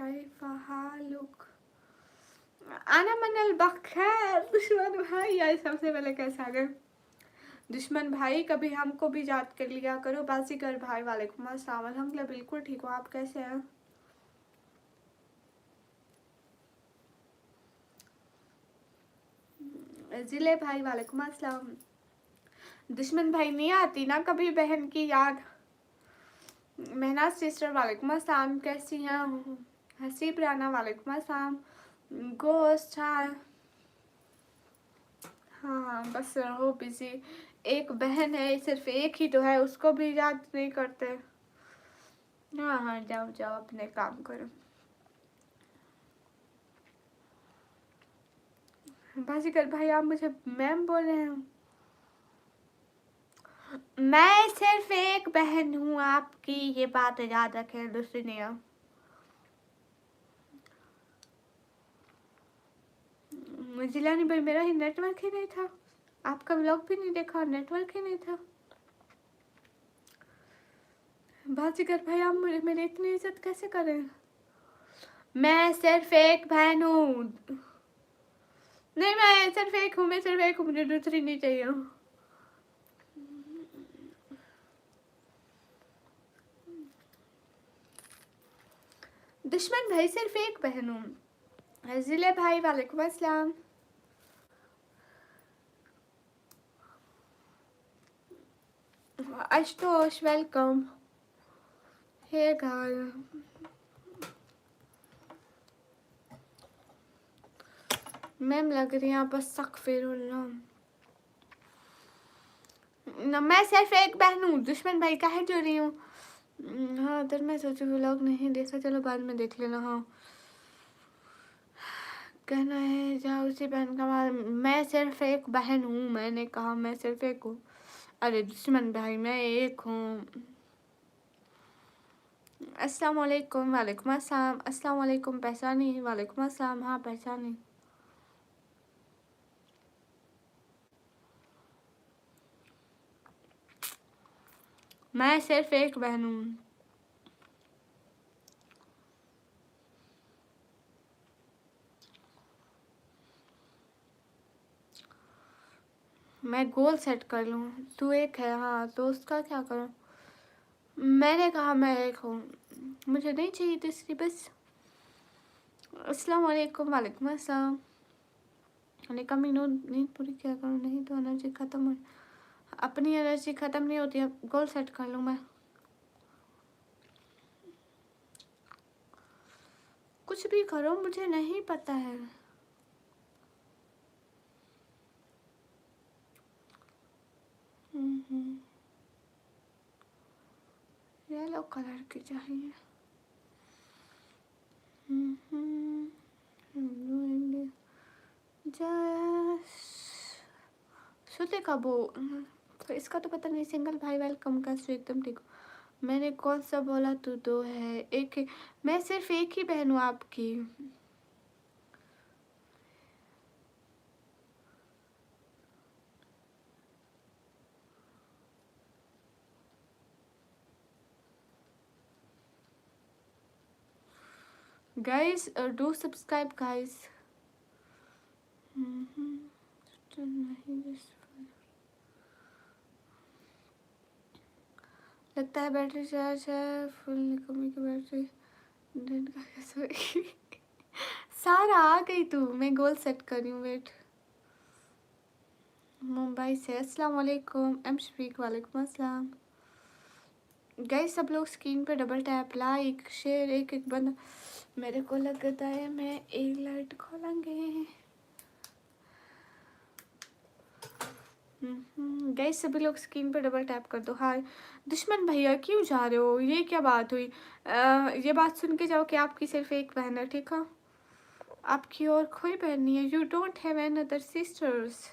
कैफ हालुक आना मनल बखैर। दुश्मन भाई आए सबसे पहले कैसे आ गए दुश्मन भाई, कभी हमको भी याद कर लिया करो। बाजीगर भाई वालेकुम अस्सलाम। अल्हम्दुलिल्लाह बिल्कुल ठीक हो, आप कैसे हैं? जिले भाई वालेकुम अस्सलाम। दुश्मन भाई नहीं आती ना कभी बहन की याद। मेहनाज सिस्टर वालेकुम अस्सलाम, कैसी हैं? हसीब राना वालेकुम अस्सलाम। गोश्त हाँ बस रहो बिजी। एक बहन है, सिर्फ एक ही तो है, उसको भी याद नहीं करते। हाँ हाँ जाओ जाओ अपने काम करो। बाजीगर भाई आप मुझे मैम बोल रहे हैं? मैं सिर्फ एक बहन हूँ आपकी, ये बात याद रखें, दूसरी नहीं है। जिलानी भाई मेरा ही नेटवर्क ही नहीं था, आपका व्लॉग भी नहीं देखा, नेटवर्क ही नहीं था। बाजीगर भाई आप मुझे मेरी इतनी इज्जत कैसे करें? मैं सिर्फ एक बहन हूँ। नहीं मैं सिर्फ एक हूँ, मैं सिर्फ एक हूँ, मुझे दूसरी नहीं चाहिए। दुश्मन भाई सिर्फ एक बहन हूँ। जिले भाई वालेकुम अस्सलाम। आशुतोष वेलकम। हे गाय मैम लग रही है आप बस सख्फिरुल्लाह। मैं सिर्फ एक बहन हूँ। दुश्मन भाई काहे जो रही हूँ। हाँ उधर मैं सोचू व्लॉग नहीं देखा, चलो बाद में देख लेना। हाँ कहना है जाओ उसी बहन का मार। मैं सिर्फ एक बहन हूँ, मैंने कहा मैं सिर्फ एक हूँ। अरे दुश्मन भाई मैं एक हूँ। अस्सलाम वालेकुम। वालेकुम अस्सलाम। अस्सलाम वालेकुम। पहचानी? वालेकुम अस्सलाम। हाँ पहचानी। मैं सिर्फ एक बहन हूँ। मैं गोल सेट कर लूँ, तू एक है हाँ तो उसका क्या करूँ? मैंने कहा मैं एक हूँ, मुझे नहीं चाहिए तीसरी बस। अस्सलाम वालेकुम। वालेकुम अस्सलाम। मैंने कमी नींद पूरी क्या करूँ, नहीं तो एनर्जी ख़त्म हो। अपनी एनर्जी ख़त्म नहीं होती, अब गोल सेट कर लूँ मैं। कुछ भी करो मुझे नहीं पता है। येलो कलर की चाहिए। सोते कब हो? तो इसका तो पता नहीं। सिंगल भाई वेलकम का एकदम ठीक हो। मैंने कौन सा बोला? तू दो है एक ही। मैं सिर्फ एक ही बहन हूँ आपकी। Guys do subscribe guys. लगता है बैटरी चार्ज है फुल, कमी की बैटरी डेट का कैसे होगी? सारा आ गई तू, मैं गोल सेट कर रही हूँ वेट। मुंबई से अस्सलाम वालेकुम। एम शफीक वालेकुम अस्सलाम। गाइस सब लोग स्क्रीन पे डबल टैप, लाइक शेयर एक एक बंदा। मेरे को लगता है मैं एक लाइट खोलेंगे। गाइस सभी लोग स्क्रीन पे डबल टैप कर दो। हाय दुश्मन भैया क्यों जा रहे हो, ये क्या बात हुई? ये बात सुन के जाओ कि आपकी सिर्फ एक बहन है, ठीक है? आपकी और कोई बहन नहीं है। You don't have any other sisters.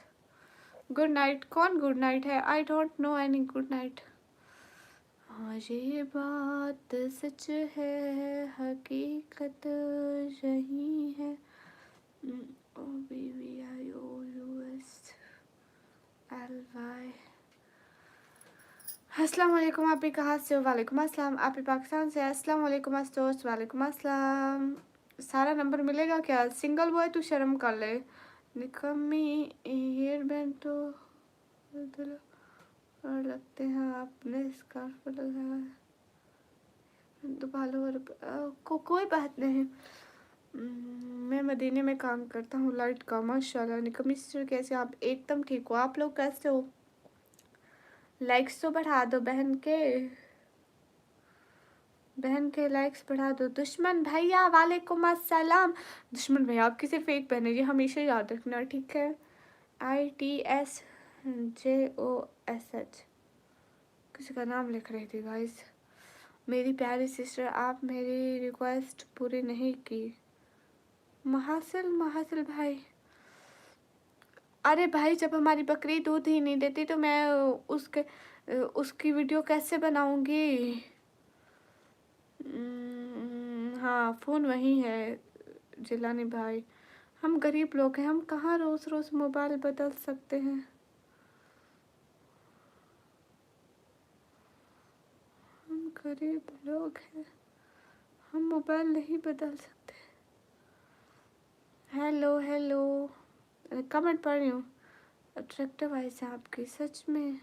Good night. कौन गुड नाइट है? I don't know any good night. हाँ ये बात सच है, हकीकत यही है। Oh baby I O U S L Y. अस्सलाम वालेकुम, आप भी कहाँ से हो? वालेकुम अस्सलाम, आप भी पाकिस्तान से? अस्सलाम वालेकुम दोस्त, वालेकुम अस्सलाम। सारा नंबर मिलेगा क्या? सिंगल बॉय तू शर्म कर ले। निकम्मी हेयर बैंड तो और लगते हैं, आपने स्कार्फ लगाया तो बालों और कोई बात नहीं। मैं मदीने में काम करता हूँ लाइट का। माशाल्लाह। निकम्मी सिस्टर कैसे आप? एकदम ठीक हो। आप लोग कैसे हो? लाइक्स तो बढ़ा दो बहन के लाइक्स बढ़ा दो। दुश्मन भैया वालेकुम अस्सलाम। दुश्मन भैया आपकी सिर्फ एक बहन है, ये हमेशा याद रखना, ठीक है? ITSJOSH किसी का नाम लिख रही थी गाइस। मेरी प्यारी सिस्टर, आप मेरी रिक्वेस्ट पूरी नहीं की। महासिल भाई, अरे भाई जब हमारी बकरी दूध ही नहीं देती तो मैं उसकी वीडियो कैसे बनाऊंगी? हाँ फ़ोन वही है जिलानी भाई। हम गरीब लोग हैं, हम कहाँ रोज़ रोज़ मोबाइल बदल सकते हैं। हम गरीब लोग हैं, हम मोबाइल नहीं बदल सकते। हेलो हेलो, कमेंट पढ़ रही हूँ। अट्रैक्टिव आइज़ है आपकी सच में।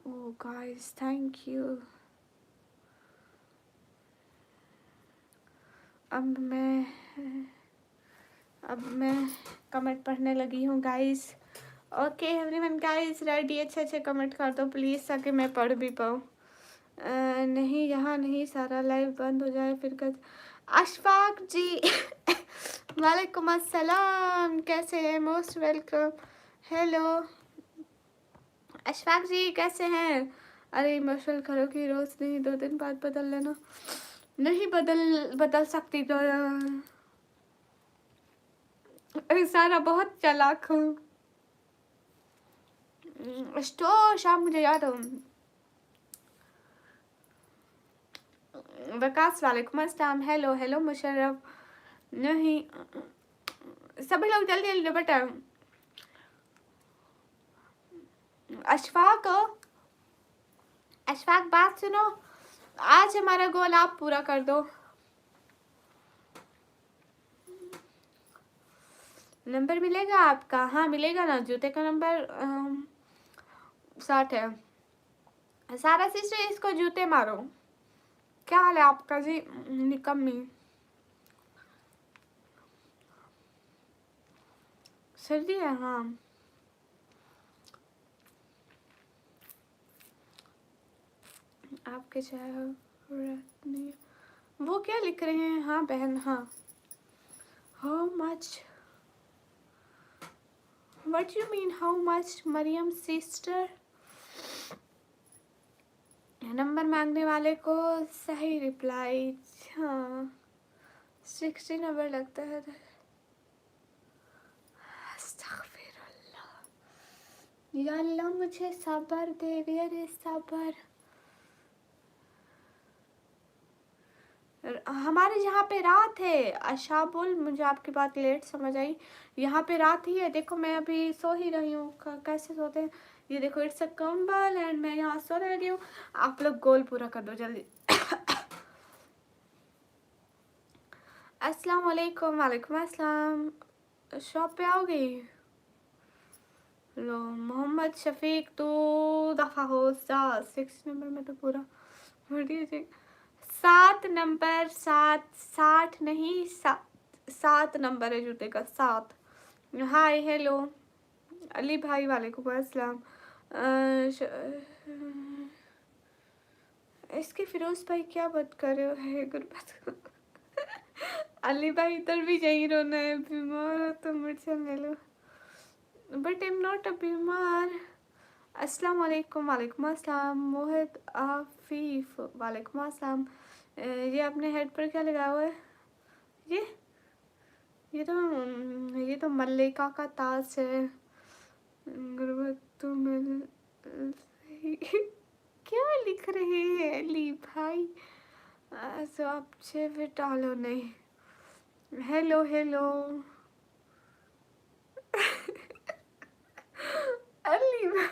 ओह गाइस थैंक यू। अब मैं कमेंट पढ़ने लगी हूँ guys. Okay everyone guys ready, अच्छे अच्छे कमेंट कर दो प्लीज़ ताकि मैं पढ़ भी पाऊँ। नहीं यहाँ नहीं, सारा लाइव बंद हो जाए फिर कर। अशफाक जी वालेकुम अस्सलाम, कैसे हैं? Most welcome. हेलो अशफाक जी कैसे हैं? अरे इमोशनल करो कि रोज़ नहीं 2 दिन बाद बदल लेना। नहीं बदल सकती तो सारा बहुत चालाक हूँ। स्टोश आप मुझे याद हो। वकास वालेकुम अस्सलाम। Hello hello Musharraf. नहीं सभी लोग जल्दी जल्दी बेटा। अशफाक बात सुनो, आज हमारा गोल आप पूरा कर दो। नंबर मिलेगा आपका? हाँ मिलेगा ना, जूते का नंबर 60 है। सारा सिस्टर इसको जूते मारो। क्या हाल है आपका जी? निकम्मी सर्दी है। हाँ आपके जरूरत नहीं। वो क्या लिख रहे हैं? हाँ बहन हाँ। How much, what you mean how much Maryam sister? Number मांगने वाले को सही रिप्लाई। हाँ 60 नंबर लगता है। अस्तगफिरुल्लाह। या अल्लाह मुझे सब्र दे रे सब्र। हमारे यहाँ पे रात है। अशाबुल, मुझे आपकी बात लेट समझ आई। यहाँ पे रात ही है। देखो मैं अभी सो ही रही हूँ। कैसे सोते हैं? ये देखो इट्स अ कंबल एंड मैं यहाँ सो रही हूँ। आप लोग गोल पूरा कर दो जल्दी। अस्सलाम वालेकुम। वालेकुम अस्सलाम। शॉप पे आओगे? लो मोहम्मद शफीक तो दफ़ा हो 6 नंबर में तो पूरा बढ़िया। 7 नंबर, 60 नहीं 7 नंबर है जूते का 7। हाय हेलो अली भाई वालेकुम अस्सलाम। इसके फिरोज भाई क्या बात कर रहे हो? है गुरबत अली भाई इधर भी यही रोना है। बीमार हो तो मेडिसिन ले लो। But I am not a बीमार। अस्सलाम वालेकुम। वालेकुम अस्सलाम। मोहित आफीफ वालेकुम अस्सलाम। ये अपने हेड पर क्या लगा हुआ है? ये ये तो मल्लिका का ताज है। गुरबत तो मिल क्या लिख रहे हैं अली भाई? सो आप फिर डालो नहीं। हेलो हेलो अली भाई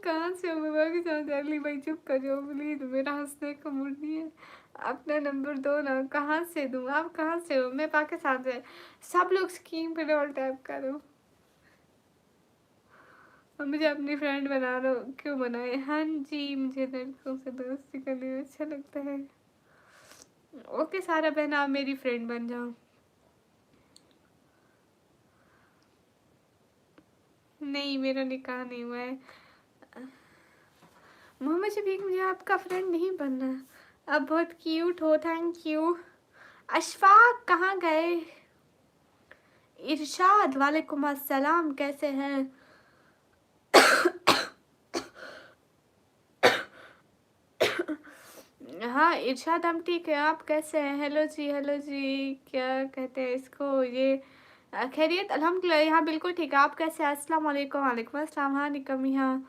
कहाँ से हो? मैं पाकिस्तान से। अली भाई चुप कर जाओ प्लीज, मेरा हंसने का मूड नहीं है। अपना नंबर दो ना। कहाँ से दूँ? आप कहाँ से हो? मैं पाकिस्तान से। सब लोग स्क्रीन पे डबल टैप करो। और मुझे अपनी फ्रेंड बना लो। क्यों बनाए? हाँ जी, मुझे लड़कों से दोस्ती करने में अच्छा लगता है। ओके सारा बहन, आप मेरी फ्रेंड बन जाओ। नहीं, मेरा निकाह नहीं हुआ है। मोहम्मद शफीक, मुझे आपका फ्रेंड नहीं बनना। आप बहुत क्यूट हो, थैंक यू। अशफाक कहाँ गए? इरशाद, वालेकुम अस्सलाम, कैसे हैं? हाँ इरशाद, हम ठीक है, आप कैसे हैं? हेलो जी, हेलो जी, क्या कहते हैं इसको, ये खैरियत? अल्हम्दुलिल्लाह, यहाँ बिल्कुल ठीक है। आप कैसे हैं? अस्सलाम वालेकुम। वालेकुम अस्सलाम। हाँ निकमी, हाँ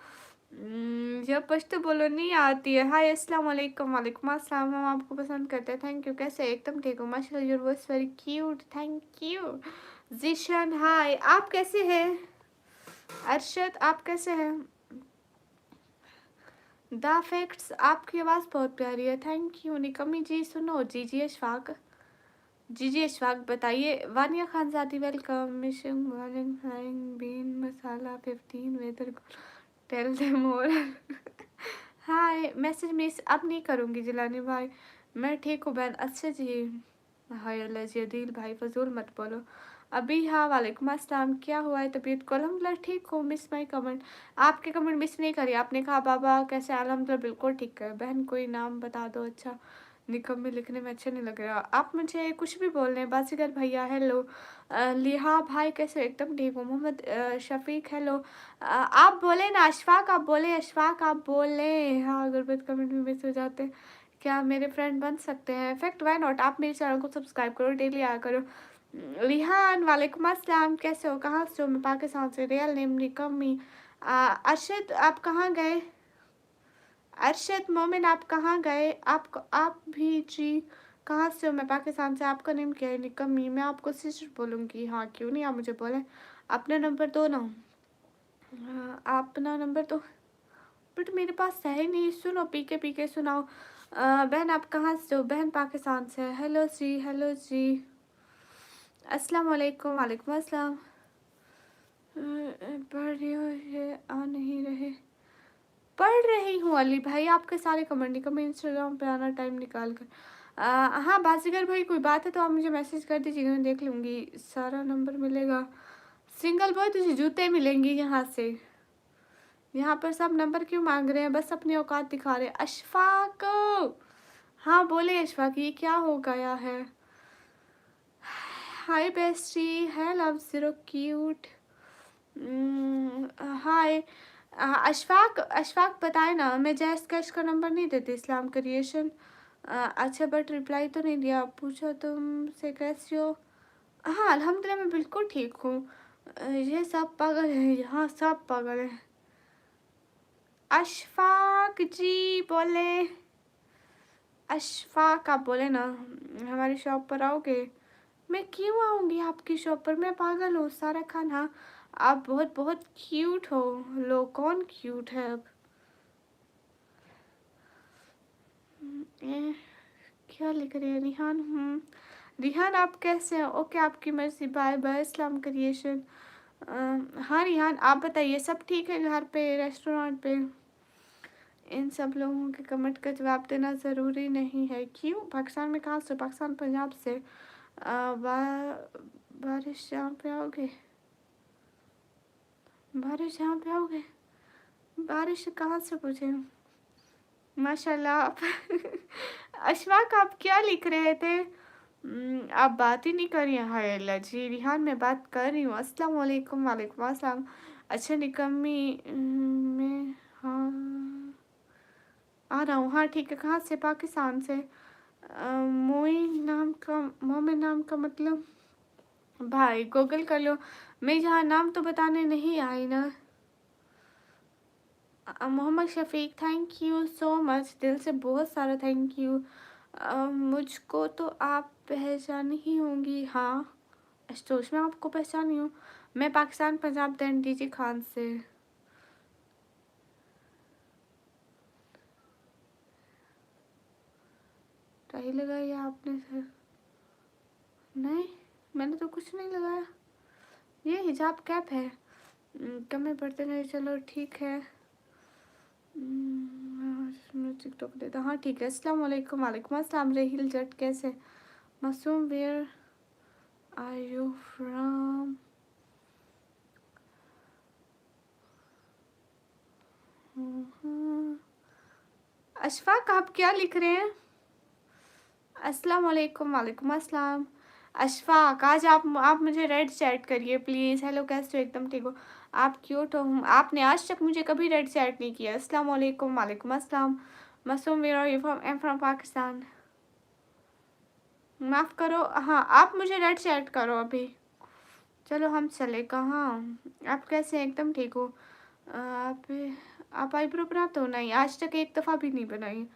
जब पश्तो बोलो नहीं आती है। हाय अस्सलाम वालेकुम। वालेकुम अस्सलाम। हम आपको पसंद करते हैं, थैंक यू। कैसे? एकदम ठीक हो माशाल्लाह, your voice very cute, thank you. Zeeshan hi, आप कैसे हैं? अरशद, आप कैसे हैं? द फैक्ट्स, आपकी आवाज़ बहुत प्यारी है, थैंक यू। निकमी जी सुनो, जी अशफाक, जी अशफाक बताइए। वानिया खानजादी, वेलकम। मिशन वालन frying bean masala 15 weather tell them more. Hi, message miss अब नहीं करूँगी जिलानी भाई, मैं ठीक हूँ बहन। अच्छा जी, हाय अल्लाह जी, अदील भाई फजूल मत बोलो अभी। हाँ वालेकुम अस्सलाम, क्या हुआ है तबीयत को? अल्हम्दुलिल्लाह ठीक हो। मिस माई कमेंट, आपके कमेंट मिस नहीं करी। आपने कहा बाबा कैसे? अल्हम्दुलिल्लाह बिल्कुल ठीक है बहन। कोई नाम बता दो अच्छा, निकम में लिखने में अच्छा नहीं लग रहा। आप मुझे कुछ भी बोल रहे हैं। बाजीगर भैया हेलो। लिहा भाई कैसे? एकदम ठीक हूँ। मोहम्मद शफीक हेलो। आप बोले ना अशफाक, आप बोले अशफाक, आप बोले। हाँ गुरबत कमेंट में मिस हो जाते हैं। क्या मेरे फ्रेंड बन सकते हैं? Fact why not. आप मेरे चैनल को सब्सक्राइब करो, डेली आया करो। रिहान वालेकुम अस्सलाम, कैसे हो? कहाँ से हो? मैं पाकिस्तान से। Real name निकमी। अरशद, आप कहाँ गए? अरशद मोमिन, आप कहाँ गए? आप भी जी कहाँ से हो? मैं पाकिस्तान से। आपका नेम क्या है? निकमी। मैं आपको सिस्टर बोलूँगी। हाँ क्यों नहीं, आप मुझे बोलें। अपना नंबर दो ना। अपना नंबर दो, बट मेरे पास है ही नहीं। सुनो, पी के सुनाओ। बहन आप कहाँ से हो? बहन पाकिस्तान से। हेलो जी, हेलो जी, अस्सलाम वालेकुम। वालेकुम अस्सलाम। पढ़ रही हो? ये आ नहीं रहे। पढ़ रही हूँ अली भाई, आपके सारे कमेंट नहीं। कमेंट इंस्टाग्राम पे आना टाइम निकाल कर। हाँ बाजीगर भाई, कोई बात है तो आप मुझे मैसेज कर दीजिएगा, मैं देख लूँगी। सारा नंबर मिलेगा। सिंगल बॉय, तुझे जूते मिलेंगे यहाँ से। यहाँ पर सब नंबर क्यों मांग रहे हैं? बस अपनी औकात दिखा रहे हैं। अशफाक, हाँ बोले अशफाक, ये क्या हो गया है? हाय बेस्टी, है लव जीरो क्यूट। हाय अशफाक, अशफाक बताए ना, मैं जैस कैश का नंबर नहीं देती, इस्लाम क्रिएशन। अच्छा बट रिप्लाई तो नहीं दिया। पूछो तुमसे कैसी हो? हाँ अल्हम्दुलिल्लाह मैं बिल्कुल ठीक हूँ। ये सब पागल है, यहाँ सब पागल है। अशफाक जी बोले। अशफाक आप बोले ना, हमारी शॉप पर आओगे? मैं क्यों आऊँगी आपकी शॉप पर? मैं पागल हूँ? सारा खान, हाँ आप बहुत बहुत क्यूट हो। लो कौन क्यूट है अब? क्या लिख रहे हैं रिहान? रिहान आप कैसे हैं? ओके आपकी मर्जी, बाय बाय। इस्लाम क्रिएशन। हाँ रिहान आप बताइए, सब ठीक है घर पे, रेस्टोरेंट पे? इन सब लोगों के कमेंट का जवाब देना ज़रूरी नहीं है। क्यों? पाकिस्तान में कहाँ से? पाकिस्तान पंजाब से। बारिश यहाँ पे आओगे? बारिश यहाँ पे आओगे? बारिश कहाँ से पूछे? माशाल्लाह आप अशफाक आप क्या लिख रहे थे? आप बात ही नहीं कर रही हैं। हाय अल्लाह जी, रिहान मैं बात कर रही हूँ। अस्सलाम वालेकुम। वालेकुम अस्सलाम। अच्छा निकम्मी, मैं हाँ आ रहा हूँ। हाँ ठीक है, कहाँ से? पाकिस्तान से। मोमिन नाम का मतलब? भाई गूगल कर लो, मैं यहाँ नाम तो बताने नहीं आई ना। Mohammad Shafiq, thank you so much, दिल से बहुत सारा थैंक यू। मुझको तो आप पहचान ही होंगी। हाँ अशतोष, मैं आपको पहचानी हूँ। मैं पाकिस्तान पंजाब दैन डीजी खान से। कहीं लगाया आपने सर? नहीं, मैंने तो कुछ नहीं लगाया। ये हिजाब कैप है। कमें पढ़ते नहीं, चलो ठीक है। टिकटॉक देता, हाँ ठीक है। अस्सलाम वालेकुम। वालेकुम अस्सलाम। रेहिल जट कैसे? Masoom where are you from? Ashfaq आप क्या लिख रहे हैं? अस्सलाम वालेकुम। वालेकुम अस्सलाम। अशफाक आज आप मुझे रेड चैट करिए प्लीज़। हेलो कैसे हो? एकदम ठीक हो? आप क्यूट हो। आपने आज तक मुझे कभी रेड चैट नहीं किया। अस्सलाम वालेकुम। वालेकुम अस्सलाम। Masoom where are you from? I am from Pakistan. माफ़ करो, हाँ आप मुझे रेड चैट करो अभी। चलो हम चले कहाँ? आप कैसे हैं? एकदम ठीक हो? आप आईब्रो बनाते हो? नहीं, आज तक एक दफ़ा भी नहीं बनाई।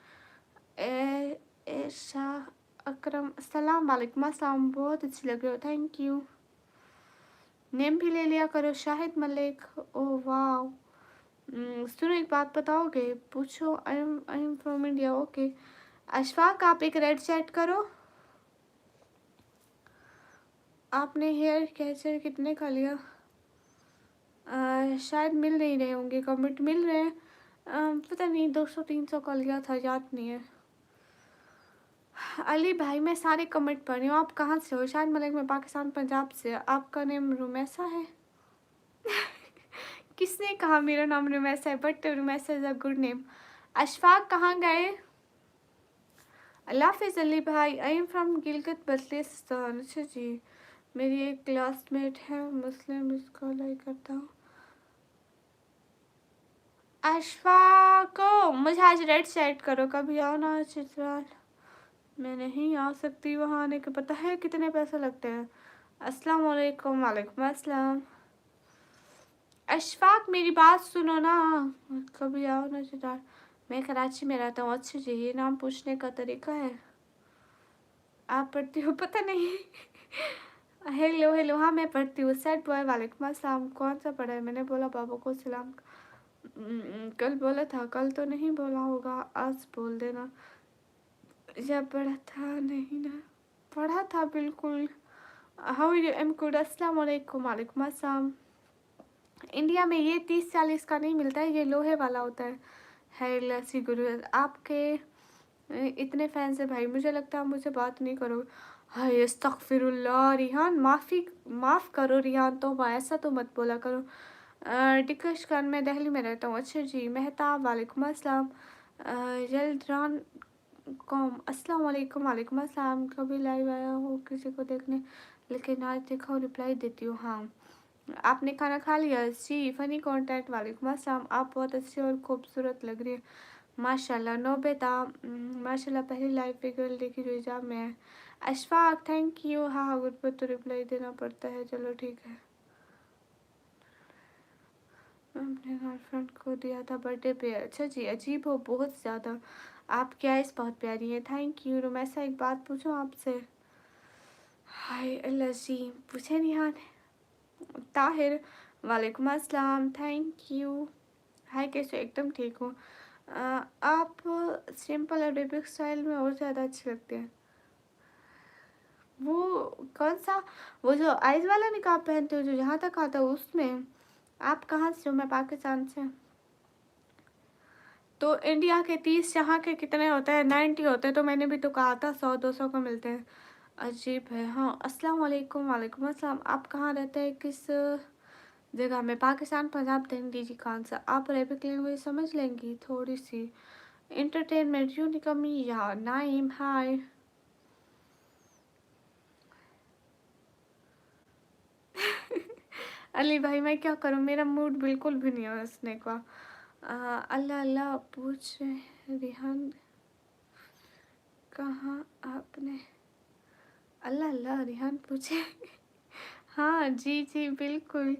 ऐशा अकरम, अस्सलाम वालेकुम अस्सलाम। बहुत अच्छी लग रहे हो, थैंक यू। नेम भी ले लिया करो, शाहिद मलिक। ओह वाह। सुनो एक बात बताओगे? पूछो। आई am from India. Okay Ashfaq आप एक रेड चैट करो। आपने हेयर कैचर कितने का लिया? शायद मिल नहीं रहे होंगे, कमेंट मिल रहे हैं। पता नहीं 200-300 का लिया था, याद नहीं है। अली भाई मैं सारे कमेंट पढ़ रही हूँ। आप कहाँ से हो? शायद मलिक, मैं पाकिस्तान पंजाब से। आपका नेम रुमैसा है? किसने कहा मेरा नाम रुमैसा है? But Rumaisa is a good name. Ashfaq कहाँ गए? अल्लाह हाफिज़ अली भाई। I am from Gilgit Baltistan. अच्छा जी, मेरी एक क्लासमेट है मुस्लिम, इसको लाइक करता हूँ। अशफाक मुझे आज रेड सेट करो, कभी आओ ना चित्राल। मैं नहीं आ सकती वहाँ आने के, पता है कितने पैसे लगते हैं? अस्सलाम वालेकुम। वालेकुम अस्सलाम। अशफाक मेरी बात सुनो ना, कभी आओ ना चित्राल। मैं कराची में रहता हूँ। अच्छा जी, ये नाम पूछने का तरीका है। आप पढ़ती हो? पता नहीं। हेलो हेलो, हाँ मैं पढ़ती हूँ। सेट बॉय वालेकुम अस्सलाम। कौन सा पढ़ा है? मैंने बोला बाबा को सलाम। कल बोला था? कल तो नहीं बोला होगा, आज बोल देना। जब पढ़ा था? नहीं ना, पढ़ा था बिल्कुल। How you? Am good. अस्सलाम वालेकुम। वालेकुम अस्सलाम। इंडिया में ये 30-40 का नहीं मिलता है, ये लोहे वाला होता है। लस्सी गुरु आपके इतने फैंस है भाई, मुझे लगता है मुझे बात नहीं करो। हाय अस्तगफिरुल्लाह। रिहान माफ़ करो रिहान, तो ऐसा तो मत बोला करो। टिकश खान, मैं दिल्ली में रहता हूँ। अच्छा जी। मेहताब वालेकुम अस्सलाम। जल्दरान कौम, अस्सलाम वालेकुम। वालेकुम अस्सलाम। कभी लाइव आया हो किसी को देखने? लेकिन आज देखा रिप्लाई देती हूँ। हाँ आपने खाना खा लिया? जी। फ़नी कॉन्टैक्ट वालेकुम अस्सलाम। आप बहुत अच्छी और खूबसूरत लग रही है माशाल्लाह। नोबेता माशाल्लाह, पहली लाइव पे गर्ल देखी जो हिजाब में है। Ashfaq thank you. हाँ गुड तो रिप्लाई देना पड़ता है, चलो ठीक है। अपने गर्लफ्रेंड को दिया था बर्थडे पे। अच्छा जी, अजीब हो बहुत ज़्यादा। आपकी आइस बहुत प्यारी है, थैंक यू। रुमैसा एक बात पूछूं आपसे? हाय अल्लाह जी, पूछे निहान। ताहिर वालेकुम अस्सलाम, थैंक यू। हाय कैसे हो? एकदम ठीक हूँ। आप सिंपल अरेबिक स्टाइल में और ज़्यादा अच्छे लगते हैं। वो कौन सा? वो जो आइज वाला निकाब पहनते हो जो यहाँ तक आता है उसमें? आप कहाँ से हो? मैं पाकिस्तान से। तो इंडिया के 30 यहाँ के कितने होते हैं? 90 होते हैं, तो मैंने भी तो कहा था 100-200 का मिलते हैं। अजीब है। हाँ अस्सलाम वालेकुम। वालेकुम अस्सलाम। आप कहाँ रहते हैं, किस जगह में? पाकिस्तान पंजाब दिल्ली जी। कौन सा? आप अरेबिक लैंग्वेज समझ लेंगी थोड़ी सी? एंटरटेनमेंट यू निकमी या नाइम हाय। अली भाई मैं क्या करूँ, मेरा मूड बिल्कुल भी नहीं है हंसने का। अल्लाह अल्लाह पूछ रिहान कहाँ आपने? अल्लाह अल्लाह रिहान पूछे। हाँ जी जी बिल्कुल।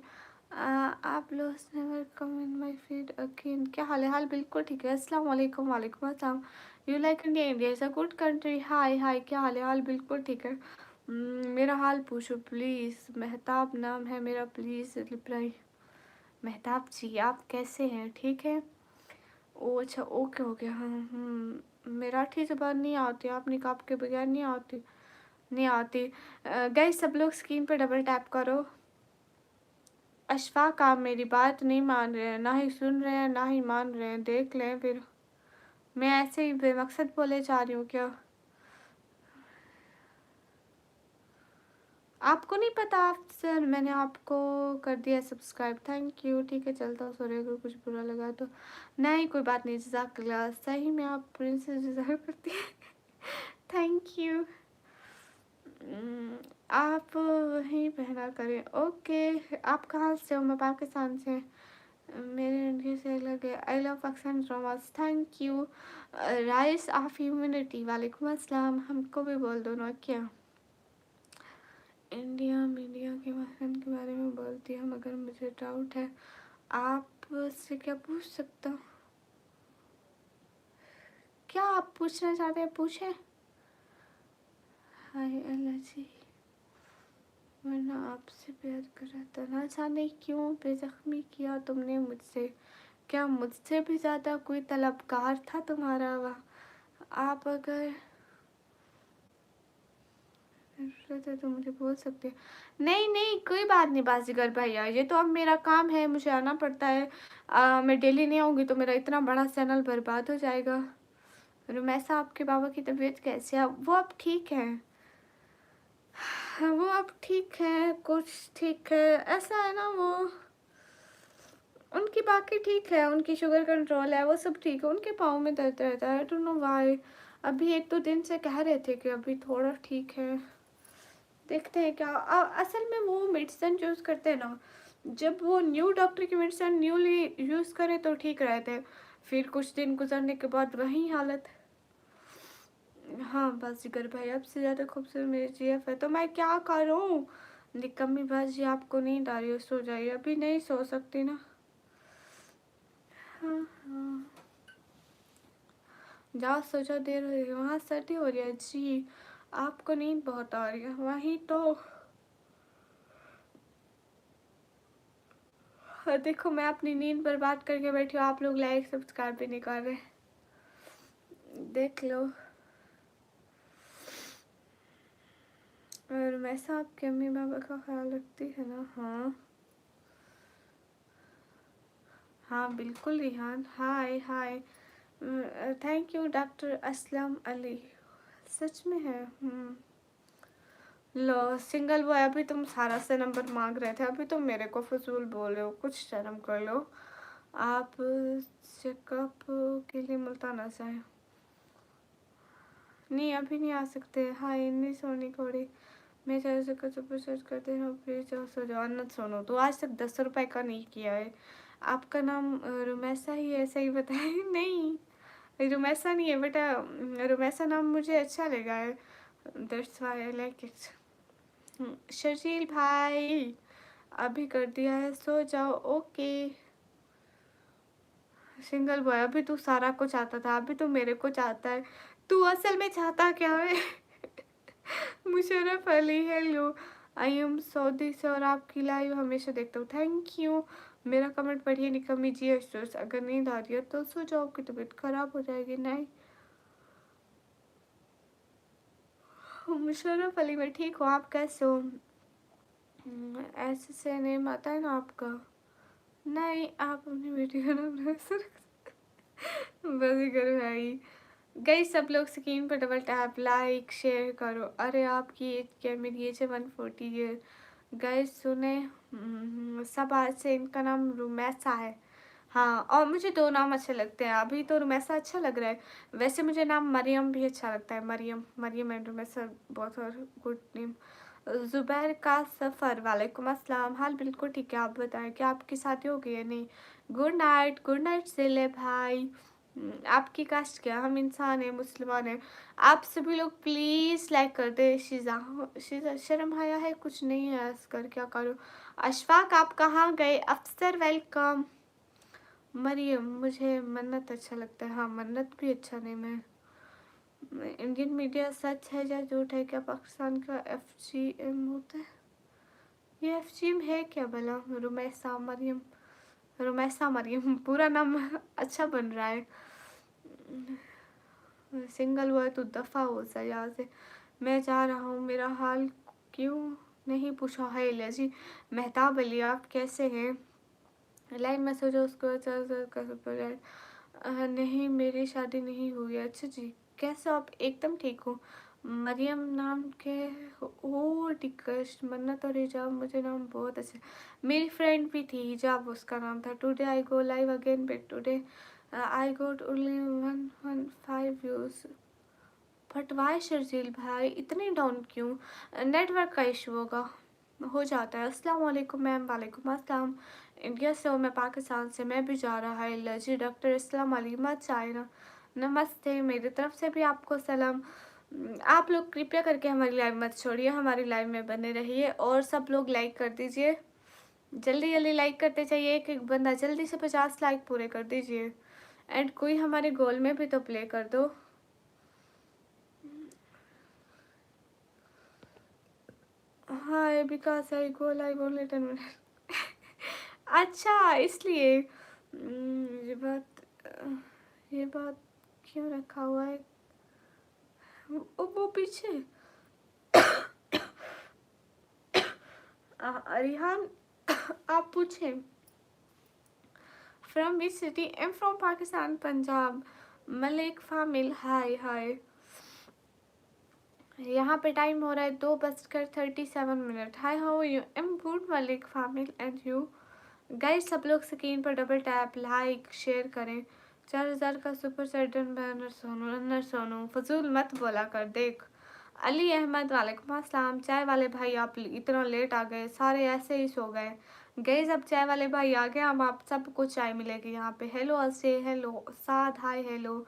आप लोग never come in my feed again. क्या हाल है? हाल बिल्कुल ठीक है। अस्सलाम वालेकुम। वालेकुम अस्सलाम। You like India? India is a good country. Hi hi, क्या हाल है? हाल बिल्कुल ठीक है। मेरा हाल पूछो प्लीज़। मेहताब नाम है मेरा, प्लीज़ रिप्लाई। मेहताब जी आप कैसे हैं? ठीक है। ओ अच्छा, ओके हो गया। हाँ, मराठी ज़बान नहीं आती, आप निकाब के बगैर नहीं आती, नहीं आती। गाइस सब लोग स्क्रीन पे डबल टैप करो। अशफाक आप मेरी बात नहीं मान रहे हैं, ना ही सुन रहे हैं, ना ही मान रहे हैं, देख लें फिर। मैं ऐसे ही बेमकसद बोले जा रही हूँ क्या? आपको नहीं पता? आप सर, मैंने आपको कर दिया सब्सक्राइब, थैंक यू। ठीक है, चलता हूँ, सॉरी अगर कुछ बुरा लगा तो। नहीं कोई बात नहीं, जज़ाकल्लाह। सही में आप प्रिंसेस डिज़र्व करती हैं। Thank you. आप वहीं पहना करें, ओके। आप कहाँ से हो? मैं पाकिस्तान से। मेरे इंडिया से अलग है। I love Pakistan dramas, thank you. Rice of humanity, वालेकुम अस्सलाम। हमको भी बोल दो ना क्या? इंडिया मीडिया के भाषण के बारे में बोलती हूँ, मगर मुझे डाउट है, आप से क्या पूछ सकता हूँ? क्या आप पूछना चाहते हैं, पूछें। हाय अल्लाह जी, वरना आपसे प्यार कर रहा था, ना जाने क्यों बेजख्मी किया तुमने मुझसे। क्या मुझसे भी ज़्यादा कोई तलबगार था तुम्हारा वहाँ? आप अगर जरूरत है तो मुझे बोल सकते हैं। नहीं नहीं कोई बात नहीं बाजीगर भैया, ये तो अब मेरा काम है, मुझे आना पड़ता है। मैं डेली नहीं आऊँगी तो मेरा इतना बड़ा चैनल बर्बाद हो जाएगा। रुमैसा आपके बाबा की तबीयत कैसे है? वो अब ठीक है। वो अब ठीक है, कुछ ठीक है, ऐसा है ना, वो उनकी बाकी ठीक है, उनकी शुगर कंट्रोल है, वो सब ठीक है। उनके पाँव में दर्द रहता है, आई डोंट नो व्हाई। अभी एक दो दिन से कह रहे थे कि अभी थोड़ा ठीक है, देखते हैं क्या। असल में वो मेडिसिन यूज़ करते हैं ना, जब वो न्यू डॉक्टर की मेडिसिन न्यूली यूज़ करें तो ठीक रहते हैं, फिर कुछ दिन गुजरने के बाद वही हालत। हाँ बाजीगर भाई, अब से ज़्यादा खूबसूरत मेरी जीएफ है, तो मैं क्या करूँ? निकम्मी बाजी, आपको नींद आ रही हो, सो जाइए। अभी नहीं सो सकती ना। हाँ हाँ, जाओ सो जाओ, देर हो रही है। वहाँ सर्दी हो रही है जी, आपको नींद बहुत आ रही है, वहीं तो। और देखो मैं अपनी नींद बर्बाद करके बैठी हूँ, आप लोग लाइक सब्सक्राइब भी नहीं कर रहे, देख लो। और वैसा आपके अम्मी बाबा का ख्याल रखती है ना? हाँ हाँ बिल्कुल Rihan, hi hi. Thank you doctor Aslam Ali, सच में है। लो सिंगल बॉय, अभी तुम सारा से नंबर मांग रहे थे, अभी तुम मेरे को फजूल बोल रहे हो, कुछ शर्म कर लो। आप चेकअप के लिए मुल्तान आ जाए। नहीं अभी नहीं आ सकते। हाय नहीं सोनी कोड़ी, मैं चाहे से कुछ ऊपर सर्च करते हैं, प्लीज जाओ सो जाओ। अन्नत सोनो तो आज तक 10 रुपए का नहीं किया है। आपका नाम रुमैसा ही है, सही बताए? नहीं रुमैसा नहीं है बेटा, रुमैसा नाम मुझे अच्छा लगा है, that's why I like it. Sharjeel भाई अभी कर दिया है, सो जाओ, ओके। सिंगल बॉय, अभी तू सारा को चाहता था, अभी तू मेरे को चाहता है। तू असल में चाहता क्या है? Musharraf Ali, hello. I am Saudi से और आपकी लाइव हमेशा देखता हूँ, थैंक यू। मेरा कमेंट पढ़िए निकम्मी जी अफसोस, अगर नींद आ रही है तो सो जाओ, आपकी तबीयत खराब हो जाएगी। नहीं मुशर्रफ अली मैं ठीक हूँ, आप कैसे हो? ऐसे से नेम आता है ना आपका? नहीं आप अपनी बेटी का नाम बस करो भाई। गई सब लोग स्क्रीन पर डबल टैप, लाइक शेयर करो। अरे आपकी एज क्या? मेरी एज है 140 ईयर। गए सुने, सब आज से इनका नाम रुमैसा है। हाँ और मुझे दो नाम अच्छे लगते हैं, अभी तो रुमैसा अच्छा लग रहा है, वैसे मुझे नाम मरियम भी अच्छा लगता है। मरियम, मरियम एंड रुमैसा बहुत और गुड नेम। ज़ुबैर का सफ़र, वालेकुम अस्सलाम। हाल बिल्कुल ठीक है, आप बताएं क्या आपकी शादी हो गई है? नहीं। गुड नाइट सिले भाई। आपकी कास्ट क्या? हम इंसान हैं, मुसलमान हैं। आप सभी लोग प्लीज़ लाइक कर दे। शीज़ा, शीज़ा शर्म आया है? कुछ नहीं है असकर, क्या करूँ? अशफाक आप कहाँ गए? अफसर वेलकम। मरियम, मुझे मन्नत अच्छा लगता है। हाँ मन्नत भी अच्छा नेम है। इंडियन मीडिया सच है या झूठ है? क्या पाकिस्तान का FGM होता है? ये FGM है क्या भला? रुमैसा, मरियम, रुमैसा मरियम पूरा नाम अच्छा बन रहा है। सिंगल हुआ है तो दफ़ा हो जाए यहाँ से। मैं जा रहा हूँ, मेरा हाल क्यों नहीं पूछा है एलर्जी। मेहताब अली आप कैसे हैं? लाइन मैसेज उसको नहीं मेरी शादी नहीं हुई है। अच्छा जी, कैसे हो आप? एकदम ठीक हो। मरियम नाम के ओ टिकश मन्नत और हिजाब मुझे नाम बहुत अच्छे। मेरी फ्रेंड भी थी हिजाब उसका नाम था। Today I go live again but today I got only 115 views. But why Sharjeel भाई इतने डाउन क्यों? नेटवर्क का इशू होगा, हो जाता है। अस्सलाम वालेकुम मैम। वालेकुम अस्सलाम। इंडिया से हो? मैं पाकिस्तान से। मैं भी जा रहा है एलर्जी डॉक्टर। अस्सलाम वालेकुम। चाइना नमस्ते मेरी तरफ से भी आपको सलाम। आप लोग कृपया करके हमारी लाइव मत छोड़िए, हमारी लाइव में बने रहिए और सब लोग लाइक कर दीजिए। जल्दी जल्दी लाइक करते चाहिए, एक एक बंदा जल्दी से 50 लाइक पूरे कर दीजिए। एंड कोई हमारे गोल में भी तो प्ले कर दो। हाँ because I goal I goal 10 minute. अच्छा इसलिए ये बात क्यों रखा हुआ है? वो पीछे रिहान आप पूछे from which city? Am from Pakistan Punjab. Malik Famil hi hi. यहाँ पे टाइम हो रहा है 2:37। Hi how you? Am good Malik Famil and you? Guys सब लोग स्क्रीन पर डबल टैप लाइक शेयर करें। 4000 का super sudden banner. Sonu ulnar Sonu फजूल मत बोला कर। देख अली अहमद वालेकुम अस्सलाम। चाय वाले भाई आप इतना लेट आ गए, सारे ऐसे ही सो गए। गए अब चाय वाले भाई आ गए, अब आप सबको चाय मिलेगी यहाँ पे। हेलो असे हेलो साद हाय हेलो।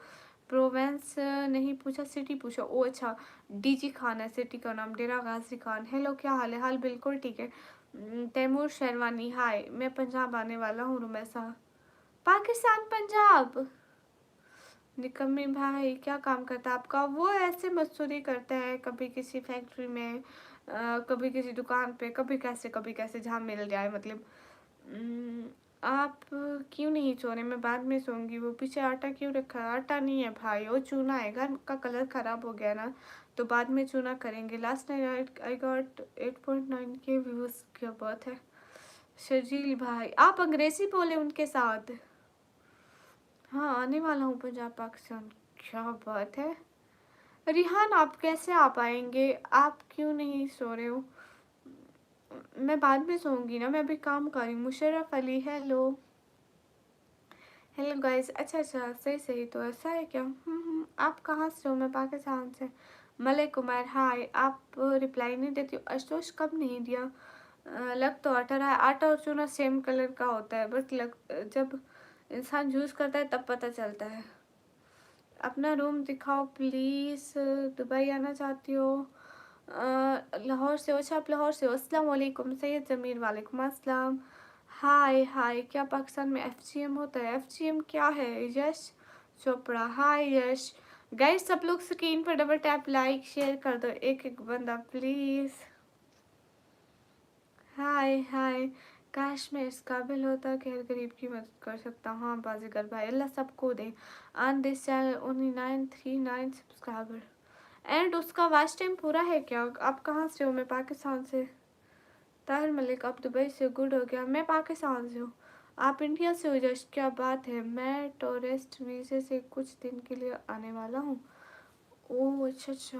प्रोवेंस नहीं पूछा, सिटी पूछो। ओ अच्छा डीजी खान है सिटी का नाम, डेरा गाजी खान। हेलो क्या हाल है? हाल बिल्कुल ठीक है। तैमूर शेरवानी हाय। मैं पंजाब आने वाला हूँ रुमैसा। पाकिस्तान पंजाब। निकम्मी भाई क्या काम करता है आपका? वो ऐसे मजदूरी करते हैं, कभी किसी फैक्ट्री में कभी किसी दुकान पे, कभी कैसे जहाँ मिल जाए मतलब। आप क्यों नहीं सो रहे? मैं बाद में सोऊंगी। वो पीछे आटा क्यों रखा है? आटा नहीं है भाई, वो चूना है। घर का कलर ख़राब हो गया ना तो बाद में चूना करेंगे। लास्ट नाइट आई गॉट 8.9 के व्यूज़। क्या बात है शर्जील भाई, आप अंग्रेज़ी बोले उनके साथ। हाँ आने वाला हूँ पंजाब पाकिस्तान। क्या बात है। रिहान आप कैसे आ पाएंगे? आप क्यों नहीं सो रहे हो? मैं बाद में सोऊंगी ना, मैं अभी काम कर रही हूँ। Musharraf Ali hello hello guys. अच्छा अच्छा सही सही, तो ऐसा है क्या? आप कहाँ से हो? मैं पाकिस्तान से। मलिक कुमार हाय। आप रिप्लाई नहीं देती हो। आशुतोष कब नहीं दिया? लग तो आटा रहा है। आटा और चूना सेम कलर का होता है, बट जब इंसान यूज़ करता है तब पता चलता है। अपना रूम दिखाओ प्लीज़। दुबई आना चाहती हो? लाहौर से हो? अच्छा आप लाहौर से हो। अस्सलाम वालेकुम सैयद ज़मीर वालेकुम अस्सलाम। हाय हाय। क्या पाकिस्तान में एफजीएम होता है? एफजीएम क्या है? यश चोपड़ा हाय यश। गाइस सब लोग स्क्रीन पर डबल टैप लाइक शेयर कर दो, एक एक बंदा प्लीज़। हाय हाय। काश मैं इस काबिल होता कि हर गरीब की मदद कर सकता। हाँ बाजीगर भाई अल्लाह सबको दे। On this channel only 939 subscriber. And उसका वाच टाइम पूरा है क्या? आप कहाँ से हो? मैं पाकिस्तान से। ताहिर मलिक आप दुबई से। गुड हो गया। मैं पाकिस्तान से हूँ। आप इंडिया से हो? जश क्या बात है। मैं टूरिस्ट वीज़े से कुछ दिन के लिए आने वाला हूँ। ओह अच्छा अच्छा।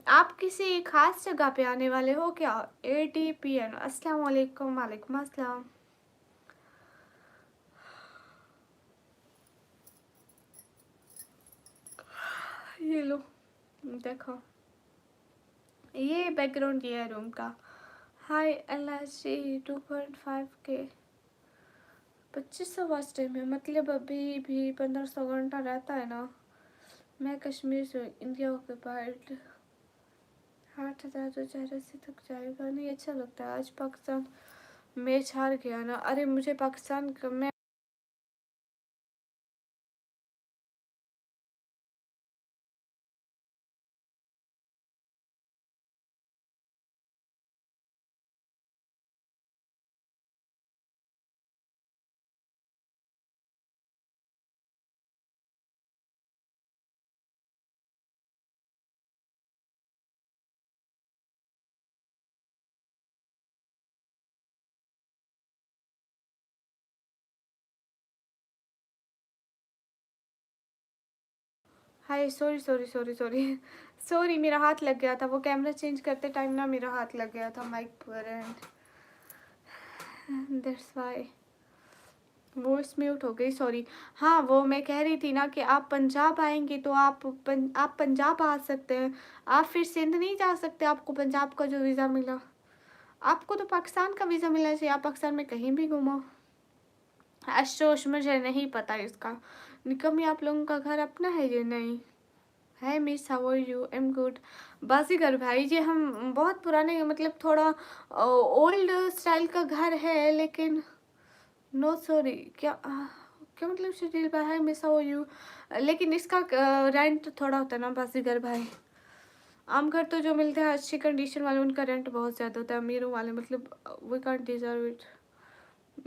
आप किसी खास जगह पे आने वाले हो क्या? ATPN अस्सलाम वालेकुम। वालेकुम अस्सलाम। ये लो देखो, ये बैकग्राउंड ये है रूम का। हाय LHC 2.5 के 2500 वॉच टाइम है, मतलब अभी भी 1500 घंटा रहता है ना। मैं कश्मीर से, इंडिया के पार्ट 8000 तो चेहरे से थक जाएगा। नहीं अच्छा लगता है। आज पाकिस्तान मैच हार गया ना। अरे मुझे पाकिस्तान का मैं hi, sorry sorry sorry sorry sorry, मेरा हाथ लग गया था, वो कैमरा चेंज करते टाइम ना मेरा हाथ लग गया था माइक पर, and that's why voice mute हो गई, सॉरी। हाँ, वो मैं कह रही थी ना कि आप पंजाब आएंगे तो आप पंजाब आ सकते हैं, आप फिर सिंध नहीं जा सकते, आपको पंजाब का जो वीज़ा मिला। आपको तो पाकिस्तान का वीज़ा मिलना चाहिए, आप पाकिस्तान में कहीं भी घूमो। अफसोस मुझे नहीं पता इसका, निकम्मी आप लोगों का घर अपना है ये नहीं है। Miss how are you, am good. Baazigar भाई जी, हम बहुत पुराने, मतलब थोड़ा ओल्ड स्टाइल का घर है, लेकिन नो सॉरी, क्या मतलब सुशील भाई, hi miss how are you, लेकिन इसका रेंट थोड़ा होता है ना बाजीगर भाई। आम घर तो जो मिलते हैं अच्छी कंडीशन वाले, उनका रेंट बहुत ज़्यादा होता है, अमीरों वाले मतलब वी कांट डिजर्व इट।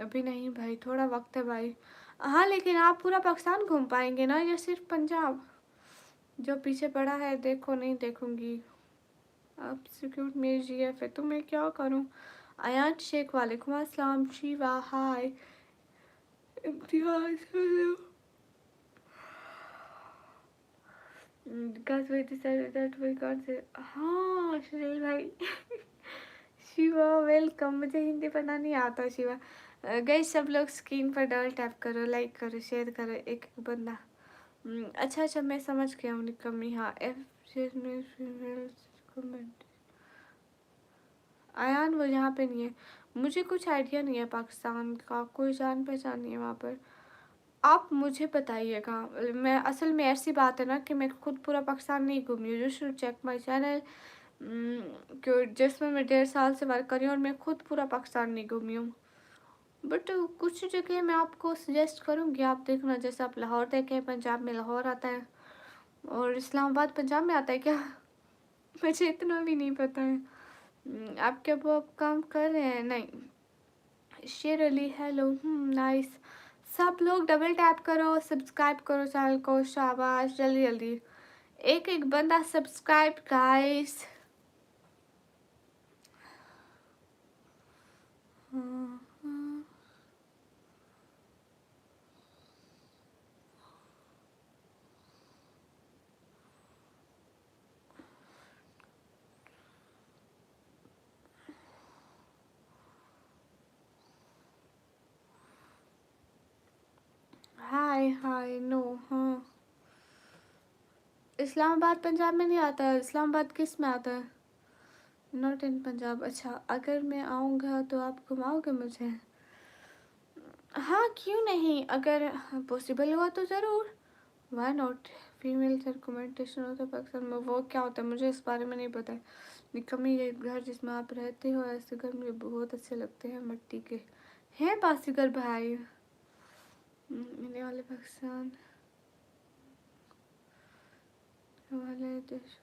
अभी नहीं भाई, थोड़ा वक्त है भाई। हाँ, लेकिन आप पूरा पाकिस्तान घूम पाएंगे ना, या सिर्फ पंजाब? जो पीछे पड़ा है देखो, नहीं देखूंगी। आप सिक्योर मेरी जीएफ है तो मैं क्या करूं। अयान शेख वालेकुम अस्सलाम, Shiva hi, Imtiaz hello. Because we decided that we can't say, हाँ सुनील भाई शिवा वेलकम। मुझे हिंदी पढ़ना नहीं आता शिवा। गई सब लोग स्क्रीन पर डबल टैप करो, लाइक करो, शेयर करो, एक एक बंदा। अच्छा अच्छा, मैं समझ गया हूँ निकम्मी। हाँ, एफ में फीमेल कमेंट। आयान वो यहाँ पे नहीं है, मुझे कुछ आइडिया नहीं है पाकिस्तान का, कोई जान पहचान नहीं है वहाँ पर। आप मुझे बताइएगा। मैं असल में ऐसी बात है ना कि मैं खुद पूरा पाकिस्तान नहीं घूमी हूँ। You should check my channel, क्यों जिसमें मैं 1.5 साल से वर्क कर रही हूँ, और मैं खुद पूरा पाकिस्तान नहीं घूमी हूँ। बट कुछ जगह मैं आपको सजेस्ट करूँगी, आप देखना। जैसे आप लाहौर देखें, पंजाब में लाहौर आता है, और इस्लामाबाद पंजाब में आता है क्या मुझे इतना भी नहीं पता है। आप क्या वो आप काम कर रहे हैं? नहीं। शेर अली हेलो, नाइस। सब लोग डबल टैप करो, सब्सक्राइब करो चैनल को, शाबाश, जल्दी जल्दी एक एक बंदा सब्सक्राइब गाइस। हाय हाय नो। हाँ, इस्लामाबाद पंजाब में नहीं आता है, इस्लामाबाद किस में आता है? Not in Punjab. अच्छा, अगर मैं आऊँगा तो आप घुमाओगे मुझे? हाँ क्यों नहीं, अगर पॉसिबल हुआ तो ज़रूर, वाई नॉट। फीमेल सर्कुमेंटेशन होता है पाकिस्तान में, वो क्या होता है मुझे इस बारे में नहीं पता है। निकम्मी, ये घर जिसमें आप रहते हो, ऐसे घर मुझे बहुत अच्छे लगते हैं, मिट्टी के हैं बासीगर भाई। मिलने वाले पाकिस्तान वाले देश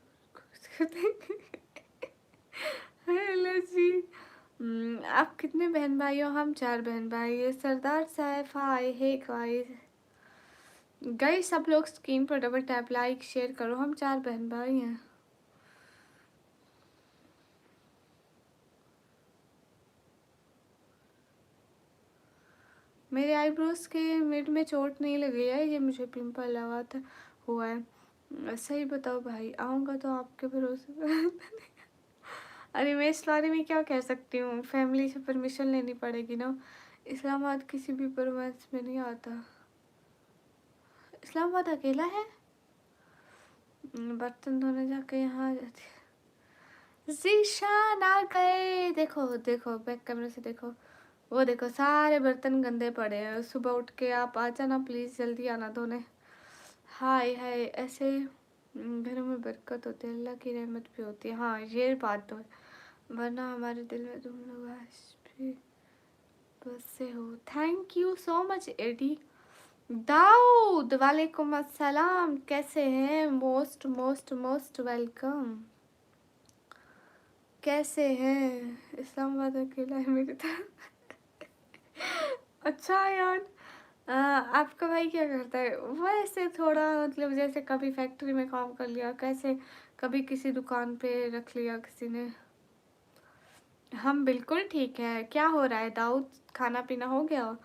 हेलो जी। आप कितने बहन भाई हो? हम 4 बहन भाई है। सरदार साहब हाय, हे गाइस। गाइस सब लोग स्क्रीन पर डबल टैप, लाइक शेयर करो, हम 4 बहन भाई हैं। मेरे आईब्रोज के मिड में चोट नहीं लगी है, ये मुझे पिंपल लगा था हुआ है। सही बताओ भाई, आऊँगा तो आपके भरोसे पर अरे मैं इस बारे में क्या कह सकती हूँ, फैमिली से परमिशन लेनी पड़ेगी ना। इस्लामाबाद किसी भी परमिशन में नहीं आता। इस्लामाबाद अकेला है? बर्तन धोने जाके यहाँ आ जाती। जीशान आ गए, देखो देखो बैक कैमरे से देखो, वो देखो सारे बर्तन गंदे पड़े हैं। सुबह उठ के आप आ जाना प्लीज़, जल्दी आना धोने। हाय हाय, ऐसे घरों में बरकत होती है, अल्लाह की रहमत भी होती है। हाँ ये बात तो है, वरना हमारे दिल में तुम लोग आज भी बसे हो। थैंक यू सो मच एडी। दाऊद वालेकुम अस्सलाम, कैसे हैं? Most most most welcome. कैसे हैं? इस्लामाबाद अकेला है मेरी तरह अच्छा यार। आपका भाई क्या करता है? वैसे थोड़ा मतलब जैसे कभी फैक्ट्री में काम कर लिया, कैसे कभी किसी दुकान पे रख लिया किसी ने। हम बिल्कुल ठीक है। क्या हो रहा है दाऊद, खाना पीना हो गया?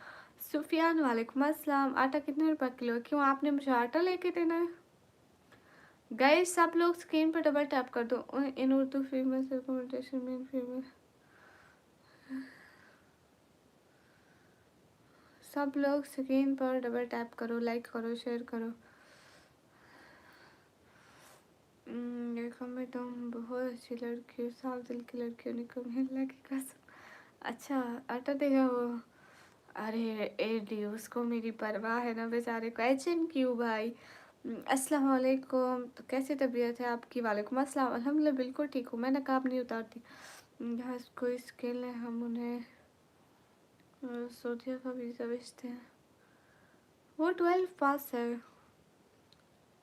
सुफियान वालेकुम अस्सलाम। आटा कितने रुपए किलो है? क्यों आपने मुझे आटा लेके देना है? गाइस सब लोग स्क्रीन पर डबल टैप कर दो। इन उर्दू फेमस रिकमेंडेशन में फेमस। सब लोग स्क्रीन पर डबल टैप करो, लाइक करो, शेयर करो। देखो मैं तुम बहुत अच्छी लड़की हो, साफ दिल की लड़की हो, निकल मिलने की कसम। अच्छा अटा देगा वो। अरे एडी उसको मेरी परवाह है ना बेचारे को। एचएन क्यों भाई। अस्सलाम वालेकुम। तो कैसी तबीयत है आपकी? वालेकुम अस्सलाम। अल्हम्दुलिल्लाह बिल्कुल ठीक हूँ। मैं नकाब नहीं उतारती। यहाँ कोई स्किल है हम उन्हें सऊदीया का वीज़ा भेजते हैं। वो 12 पास है।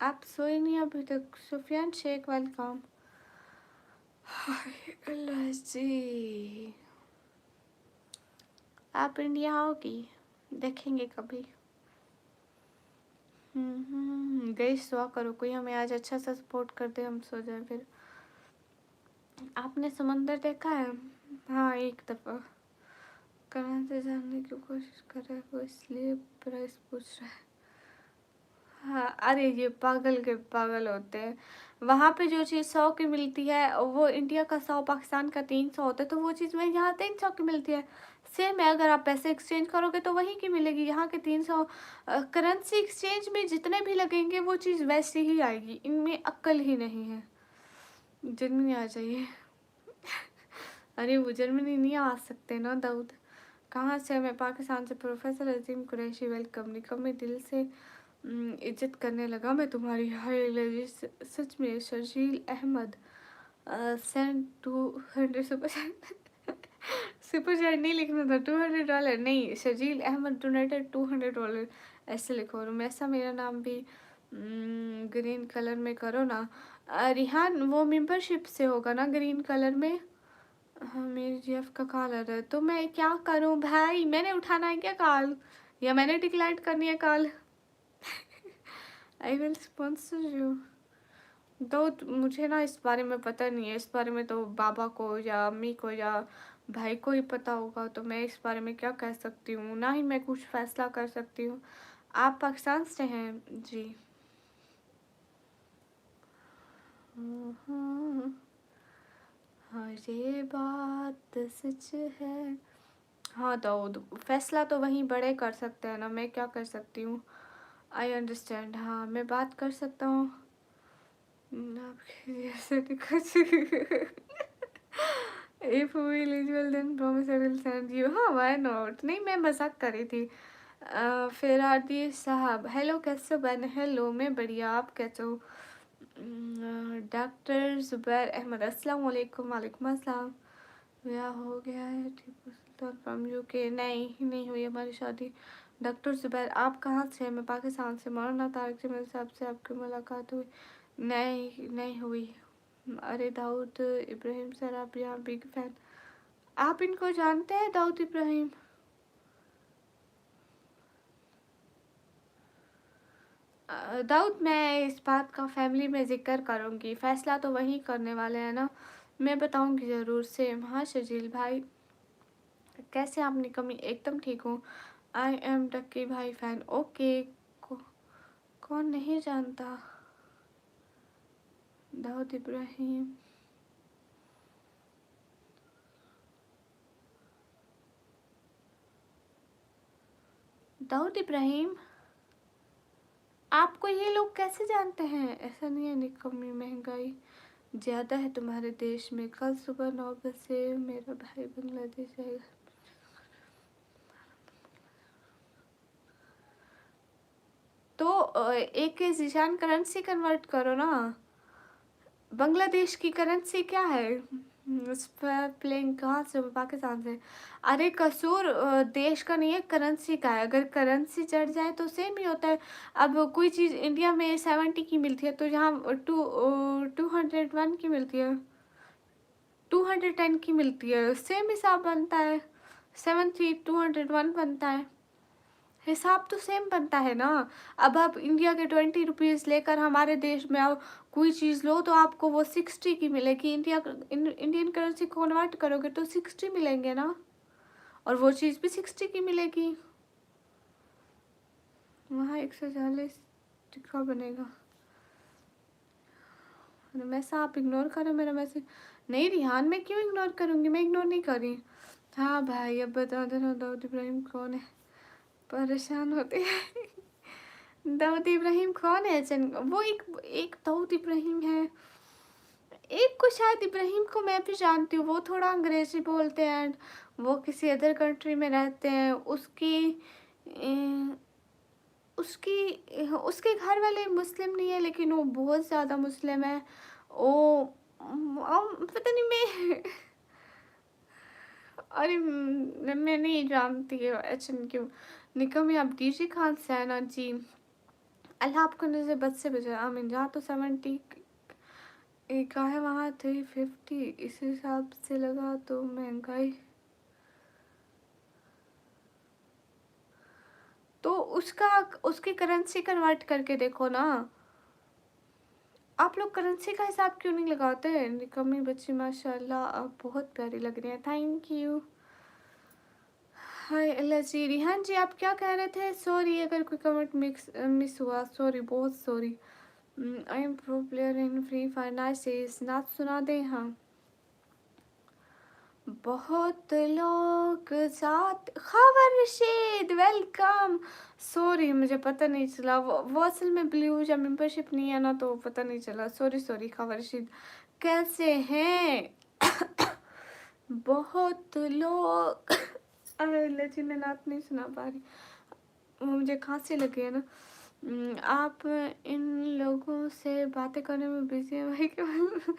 आप सोए नहीं अभी तक? सुफियान शेख वेलकम। हाय अल्लाह जी। आप इंडिया आओगी? देखेंगे कभी। गई दुआ करो कोई हमें आज अच्छा सा सपोर्ट कर दे, हम सो जाए फिर। आपने समंदर देखा है? हाँ एक दफ़ा। कहाँ से जानने की कोशिश कर रहा है वो, इसलिए प्राइस पूछ रहा है। हाँ अरे ये पागल के पागल होते हैं। वहाँ पे जो चीज़ 100 की मिलती है वो इंडिया का 100, पाकिस्तान का 300 होता है, तो वो चीज़ में यहाँ 300 की मिलती है। सेम है, अगर आप पैसे एक्सचेंज करोगे तो वहीं की मिलेगी, यहाँ के 300। करेंसी एक्सचेंज में जितने भी लगेंगे वो चीज़ वैसी ही आएगी। इनमें अक्ल ही नहीं है। जर्मनी आ जाइए। अरे वो जर्मनी नहीं आ सकते ना दाऊद। कहाँ से? मैं पाकिस्तान से। प्रोफेसर अजीम कुरैशी वेलकम। निकम में दिल से इज्जत करने लगा मैं तुम्हारी। हाय सच में। Sharjeel Ahmed send $200 super super chat नहीं लिखना था, $200 नहीं। शर्जील अहमद डोनेटेड $200 ऐसे लिखो। और ऐसा मेरा नाम भी ग्रीन कलर में करो ना। रिहान वो मेंबरशिप से होगा ना ग्रीन कलर में। हाँ मेरी जीएफ का कॉल आ रहा है तो मैं क्या करूं भाई? मैंने उठाना है क्या कॉल, या मैंने डिक्लाइन करनी है call? I will sponsor you. तो मुझे ना इस बारे में पता नहीं है। इस बारे में तो बाबा को या अम्मी को या भाई को ही पता होगा, तो मैं इस बारे में क्या कह सकती हूँ, ना ही मैं कुछ फैसला कर सकती हूँ। आप पाकिस्तान से हैं जी? हाँ ये बात सच है। हाँ तो फैसला तो वहीं बड़े कर सकते हैं ना, मैं क्या कर सकती हूँ। I understand. हाँ मैं बात कर सकता हूँ। आपके जैसे कुछ if we eligible then promise I will send you. हाँ व्हाई नॉट। नहीं मैं मजाक कर रही थी। फिर आदि साहब हेलो कैसे हो बहन? हेलो मैं बढ़िया, आप कैसे हो? डॉक्टर जुबैर अहमद अस्सलाम वालेकुम। वालेकुम अस्सलाम। ब्याह हो गया है टीपू सुल्तान फ्रॉम यूके? नहीं नहीं हुई हमारी शादी। डॉक्टर जुबैर आप कहाँ से हैं? मैं पाकिस्तान से। मौलाना तारिक जमील साहब से आपकी मुलाकात हुई? नहीं नहीं हुई। अरे दाऊद इब्राहिम सर आप यहाँ बिग फैन। आप इनको जानते हैं दाऊद इब्राहिम? दाऊद मैं इस बात का फैमिली में जिक्र करूँगी, फैसला तो वही करने वाले हैं ना। मैं बताऊँगी ज़रूर से। हाँ शजील भाई कैसे आप? निकमी एकदम ठीक हूँ। आई एम डक्की भाई फैन। ओके कौन नहीं जानता दाऊद इब्राहिम? दाऊद इब्राहिम आपको ये लोग कैसे जानते हैं? ऐसा नहीं है निकम्मी, महंगाई ज़्यादा है तुम्हारे देश में। कल सुबह 9 बजे मेरा भाई बांग्लादेश आएगा। तो एक जीशान करेंसी कन्वर्ट करो ना। बांग्लादेश की करेंसी क्या है? उस पर प्लेइंग कहाँ से? पाकिस्तान से। अरे कसूर देश का नहीं है, करेंसी का है। अगर करेंसी चढ़ जाए तो सेम ही होता है। अब कोई चीज़ इंडिया में 70 की मिलती है तो यहाँ 201 की मिलती है, 210 की मिलती है, सेम हिसाब बनता है। 73 201 बनता है, हिसाब तो सेम बनता है ना। अब आप इंडिया के 20 रुपीज़ लेकर हमारे देश में आओ, कोई चीज़ लो तो आपको वो 60 की मिलेगी। इंडियन करेंसी कन्वर्ट करोगे तो 60 मिलेंगे ना, और वो चीज़ भी 60 की मिलेगी। वहाँ 140 टिक्का बनेगा। रुमैसा आप इग्नोर करो मेरा मैसेज। नहीं रिहान, मैं क्यों इग्नोर करूँगी, मैं इग्नोर नहीं कर रही। हाँ भाई अब बता देना दाऊद इब्राहिम कौन है, परेशान होते हैं। दाऊद इब्राहिम कौन है चन, वो एक एक दाऊद इब्राहिम है, एक को शायद इब्राहिम को मैं भी जानती हूँ, वो थोड़ा अंग्रेजी बोलते हैं, वो किसी अदर कंट्री में रहते हैं। उसकी उसके घर वाले मुस्लिम नहीं है, लेकिन वो बहुत ज़्यादा मुस्लिम है। वो पता नहीं मैं अरे मैं नहीं जानती एच एन क्यों निकम में। आप डीजी खान सैना जी, अल्लाह आपको नजर बद से बचाए आमीन। जहाँ तो 70 का है वहाँ 350, इस हिसाब से लगा तो महंगाई तो उसका उसकी करेंसी कन्वर्ट करके देखो ना। आप लोग करेंसी का हिसाब क्यों नहीं लगाते। निकम्मी बच्ची माशाल्लाह आप बहुत प्यारी लग रही हैं, थैंक यू। हाय अल्लाह जी। रिहान जी आप क्या कह रहे थे, सॉरी अगर कोई कमेंट मिस हुआ, सॉरी बहुत sorry. I am pro player in free fire, nice नाच सुना दे। हाँ बहुत लोग साथ खबर रशीद वेलकम। सॉरी मुझे पता नहीं चला, वो असल में ब्लू या मेंबरशिप नहीं है ना, तो पता नहीं चला, सॉरी सॉरी। खबर रशीद कैसे हैं। बहुत लोग अरे लजी मैं नात नहीं सुना पा रही, मुझे खांसी लगी है ना। आप इन लोगों से बातें करने में बिजी है भाई क्यों।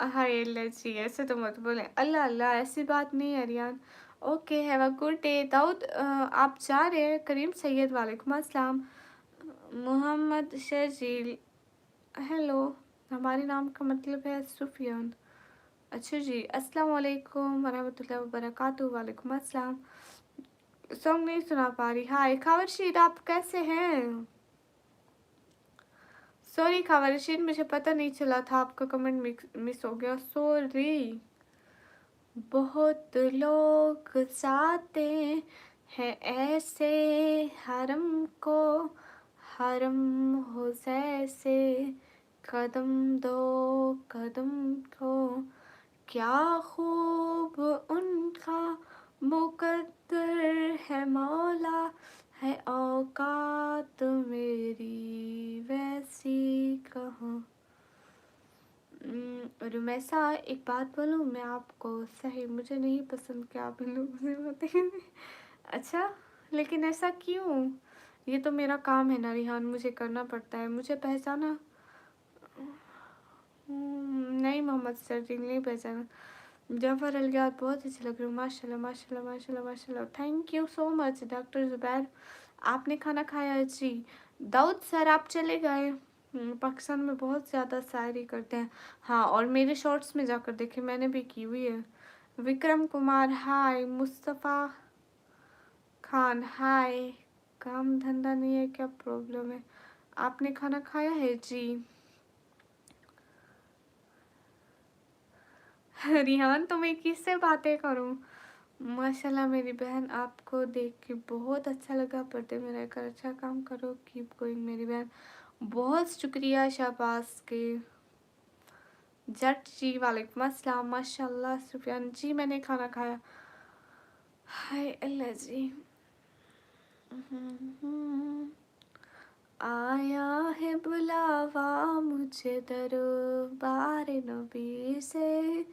हाय लजी ऐसे तो मत बोले, अल्लाह अल्लाह ऐसी बात नहीं है Riyan. Okay have a good day. Dawood आप जा रहे हैं। करीम सैयद वालेकुम अस्सलाम। मोहम्मद शजील हेलो, हमारे नाम का मतलब है सुफियान। अच्छा जी अस्सलाम वालेकुम वरहमतुल्लाहि वबरकातुहू। वालेकुम अस्सलाम। सॉन्ग नहीं सुना पा रही। हाय खावरशीद आप कैसे हैं। सॉरी खावरशीद मुझे पता नहीं चला था, आपका कमेंट मिस हो गया, सॉरी। बहुत लोग चाहते हैं ऐसे हरम को, हरम हो जैसे, कदम दो कदम को, क्या खूब उनका मुकद्दर है मौला, है औकात मेरी वैसी कहाँ। रुमैसा एक बात बोलूँ मैं आपको, सही मुझे नहीं पसंद कि आप इन लोगों से बातें करें। अच्छा लेकिन ऐसा क्यों, ये तो मेरा काम है ना रिहान, मुझे करना पड़ता है, मुझे पहचाना। नहीं मोहम्मद सर जी नहीं पहचाना। जफ़र अलयाद बहुत अच्छे लग रहे हो, माशाल्लाह माशाल्लाह माशाल्लाह माशाल्लाह, thank you so much. Doctor Zubair आपने खाना खाया जी। दाऊद सर आप चले गए। पाकिस्तान में बहुत ज़्यादा शायरी करते हैं। हाँ और मेरे शॉर्ट्स में जाकर देखें, मैंने भी की हुई है। विक्रम कुमार हाय, मुस्तफ़ा खान हाय। काम धंधा नहीं है क्या, प्रॉब्लम है। आपने खाना खाया है जी। रिहान तो मैं किससे बातें करूं। माशाल्लाह मेरी बहन आपको देख के बहुत अच्छा लगा, पर्दे में रहकर अच्छा काम करो, कीप गोइंग मेरी बहन। बहुत शुक्रिया शाबाश के। जट जी वालेकुम अस्सलाम माशाल्लाह। सुफियान जी मैंने खाना खाया। हाय अल्लाह जी। आया है बुलावा मुझे दरबार नबी से,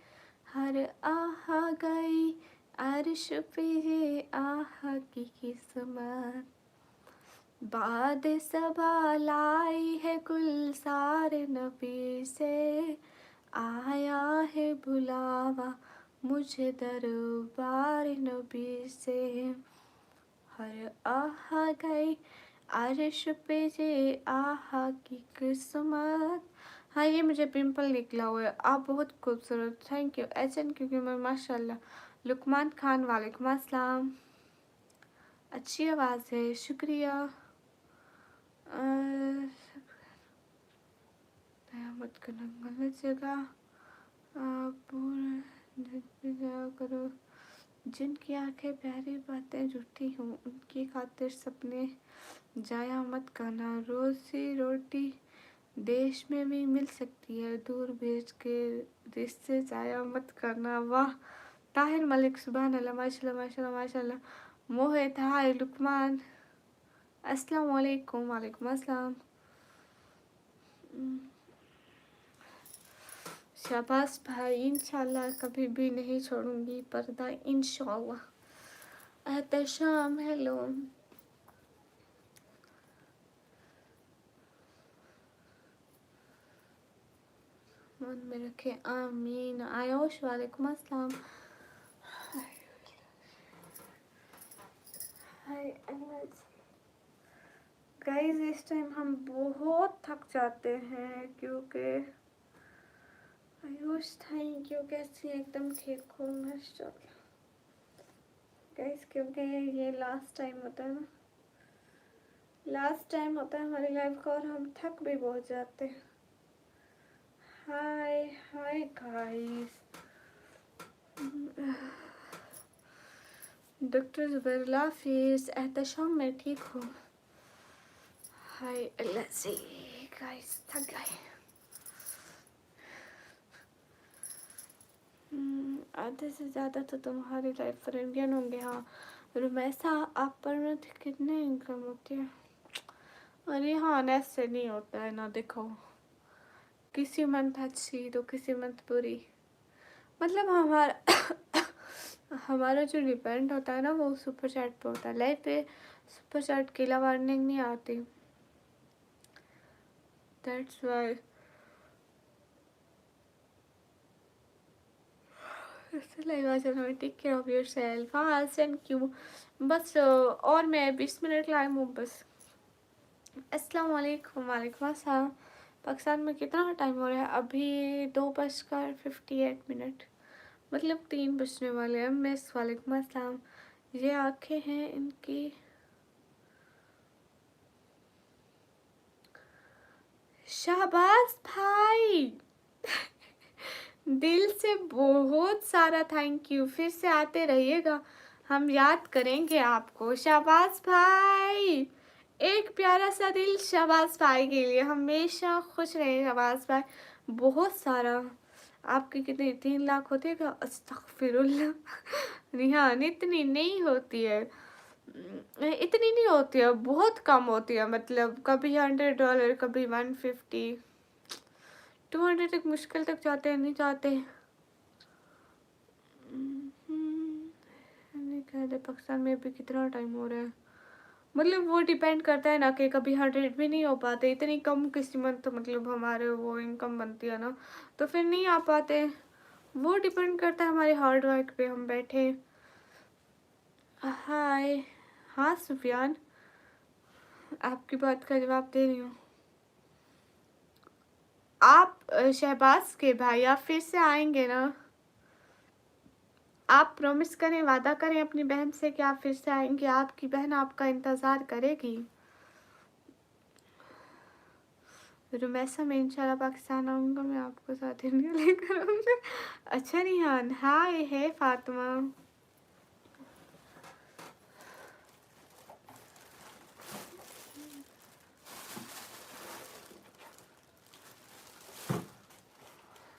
हर आह गई अर्श पे ये आह की किस्मत, बाद सबा लाई है गुलजार नबी से, आया है बुलावा मुझे दरबार नबी से, हर आह गई अर्श पे ये आहा की किस्मत। हाँ ये मुझे पिंपल निकला हुआ है, आप बहुत खूबसूरत, थैंक यू एच एन क्योंकि मैं माशाल्लाह। लुकमान खान वालेकुम अस्सलाम, अच्छी आवाज़ है शुक्रिया। मत करना गलत जगह, पूरा करो, जिनकी आंखें प्यारी बातें झूठी हूँ उनकी खातिर सपने जाया मत करना, रोजी रोटी देश में भी मिल सकती है, दूर भेज के रिश्ते ज़ाया मत करना। वाह ताहिर मलिक, सुभान अल्लाह, माशाल्लाह माशाल्लाह माशाल्लाह। मोहित हाय, लुकमान अस्सलाम वालेकुम। वालेकुम अस्सलाम। शाबाश भाई, इंशाल्लाह कभी भी नहीं छोड़ूंगी पर्दा, इंशाल्लाह। एहतशाम हेलो। मन में रखे, आमीन। आयुष वालेकुम अस्सलाम। हाय गाइस, इस टाइम हम बहुत थक जाते हैं क्योंकि आयुष थैंक यू, कैसी एकदम ठीक हूँ माशाल्लाह गाइस, क्योंकि ये लास्ट टाइम होता है ना, लास्ट टाइम होता है हमारी लाइफ का और हम थक भी बहुत जाते हैं। Hi hi guys, doctor Zubair फीस एहतशाम, मैं ठीक हूँ। हाय अल्लाह से गाइस, थक गए। आधे से ज़्यादा तो तुम्हारी लाइफ पर इंडियन होंगे। हाँ रुमैसा, आप पर में कितने इनकम होती है? अरे हाँ, ऐसे नहीं होता है ना, देखो किसी मंथ अच्छी तो किसी मंथ बुरी, मतलब हमारा हमारा जो डिपेंड होता है ना वो सुपर चैट पे होता है। लाइफ पे सुपर चैट के अलावा अर्निंग नहीं आती, that's why. Take care of yourself. हाँ थैंक यू। बस और मैं 20 मिनट लाई हूँ बस। अस्सलाम वालेकुम। वालेकुम अस्सलाम। पाकिस्तान में कितना टाइम हो रहा है? अभी 2:58, मतलब 3 बजने वाले हैं। मिस वालेकुम अस्सलाम। ये आंखें हैं इनकी। शाबाश भाई दिल से बहुत सारा थैंक यू। फिर से आते रहिएगा, हम याद करेंगे आपको। शाबाश भाई, एक प्यारा सा दिल शाबाश भाई के लिए। हमेशा खुश रहे शाबाश भाई। बहुत सारा। आपकी कितनी 3 लाख होती है क्या? अस्तगफिरुल्लाह। रिहान इतनी नहीं होती है, इतनी नहीं होती है, बहुत कम होती है। मतलब कभी $100, कभी 150, 200 तक मुश्किल तक जाते हैं, नहीं जाते। पाकिस्तान में अभी कितना टाइम हो रहा है? मतलब वो डिपेंड करता है ना कि कभी 100 भी नहीं हो पाते। इतनी कम किस्मत तो मतलब हमारे वो इनकम बनती है ना, तो फिर नहीं आ पाते। वो डिपेंड करता है हमारे हार्ड वर्क पे। हम बैठे। हाय। हाँ सुफियान, आपकी बात का जवाब दे रही हूँ। आप शहबाज के भाई, आप फिर से आएंगे ना? आप प्रॉमिस करें, वादा करें अपनी बहन से कि आप फिर से आएंगे। आपकी बहन आपका इंतज़ार करेगी। रुमैसा, मैं इंशाल्लाह पाकिस्तान आऊँगा, मैं आपको साथ इंडिया लेकर आऊँगा। अच्छा रिहान, हाय है फातिमा।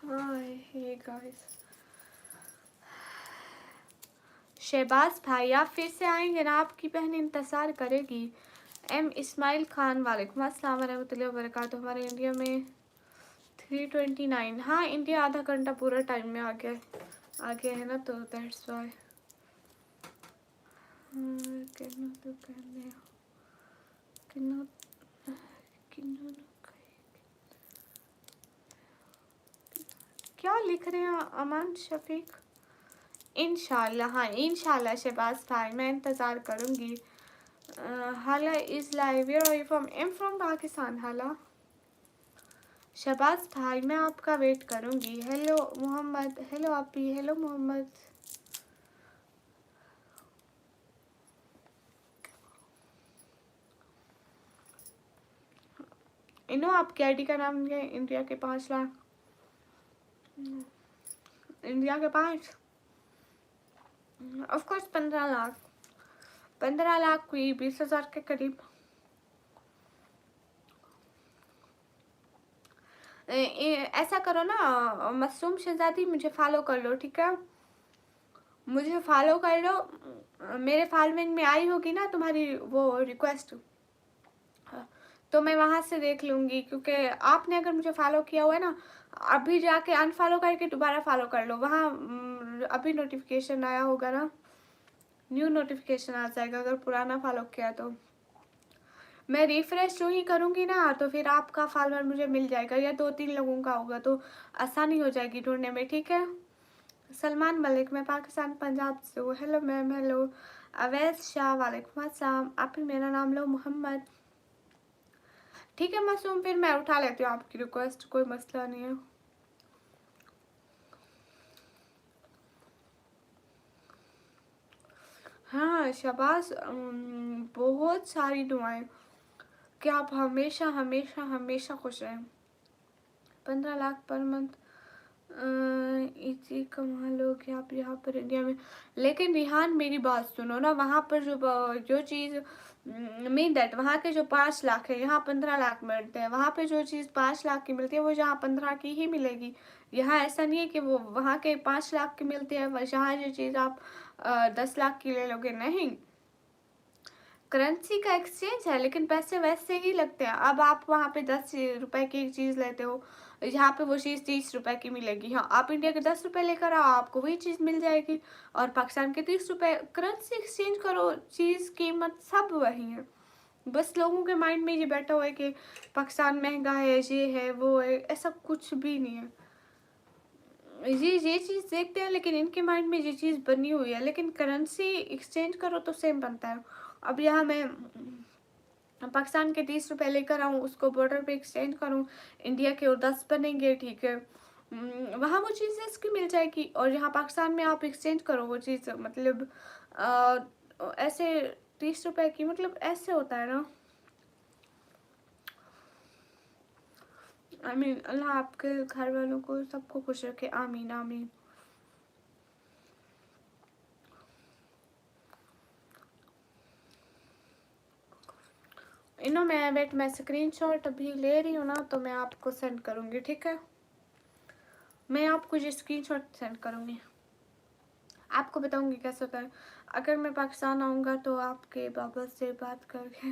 हाय हे गाइस। शहबाज भाई, आप फिर से आएंगे ना? आपकी बहन इंतज़ार करेगी। एम इस्माइल खान, वालेकुम अस्सलाम वरहमतुल्लाहि वबरकातुहू। हमारे इंडिया में 3:29। हाँ इंडिया आधा घंटा पूरा टाइम में आ गया है ना, तो दैट्स वाई। क्या लिख रहे हैं अमान शफीक? इंशाल्लाह, हाँ इंशाल्लाह शहबाज भाई, मैं इंतज़ार करूँगी। Hala is live. Where are you from? I am from Pakistan Hala. Shahbaz भाई मैं आपका वेट करूँगी। हेलो मोहम्मद, हेलो आप भी, हेलो मोहम्मद। इनो आपकी आईडी का नाम है? इंडिया के 5 लाख, इंडिया के 5, ऑफ कोर्स 15 लाख, 15 लाख कोई 20,000 के करीब। ऐसा करो ना, मासूम शहजादी मुझे फॉलो कर लो, ठीक है? मुझे फॉलो कर लो। मेरे फॉलोइंग में आई होगी ना तुम्हारी वो रिक्वेस्ट, तो मैं वहाँ से देख लूँगी, क्योंकि आपने अगर मुझे फॉलो किया हुआ है ना, अभी जाके अनफॉलो करके दोबारा फॉलो कर लो। वहाँ अभी नोटिफिकेशन आया होगा ना, न्यू नोटिफिकेशन आ जाएगा अगर पुराना फॉलो किया तो। मैं रिफ्रेश जो ही करूँगी ना, तो फिर आपका फॉलोअर मुझे मिल जाएगा, या 2-3 लोगों का होगा, तो आसानी हो जाएगी ढूंढने में, ठीक है? सलमान मलिक, मैं पाकिस्तान पंजाब से हूँ। Hello ma'am, hello. Awais Shah, वालेकुम अस्सलाम। आप ही मेरा नाम लो, मोहम्मद। ठीक है मासूम, फिर मैं उठा लेती हूँ आपकी रिक्वेस्ट, कोई मसला नहीं है। हाँ शबाज, बहुत सारी दुआएं कि आप हमेशा हमेशा हमेशा खुश रहें। 15 लाख पर मंथ इजी कमा लोगे आप यहाँ पर इंडिया में। लेकिन रिहान मेरी बात सुनो ना, वहाँ पर जो जो चीज़ मीन दैट वहाँ के जो 5 लाख है, यहाँ 15 लाख मिलते हैं। वहाँ पे जो चीज़ 5 लाख की मिलती है वो यहाँ 15 की ही मिलेगी। यहाँ ऐसा नहीं है कि वो वहाँ के 5 लाख की मिलती है, यहाँ जो चीज़ आप 10 लाख की ले लोगे, नहीं। करेंसी का एक्सचेंज है, लेकिन पैसे वैसे ही लगते हैं। अब आप वहाँ पे 10 रुपए की एक चीज़ लेते हो, यहाँ पे वो चीज़ 30 रुपए की मिलेगी। हाँ, आप इंडिया के 10 रुपए लेकर आओ, आपको वही चीज़ मिल जाएगी, और पाकिस्तान के 30 रुपए। करेंसी एक्सचेंज करो, चीज़ कीमत सब वही है। बस लोगों के माइंड में ये बैठा हुआ है कि पाकिस्तान महंगा है, ये है वो है, ऐसा कुछ भी नहीं है। ये चीज़ देखते हैं, लेकिन इनके माइंड में ये चीज़ बनी हुई है। लेकिन करेंसी एक्सचेंज करो तो सेम बनता है। अब यहाँ मैं पाकिस्तान के 30 रुपए लेकर आऊँ, उसको बॉर्डर पे एक्सचेंज करूँ, इंडिया के और 10 बनेंगे, ठीक है? वहाँ वो चीज़ इसकी मिल जाएगी, और यहाँ पाकिस्तान में आप एक्सचेंज करो वो चीज़, मतलब ऐसे 30 रुपए की, मतलब ऐसे होता है ना। आई मीन अल्लाह आपके घर वालों को सबको खुश रखे, आमीन आमीन। इनो मैं वेट, मैं स्क्रीनशॉट अभी ले रही हूँ ना, तो मैं आपको सेंड करूँगी, ठीक है? मैं आपको ये स्क्रीनशॉट सेंड करूँगी, आपको बताऊँगी कैसे होता है। अगर मैं पाकिस्तान आऊँगा तो आपके बाबा से बात करके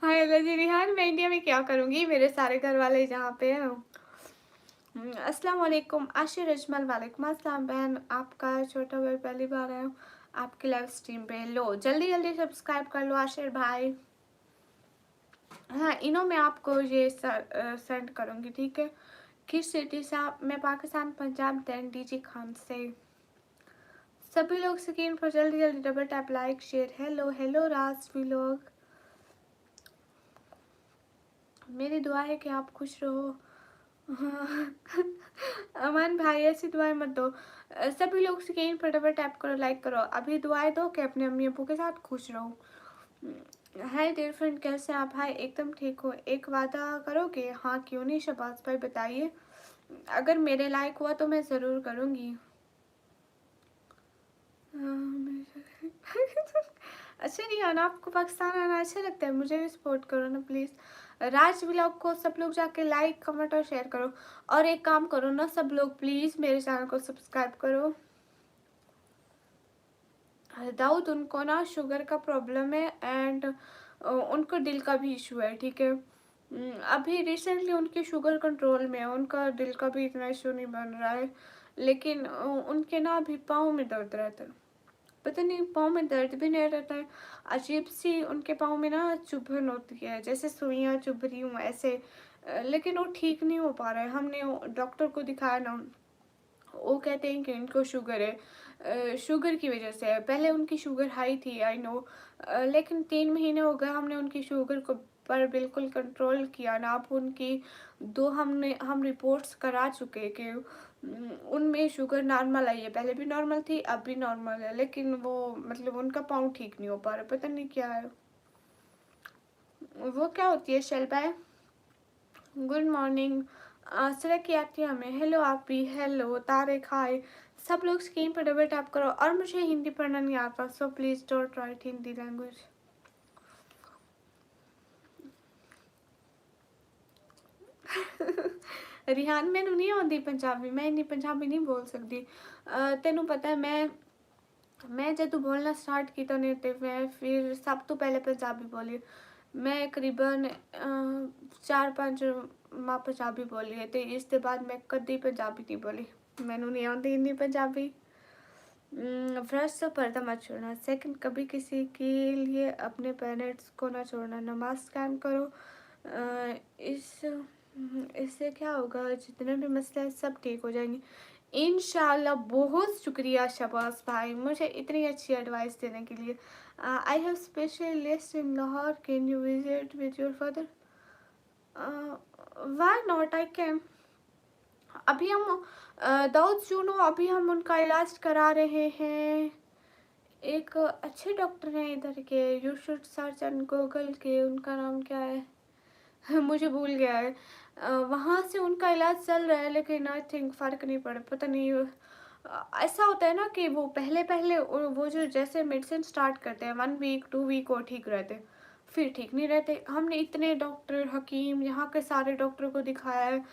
हाय अल्लाह जी रिहान, मैं इंडिया में क्या करूँगी, मेरे सारे घर वाले जहाँ पे हैं। अस्सलाम वालेकुम आशिर अजमल, वालेकुम अस्सलाम बहन, आपका छोटा भाई पहली बार आया हूँ आपके लाइव स्ट्रीम पे। लो जल्दी जल्दी सब्सक्राइब कर लो आशिर भाई। हाँ इनो मैं आपको ये सेंड करूँगी, ठीक है? किस सिटी से आप? मैं पाकिस्तान पंजाब दैन डीजी खान से। सभी लोग स्क्रीन पर जल्दी जल्दी double tap, like share. Hello hello Raj भी लोग, मेरी दुआ है कि आप खुश रहो। अमन भाई ऐसी दुआएं मत दो। सभी लोग स्क्रीन पर डबल टैप करो, लाइक करो, अभी दुआएं दो कि अपने अम्मी अबू के साथ खुश रहो। हाय डियर फ्रेंड, कैसे आप? हाय एकदम ठीक हो। एक वादा करोगे? हाँ क्यों नहीं शबाज भाई, बताइए। अगर मेरे लायक हुआ तो मैं ज़रूर करूँगी। अच्छा रिहाना, आपको पाकिस्तान आना अच्छा लगता है? मुझे भी सपोर्ट करो ना प्लीज़। राज व्लॉग को सब लोग जाके लाइक कमेंट और शेयर करो, और एक काम करो ना सब लोग, प्लीज़ मेरे चैनल को सब्सक्राइब करो। दाऊद, उनको ना शुगर का प्रॉब्लम है, एंड उनको दिल का भी इशू है, ठीक है? अभी रिसेंटली उनकी शुगर कंट्रोल में है, उनका दिल का भी इतना इशू नहीं बन रहा है, लेकिन उनके ना अभी पाँव में दर्द रहता है। पता नहीं, पाँव में दर्द भी नहीं रहता है, अजीब सी उनके पाँव में ना चुभन होती है, जैसे सुइयाँ चुभ रही हूँ ऐसे। लेकिन वो ठीक नहीं हो पा रहा है। हमने डॉक्टर को दिखाया ना, वो कहते हैं कि इनको शुगर है। शुगर की वजह से है। पहले उनकी शुगर हाई थी, आई नो, लेकिन 3 महीने हो गए हमने उनकी शुगर को पर बिल्कुल कंट्रोल किया ना। अब उनकी हम रिपोर्ट्स करा चुके हैं कि उनमें शुगर नॉर्मल आई है, पहले भी नॉर्मल थी अब भी नॉर्मल है, लेकिन वो मतलब उनका पाँव ठीक नहीं हो पा रहा, पता नहीं क्या है। वो क्या होती है शैलबा? गुड मॉर्निंग सर की आती है हमें। हेलो आप भी, हेलो तारिक, हाय। सब लोग स्क्रीन पर डबल टैप करो, और मुझे हिंदी पढ़ना नहीं आता, so please don't write Hindi language. Rihan मैनू नहीं आती पंजाबी, मैं इन्नी पंजाबी नहीं बोल सकती। तेनू पता है मैं जदों बोलना स्टार्ट किया ने ते मैं फिर सब तो पहले पंजाबी बोली। मैं करीबन 4-5 माह पंजाबी बोली है, तो इसके बाद मैं कदी पंजाबी नहीं बोली, मैनू नहीं आती इन्नी पंजाबी। फर्स्ट तो पर्दा मत छोड़ना, सेकंड कभी किसी के लिए अपने पेरेंट्स को ना छोड़ना, नमाज कायम करो। इससे क्या होगा, जितने भी मसले हैं सब ठीक हो जाएंगे इंशाल्लाह। बहुत शुक्रिया शबाज भाई मुझे इतनी अच्छी एडवाइस देने के लिए। I have specialist in Lahore, can you visit with your father? Why not, I can. अभी हम दाऊद चुनो, अभी हम उनका इलाज करा रहे हैं। एक अच्छे डॉक्टर हैं इधर के, you should search on Google के, उनका नाम क्या है मुझे भूल गया है। वहाँ से उनका इलाज चल रहा है, लेकिन आई थिंक फ़र्क नहीं पड़ा, पता नहीं। ऐसा होता है ना कि वो पहले पहले वो जो जैसे मेडिसिन स्टार्ट करते हैं 1 वीक 2 वीक और ठीक रहते हैं, फिर ठीक नहीं रहते। हमने इतने डॉक्टर हकीम यहाँ के सारे डॉक्टरों को दिखाया है,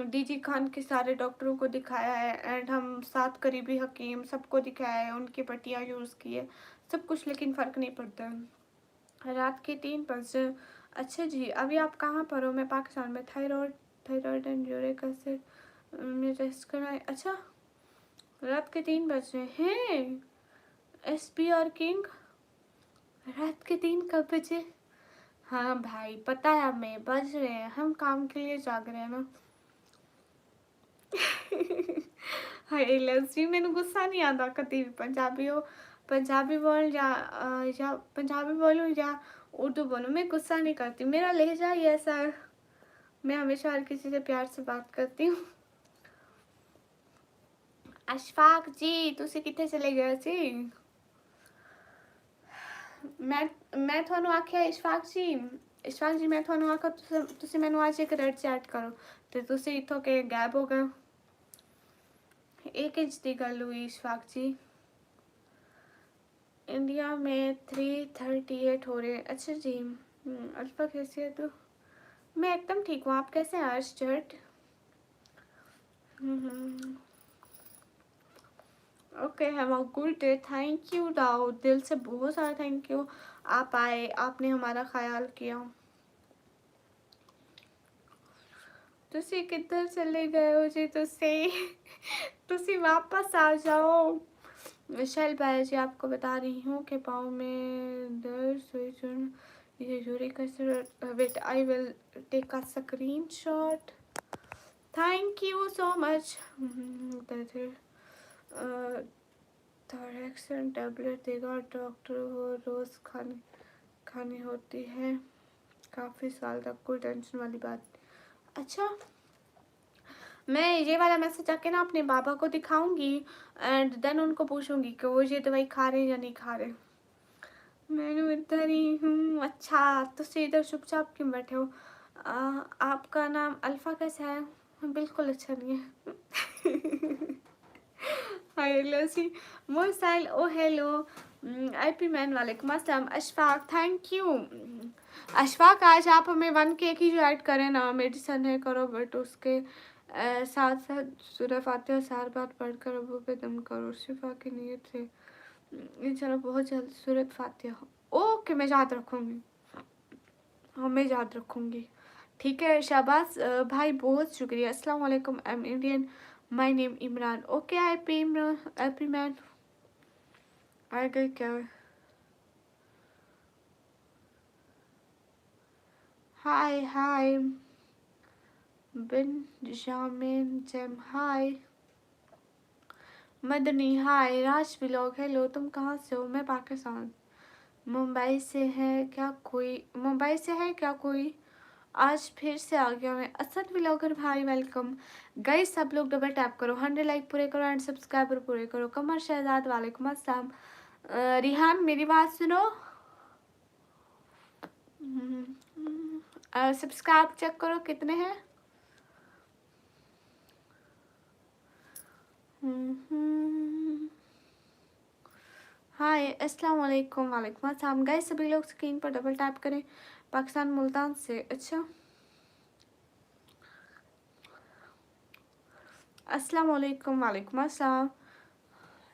डीजी खान के सारे डॉक्टरों को दिखाया है, एंड हम 7 करीबी हकीम सबको दिखाया है, उनकी पट्टियाँ यूज़ की है सब कुछ, लेकिन फ़र्क नहीं पड़ता है। रात के 3 बजे। अच्छा जी, अभी आप कहाँ पर हो? मैं पाकिस्तान में। थायराइड एंड यूरिक एसिड में टेस्ट कराए। अच्छा, रात के 3 बज रहे हैं। एसपी और किंग रात के 3 कब बजे? हाँ भाई पता है हमें, बज रहे हैं, हम काम के लिए जाग रहे हैं ना। हाय लस्सी, मैंने गुस्सा नहीं आता कभी भी। पंजाबी हो पंजाबी बोल या पंजाबी बोलूँ या उर्दू बोलूँ, मैं गुस्सा नहीं करती, मेरा लहजा ही ऐसा है। मैं हमेशा हर किसी से प्यार से बात करती हूँ। अशफाक जी तुसी कितने चले गए सी? मैं थानू आख्या इशफाक जी मैं थानू आख्या तुसी मैनू आज एक रेड चैट करो, तो तुसी इत्थों के गायब हो गए। 1 इंच की गल हुई इशफाक जी। इंडिया में 3:38 हो रहे हैं। अच्छा जी। अल्फा कैसी है तू? मैं एकदम ठीक हूँ, आप कैसे हैं Arshad? Okay, have a good day. Thank you Dawood, दिल से बहुत सारा थैंक यू, आप आए, आपने हमारा ख्याल किया। तुसी किधर चले गए हो जी? तुसी वापस आ जाओ। विशाल भाई जी आपको बता रही हूँ कि पाँव में दर्द, ये uric acid. Wait, I will take a screenshot. Thank you so much. Thyroxine tablet देगा डॉक्टर, वो रोज़ खानी होती है काफ़ी साल तक, कोई टेंशन वाली बात। अच्छा, मैं ये वाला मैसेज आके ना अपने बाबा को दिखाऊंगी एंड देन उनको पूछूंगी कि वो ये दवाई खा रहे हैं या नहीं खा रहे। मैं इधर ही हूँ। अच्छा, तो इधर चुपचाप क्यों बैठे हो? आपका नाम अल्फ़ा कैसा है? बिल्कुल अच्छा नहीं है। हाय लसी मोसाइल, ओ हेलो। आईपी मैन वालेकुम अस्सलाम। Ashfaq thank you. अशफाक आज आप हमें 1 केक ही जो ऐड करें ना, मेडिसन है करो, बट उसके साथ साथ सूरह फातिहा 4 बार पढ़कर अबू पे दम करो, शिफा की नीयत से इंशाल्लाह बहुत जल्द सूरत फातिहा। ओके, मैं याद रखूँगी, हाँ मैं याद रखूँगी। ठीक है शाबाश भाई, बहुत शुक्रिया। अस्सलाम वालेकुम, I am Indian, my name Imran. Okay I P Imran, I P man आ गए क्या? Hi hi Benjamin jam, hi Madani, hi Raj vlog, hello. तुम कहाँ से हो? मैं पाकिस्तान, मुंबई से है क्या कोई? मुंबई से है क्या कोई? आज फिर से आ गया मैं। असद व्लॉगर भाई वेलकम। गाइस सब लोग डबल टैप करो, 100 लाइक पूरे करो एंड सब्सक्राइबर पूरे करो। कमर शहजाद वालेकुम अस्सलाम। रिहान मेरी बात सुनो, सब्सक्राइब चेक करो कितने हैं। हाय अस्सलाम वालेकुम, वालेकुम अस्सलाम। गाइस सभी लोग स्क्रीन पर डबल टैप करें, पाकिस्तान मुल्तान से। अच्छा अस्सलाम वालेकुम। वालेकुम अस्सलाम।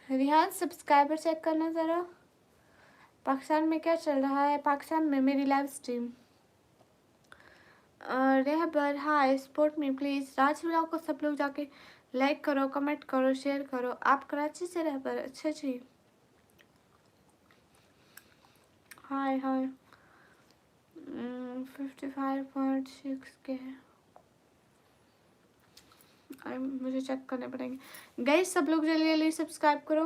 रिहान सब्सक्राइबर चेक करना ज़रा, पाकिस्तान में क्या चल रहा है। पाकिस्तान में मेरी live stream. Rahbar hi, support me please. Raj vlog को सब लोग जाके लाइक करो, कमेंट करो, शेयर करो। आप कराची से रहबर? अच्छा जी, हाय हाय। 55.6 के हैं। मुझे चेक करने पड़ेंगे गाइस। सब लोग जल्दी जल्दी सब्सक्राइब करो।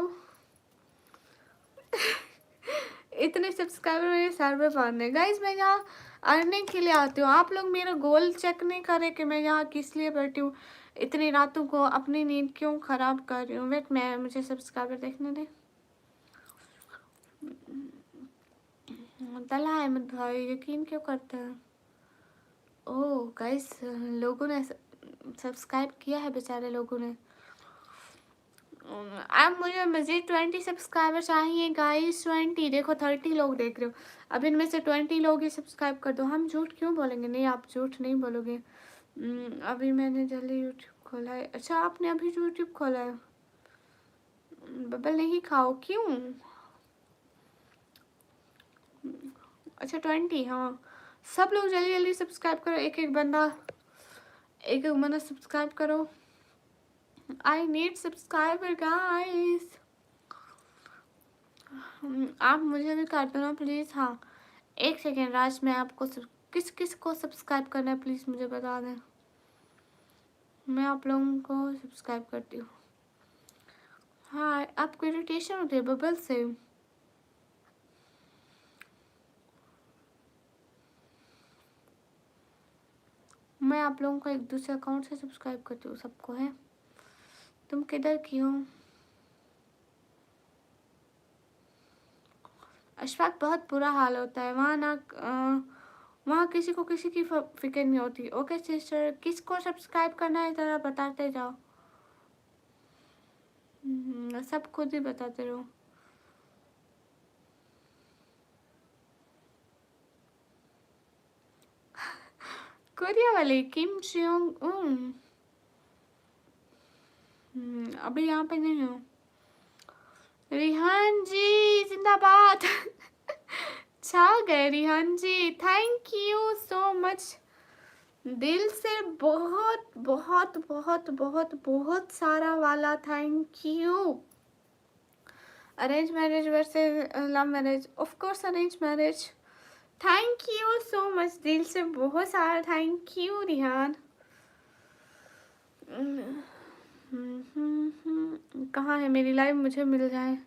इतने सब्सक्राइबर मेरे सर पे पाने गाइस। मैं यहाँ अर्निंग के लिए आती हूँ। आप लोग मेरा गोल चेक नहीं करें कि मैं यहाँ किस लिए बैठी हूँ, इतनी रातों को अपनी नींद क्यों ख़राब कर रही हूँ। वेट, मैं मुझे सब्सक्राइबर देखने दे। तला अहमद भाई यकीन क्यों करते हैं? ओह गाइस, लोगों ने सब्सक्राइब किया है, बेचारे लोगों ने। अब मुझे मज़ीद 20 सब्सक्राइबर चाहिए गाइस। 20 देखो, 30 लोग देख रहे हो। अब इनमें से 20 लोग ही सब्सक्राइब कर दो। हम झूठ क्यों बोलेंगे? नहीं, आप झूठ नहीं बोलोगे। अभी मैंने जल्दी यूट्यूब खोला है। अच्छा, आपने अभी यूट्यूब खोला है? बबल नहीं खाओ, क्यों? अच्छा 20, हाँ। सब लोग जल्दी जल्दी सब्सक्राइब करो। एक एक बंदा सब्सक्राइब करो। I need subscriber guys. आप मुझे भी कर दो ना प्लीज़। हाँ, एक सेकेंड राज, मैं आपको किस किस को सब्सक्राइब करना है प्लीज़ मुझे बता दें। मैं आप लोगों को सब्सक्राइब करती हूँ। हाँ, आपको इरिटेशन होती है बबल से? मैं आप लोगों को एक दूसरे अकाउंट से सब्सक्राइब करती हूँ, सबको है। तुम किधर की हो? अशफाक, बहुत बुरा हाल होता है वहाँ ना। वहाँ किसी को किसी की फिक्र नहीं होती। ओके सिस्टर, किसको सब्सक्राइब करना है ज़रा बताते जाओ। सब खुद ही बताते रहो। कोरिया वाले किम जोंग उन। अभी यहाँ पे नहीं हो। रिहान जी जिंदाबाद। छा गए Rihan ji, thank you so much. दिल से बहुत बहुत बहुत बहुत बहुत सारा वाला thank you. Arrange marriage versus love marriage? Of course arrange marriage. Thank you so much, दिल से बहुत सारा थैंक यू रिहान। कहाँ है मेरी लाइफ? मुझे मिल जाए,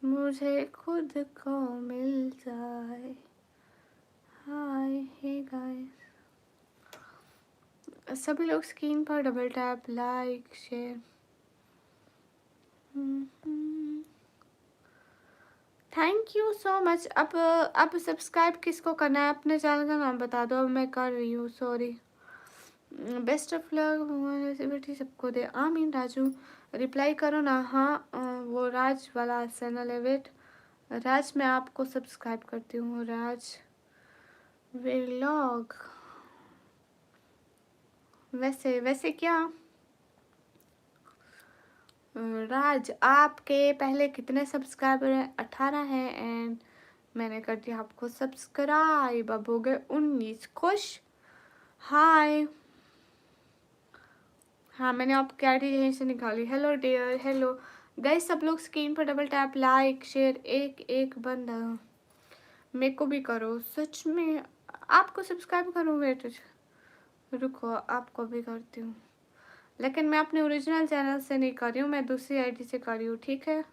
मुझे खुद को मिल जाए। हाय हे गाइस, सभी लोग स्क्रीन पर double tap, like, share. Thank you so much. अब सब्सक्राइब किसको करना है? अपने चैनल का नाम बता दो। अब मैं कर रही हूँ, सॉरी। बेस्ट ऑफ लक बेटी सबको दे, आमीन। राजू रिप्लाई करो ना। हाँ, वो राज वाला चैनल है। वेट राज, मैं आपको सब्सक्राइब करती हूँ। राज व्लॉग। वैसे वैसे क्या राज, आपके पहले कितने सब्सक्राइबर हैं? 18 हैं। एंड मैंने कर दिया आपको सब्सक्राइब। अब हो गए 19। खुश? हाय। हाँ, मैंने आपकी आईडी यहीं से निकाली। Hello dear, hello guys. सब लोग स्क्रीन पर डबल टैप, लाइक, शेयर। एक एक बंदा मेरे को भी करो। सच में आपको सब्सक्राइब करूँ? वेट रुको, आपको भी करती हूँ। लेकिन मैं अपने ओरिजिनल चैनल से नहीं कर रही हूँ, मैं दूसरी आईडी से कर रही हूँ, ठीक है।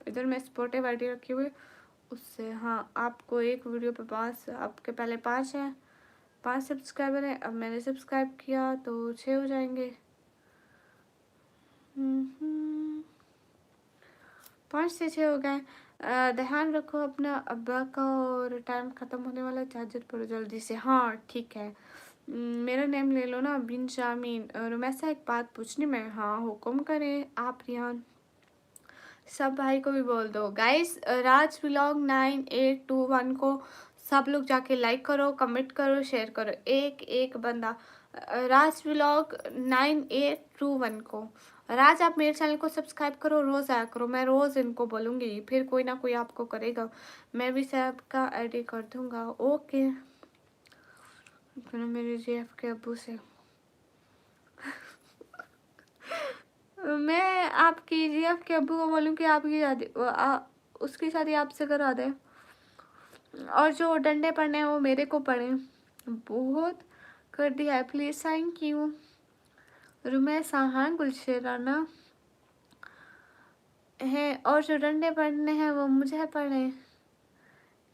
इधर मैं स्पोर्टिव आईडी रखी हुई उससे। हाँ, आपको एक वीडियो पे 5, आपके पहले 5 हैं, 5 सब्सक्राइबर हैं। अब मैंने सब्सक्राइब किया तो 6 हो जाएंगे। 5 से 6 हो गए। ध्यान रखो अपना अब्बा का, और टाइम ख़त्म होने वाला, चार्जर पर जल्दी से। हाँ ठीक है। मेरा नेम ले लो ना, बिन शामीन। और वैसा एक बात पूछनी मैं। हाँ, हुक्म करें आप रियान। सब भाई को भी बोल दो गाइस। राज व्लॉग 9821 को सब लोग जाके लाइक करो, कमेंट करो, शेयर करो। एक एक बंदा राज व्लॉग 9821 को, राज आप मेरे चैनल को सब्सक्राइब करो, रोज़ आया करो, मैं रोज़ इनको बोलूँगी, फिर कोई ना कोई आपको करेगा, मैं भी सबका एडिट कर दूँगा। ओके मेरे जीएफ के अब्बू से मैं आपकी जीएफ के अब्बू को बोलूँ कि आपकी शादी उसकी शादी आपसे करा दे, और जो डंडे पड़ने हैं वो मेरे को पड़े। बहुत कर दिया है, प्लीज़ थैंक यू। रुमैसा हाँ गुलशेराना है, और जो डंडे पड़ने हैं वो मुझे पड़े।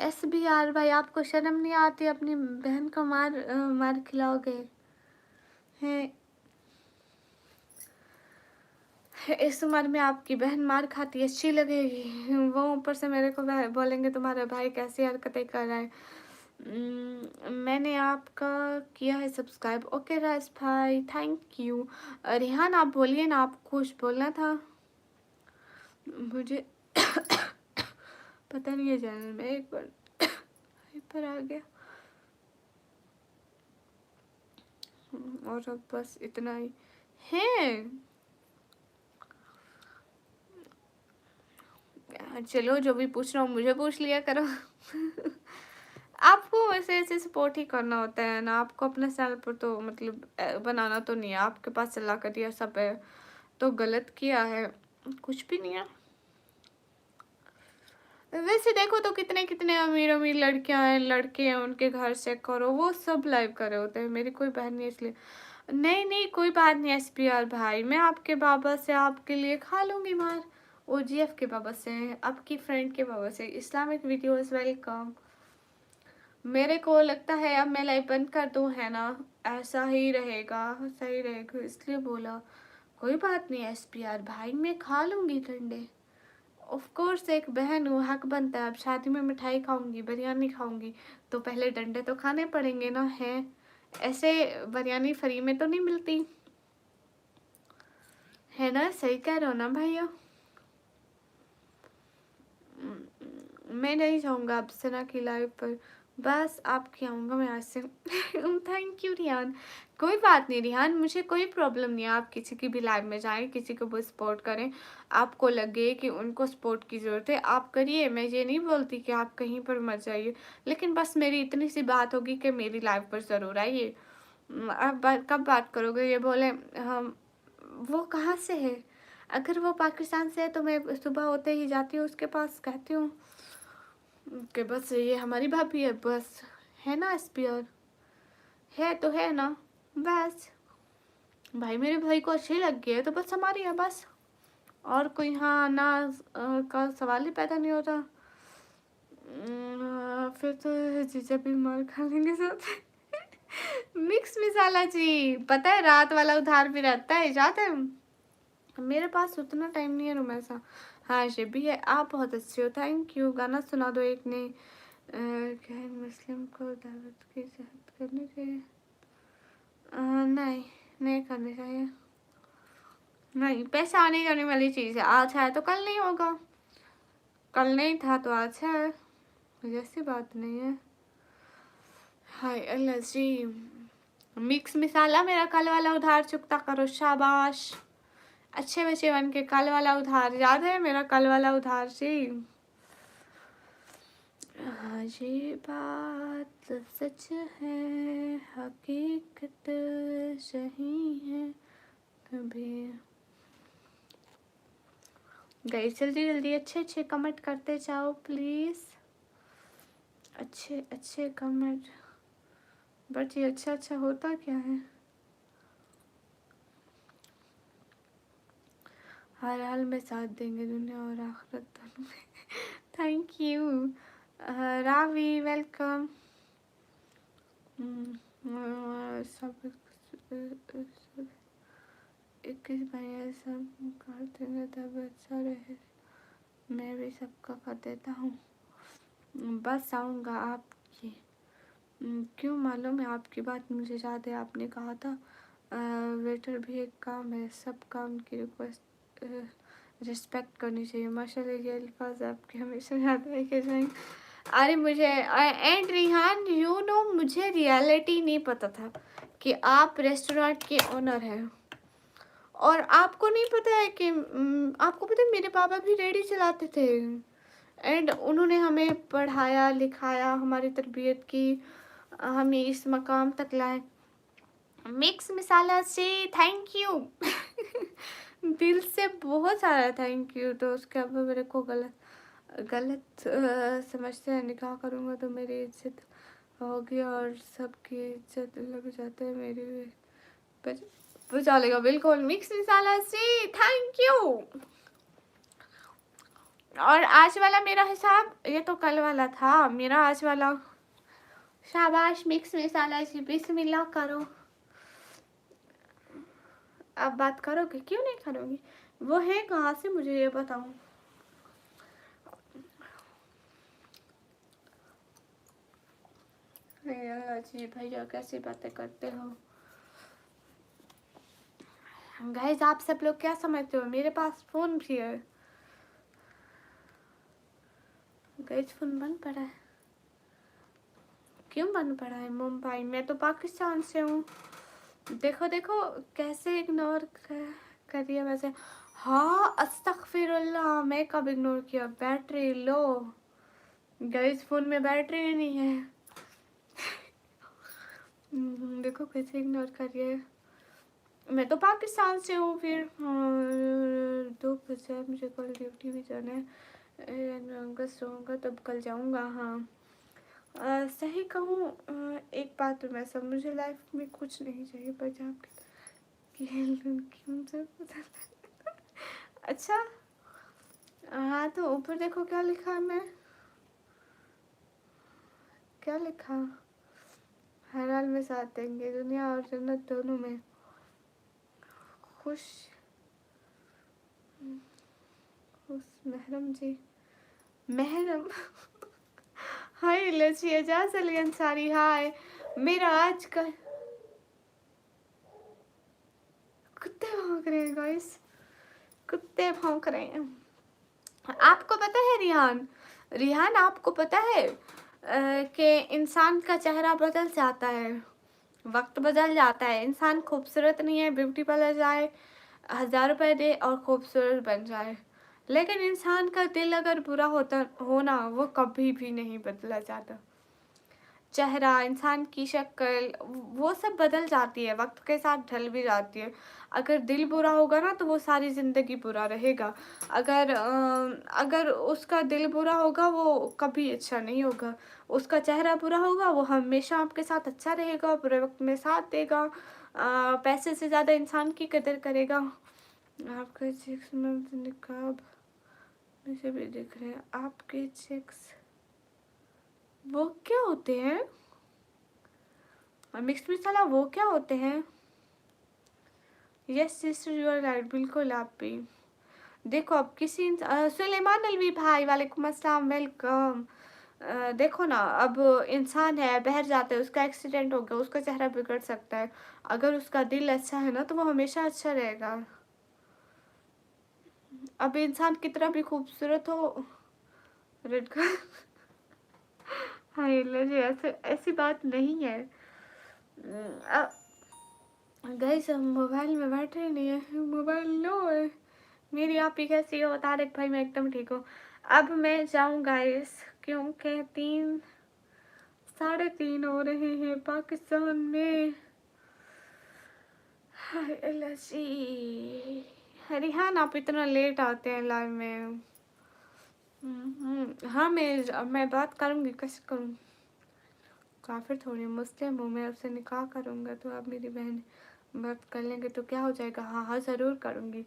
SBR भाई आपको शर्म नहीं आती, अपनी बहन को मार खिलाओगे हैं? इस उम्र में आपकी बहन मार खाती अच्छी लगेगी, वो ऊपर से मेरे को बोलेंगे तुम्हारा भाई कैसी हरकतें कर रहा है। मैंने आपका किया है सब्सक्राइब। ओके राज भाई थैंक यू। रिहान आप बोलिए ना, आप कुछ बोलना था मुझे पता नहीं है चैनल में एक बार पर आ गया, और अब बस इतना ही है। चलो जो भी पूछ रहा हूँ मुझे पूछ लिया करो आपको वैसे ऐसे सपोर्ट ही करना होता है ना, आपको अपने चैनल पर तो मतलब बनाना तो नहीं है, आपके पास चला कर दिया सब है तो गलत किया है, कुछ भी नहीं है। वैसे देखो तो कितने कितने अमीर अमीर लड़कियां हैं, लड़के हैं, उनके घर से करो, वो सब लाइव कर रहे होते हैं। मेरी कोई बहन नहीं इसलिए नहीं नहीं कोई बात नहीं। SPR भाई मैं आपके बाबा से आपके लिए खा लूँगी मार, OGF के बाबा से, आपकी फ्रेंड के बाबा से। Islamic videos welcome. मेरे को लगता है अब मैं लाइव बंद कर दूँ, है ना? ऐसा ही रहेगा, सही रहेगा, इसलिए बोला। कोई बात नहीं SPR भाई मैं खा लूँगी डंडे, ऑफ कोर्स एक बहन हूँ, हक बनता है। अब शादी में मिठाई खाऊंगी, बिरयानी खाऊंगी, तो पहले डंडे तो खाने पड़ेंगे ना, है? ऐसे बिरयानी फ्री में तो नहीं मिलती, है ना? सही कह रहे हो ना भैया? मैं नहीं जाऊँगा अब सना की लाइव पर, बस आपके आऊँगा मैं आज से थैंक यू रिहान। कोई बात नहीं रिहान, मुझे कोई प्रॉब्लम नहीं है, आप किसी की भी लाइव में जाएं, किसी को भी सपोर्ट करें, आपको लगे कि उनको सपोर्ट की ज़रूरत है आप करिए। मैं ये नहीं बोलती कि आप कहीं पर मत जाइए, लेकिन बस मेरी इतनी सी बात होगी कि मेरी लाइव पर ज़रूर आइए। अब कब बात करोगे? ये बोले हम, वो कहाँ से है? अगर वो पाकिस्तान से है तो मैं सुबह होते ही जाती हूँ उसके पास, कहती हूँ कि बस ये हमारी भाभी है, बस, है ना? SPR है तो है ना, बस भाई मेरे भाई को अच्छी लग गई है तो बस हमारी है, बस और कोई हाँ ना का सवाल ही पैदा नहीं होता। फिर तो जीजा भी मार खा लेंगे साथ मिक्स मसाला जी, पता है रात वाला उधार भी रहता है, याद है? मेरे पास उतना टाइम नहीं है रुमैसा। हाँ ये भी है, आप बहुत अच्छे हो, थैंक यू। गाना सुना दो एक ने क्या मुस्लिम को दावत की सेहत करनी चाहिए? नहीं नहीं करनी चाहिए, नहीं पैसा आने जाने वाली चीज़ है, आज है तो कल नहीं होगा, कल नहीं था तो आज है, ऐसी बात नहीं है। हाय अल्लाह जी। मिक्स मसाला मेरा कल वाला उधार चुकता करो, शाबाश, अच्छे बच्चे बन के। कल वाला उधार याद है मेरा, कल वाला उधार जी। हाँ ये बात सच है, हकीकत सही है कभी। गई जल्दी जल्दी अच्छे अच्छे कमेंट करते जाओ प्लीज़, अच्छे अच्छे कमेंट। बट ये अच्छा अच्छा होता क्या है? हर हाल में साथ देंगे दुनिया और आखिरत दोनों में थैंक यू रावी, वेलकम। सब 21 भैया सब कर देंगे तब अच्छा रहे, मैं भी सबका कर देता हूँ, बस आऊँगा आपकी। क्यों मालूम है आपकी बात मुझे याद है, आपने कहा था वेटर भी एक काम है, सब काम की रिक्वेस्ट रिस्पेक्ट करनी चाहिए। माशाल्लाह ये अल्फाज आपके हमेशा याद रखे जाएंगे। अरे मुझे एंड रिहान यू नो मुझे रियलिटी नहीं पता था कि आप रेस्टोरेंट के ओनर हैं। और आपको नहीं पता है कि आपको पता है मेरे पापा भी रेडी चलाते थे एंड उन्होंने हमें पढ़ाया लिखाया, हमारी तरबियत की, हमें इस मकाम तक लाए। मिक्स मसाला से थैंक यू। दिल से बहुत सारा थैंक यू। तो उसके अब मेरे को गलत समझते हैं, निकाह करूँगा तो मेरी इज्जत होगी और सबकी इज्जत लग जाते हैं मेरी भी बचा लेगा। बिल्कुल मिक्स मसाला से थैंक यू। और आज वाला मेरा हिसाब, ये तो कल वाला था, मेरा आज वाला। शाबाश मिक्स मसाला से बिस्मिल्लाह करो। अब बात करोगे? क्यों नहीं करोगी? वो है कहाँ से मुझे ये बताओ। जी भैया कैसी बातें करते हो गाइस। आप सब लोग क्या समझते हो? मेरे पास फोन भी है गाइस। फोन बंद पड़ा है। क्यों बंद पड़ा है? मुंबई, मैं तो पाकिस्तान से हूँ। देखो देखो कैसे इग्नोर कर दिया वैसे। हाँ अस्तगफिरुल्लाह, मैं कब इग्नोर किया? बैटरी लो गाइस, फोन में बैटरी ही नहीं है। देखो कैसे इग्नोर कर रही है। मैं तो पाकिस्तान से हूँ। फिर 2 बजे मुझे कल ड्यूटी भी जाना है। अगस्त होगा तब कल जाऊँगा। हाँ सही कहूँ एक बात तो मैं सब, मुझे लाइफ में कुछ नहीं चाहिए पंजाब की लड़कियों से। अच्छा हाँ तो ऊपर देखो क्या लिखा। मैं क्या लिखा? हर हाल में साथ देंगे, दुनिया और जन्नत दोनों में खुश खुश। महरम जी महरम। हाय लची एजाज अली अंसारी। हाय मेरा आज का कुत्ते भौंक रहे हैं गाइस, कुत्ते भौंक रहे हैं। आपको पता है रिहान, रिहान आपको पता है कि इंसान का चेहरा बदल जाता है, वक्त बदल जाता है। इंसान खूबसूरत नहीं है, ब्यूटी पार्लर जाए 1000 रुपए दे और खूबसूरत बन जाए, लेकिन इंसान का दिल अगर बुरा होता हो ना, वो कभी भी नहीं बदला जाता। चेहरा, इंसान की शक्ल, वो सब बदल जाती है, वक्त के साथ ढल भी जाती है। अगर दिल बुरा होगा ना तो वो सारी ज़िंदगी बुरा रहेगा। अगर उसका दिल बुरा होगा वो कभी अच्छा नहीं होगा। उसका चेहरा बुरा होगा वो हमेशा आपके साथ अच्छा रहेगा, बुरे वक्त में साथ देगा, पैसे से ज़्यादा इंसान की कदर करेगा। आपके चेक्स में निकाब मुझे भी दिख रहे हैं। आपके चेक्स वो क्या होते हैं? मिक्स मसाला वो क्या होते हैं? Yes sister you are right, बिल्कुल आप भी। देखो अब किसी सुलेमान अलवी भाई वालेकुम अस्सलाम, वेलकम। देखो ना, अब इंसान है, बहर जाता है, उसका एक्सीडेंट हो गया, उसका चेहरा बिगड़ सकता है। अगर उसका दिल अच्छा है ना तो वो हमेशा अच्छा रहेगा। अब इंसान कितना भी खूबसूरत हो, रेड का हाँ जी ऐसे ऐसी बात नहीं है। गाइस मोबाइल में बैटरी नहीं है, मोबाइल लो है मेरी। आप ही कैसी हो? तारिक भाई मैं एकदम ठीक हूँ। अब मैं जाऊँ गाइस, क्योंकि 3 3:30 हो रहे हैं पाकिस्तान में। हाय अल्लाह जी। रिहान आप इतना लेट आते हैं लाइव में। हाँ मैं बात करूँगी, कैसे करूँ? काफिर थोड़ी मुस्लिम हूँ मैं, उससे निकाह करूँगा तो आप मेरी बहन बात कर लेंगे तो क्या हो जाएगा? हाँ हाँ ज़रूर करूँगी।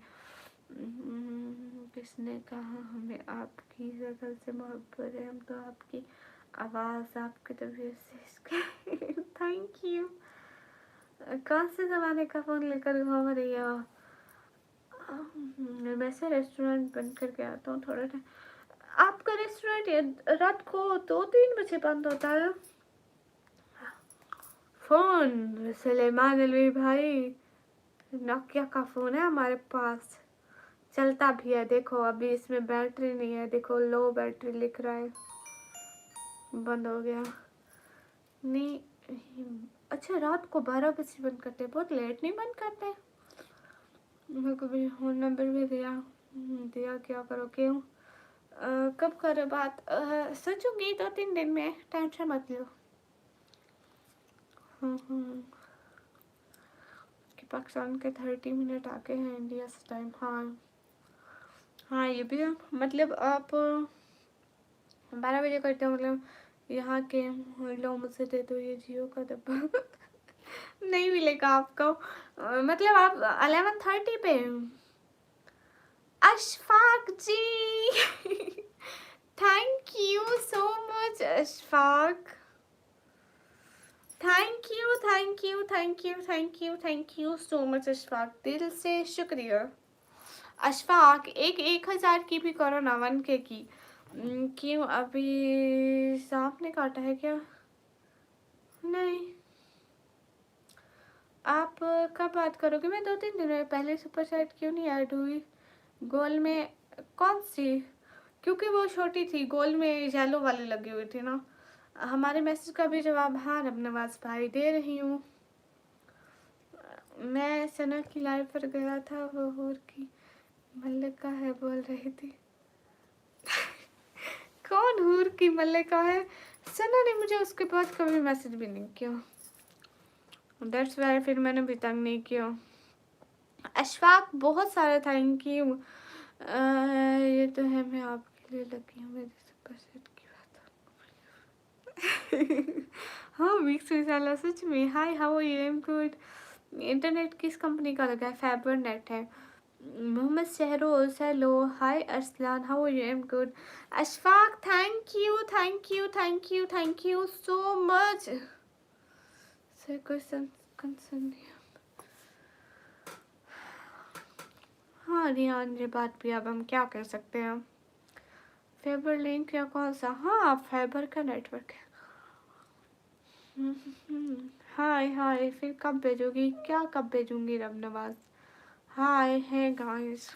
किसने कहा हमें आपकी शक्ल से मोहब्बत है? हम तो आपकी आवाज़, आपकी तबीयत से थैंक यू। कौन से ज़माने का फ़ोन लेकर घूम रही हो? वैसे रेस्टोरेंट बंद करके आता हूँ थोड़ा टाइम। आपका रेस्टोरेंट रात को 2-3 बजे बंद होता है? फ़ोन सुलेमान अलवी भाई, नोकिया का फ़ोन है हमारे पास, चलता भी है। देखो अभी इसमें बैटरी नहीं है, देखो लो बैटरी लिख रहा है। बंद हो गया। नहीं, अच्छा रात को 12 बजे बंद करते हैं, बहुत लेट नहीं बंद करते। मेरे को भी फोन नंबर भी दिया दिया, क्या करो क्यों। कब करो बात, सोचूंगी 2-3 दिन में, टेंशन मत लो। कि पाकिस्तान के 30 मिनट आगे हैं इंडिया से टाइम। हाँ हाँ, ये भी है। मतलब आप 12 बजे करते हो, मतलब यहाँ के लो मुझसे दे दो ये जियो का डब्बा। नहीं मिलेगा आपको, मतलब आप 11:30 पे। Ashfaq ji. Thank you so much Ashfaq, thank you thank you thank you thank you thank you so much Ashfaq, दिल से शुक्रिया अशफाक। 1,000 की भी करो ना, 1K की। क्यों अभी सांप ने काटा है क्या? नहीं, आप कब बात करोगे? मैं 2-3 दिन में, पहले सुपर चैट क्यों नहीं ऐड हुई गोल में? कौन सी? क्योंकि वो छोटी थी, गोल में येलो वाली लगी हुई थी ना। हमारे मैसेज का भी जवाब हाँ रब नवाज भाई दे रही हूँ। मैं सना की लाइव पर गया था, वो हूर की मल्लिका है बोल रही थी। कौन हूर की मल्लिका है? सना ने मुझे उसके बाद कभी मैसेज भी नहीं किया, दैट्स वाई फिर मैंने भी तंग नहीं किया। अशफाक बहुत सारा थैंक यू। ये तो है मैं आपके लिए लगी हूँ, मेरे सुपर सेट की बात। हाँ मिक्स मसाला सच में। Hi how are you? I am good. Internet किस कंपनी का लगा है? फाइबर नेट है। Mohammad Shahroz hello. Hi Arsalan, how are you? I am good. Ashfaq thank you thank you thank you thank you so much. Sir कोई concern नहीं। हाँ रियान, ये बात भी अब हम क्या कर सकते हैं। फाइबर लिंक या कौन सा? हाँ फाइबर का नेटवर्क है। हाय हाय, फिर कब भेजोगी? क्या कब भेजूंगी रब नवाज? हाय है गाइस,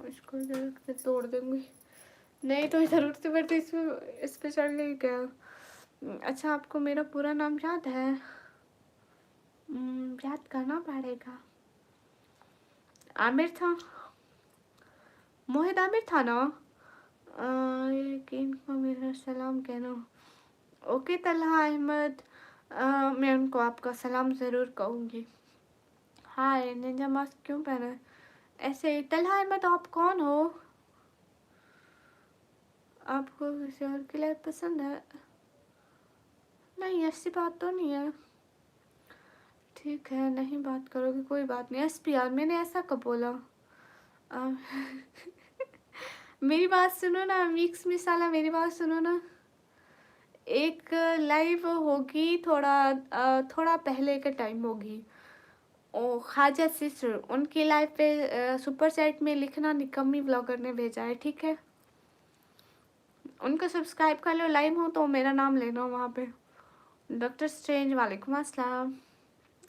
इसको इधर से तोड़ दूंगी। नहीं तो इधर उठते पड़ते इस पे चढ़ गई क्या? अच्छा आपको मेरा पूरा नाम याद है? याद करना पड़ेगा। आमिर था, मोहित आमिर था ना? इनको मेरा सलाम कहना। ओके तलहा अहमद, मैं उनको आपका सलाम ज़रूर कहूँगी। हाय, निंजा मास्क क्यों पहना है? ऐसे ही। तलहा अहमद आप कौन हो? आपको किसी और की लाइफ पसंद है? नहीं ऐसी बात तो नहीं है। ठीक है नहीं बात करोगे, कोई बात नहीं। SPR मैंने ऐसा कब बोला? आ, मेरी बात सुनो ना मिक्स मिसाला, मेरी बात सुनो ना। एक लाइव होगी थोड़ा पहले के टाइम होगी, ओ ख्वाजा सिस्टर, उनकी लाइव पे सुपर चैट में लिखना निकम्मी ब्लॉगर ने भेजा है, ठीक है? उनको सब्सक्राइब कर लो, लाइव हो तो मेरा नाम लेना वहाँ पे। डॉक्टर स्ट्रेंज वालेकुम अस्सलाम।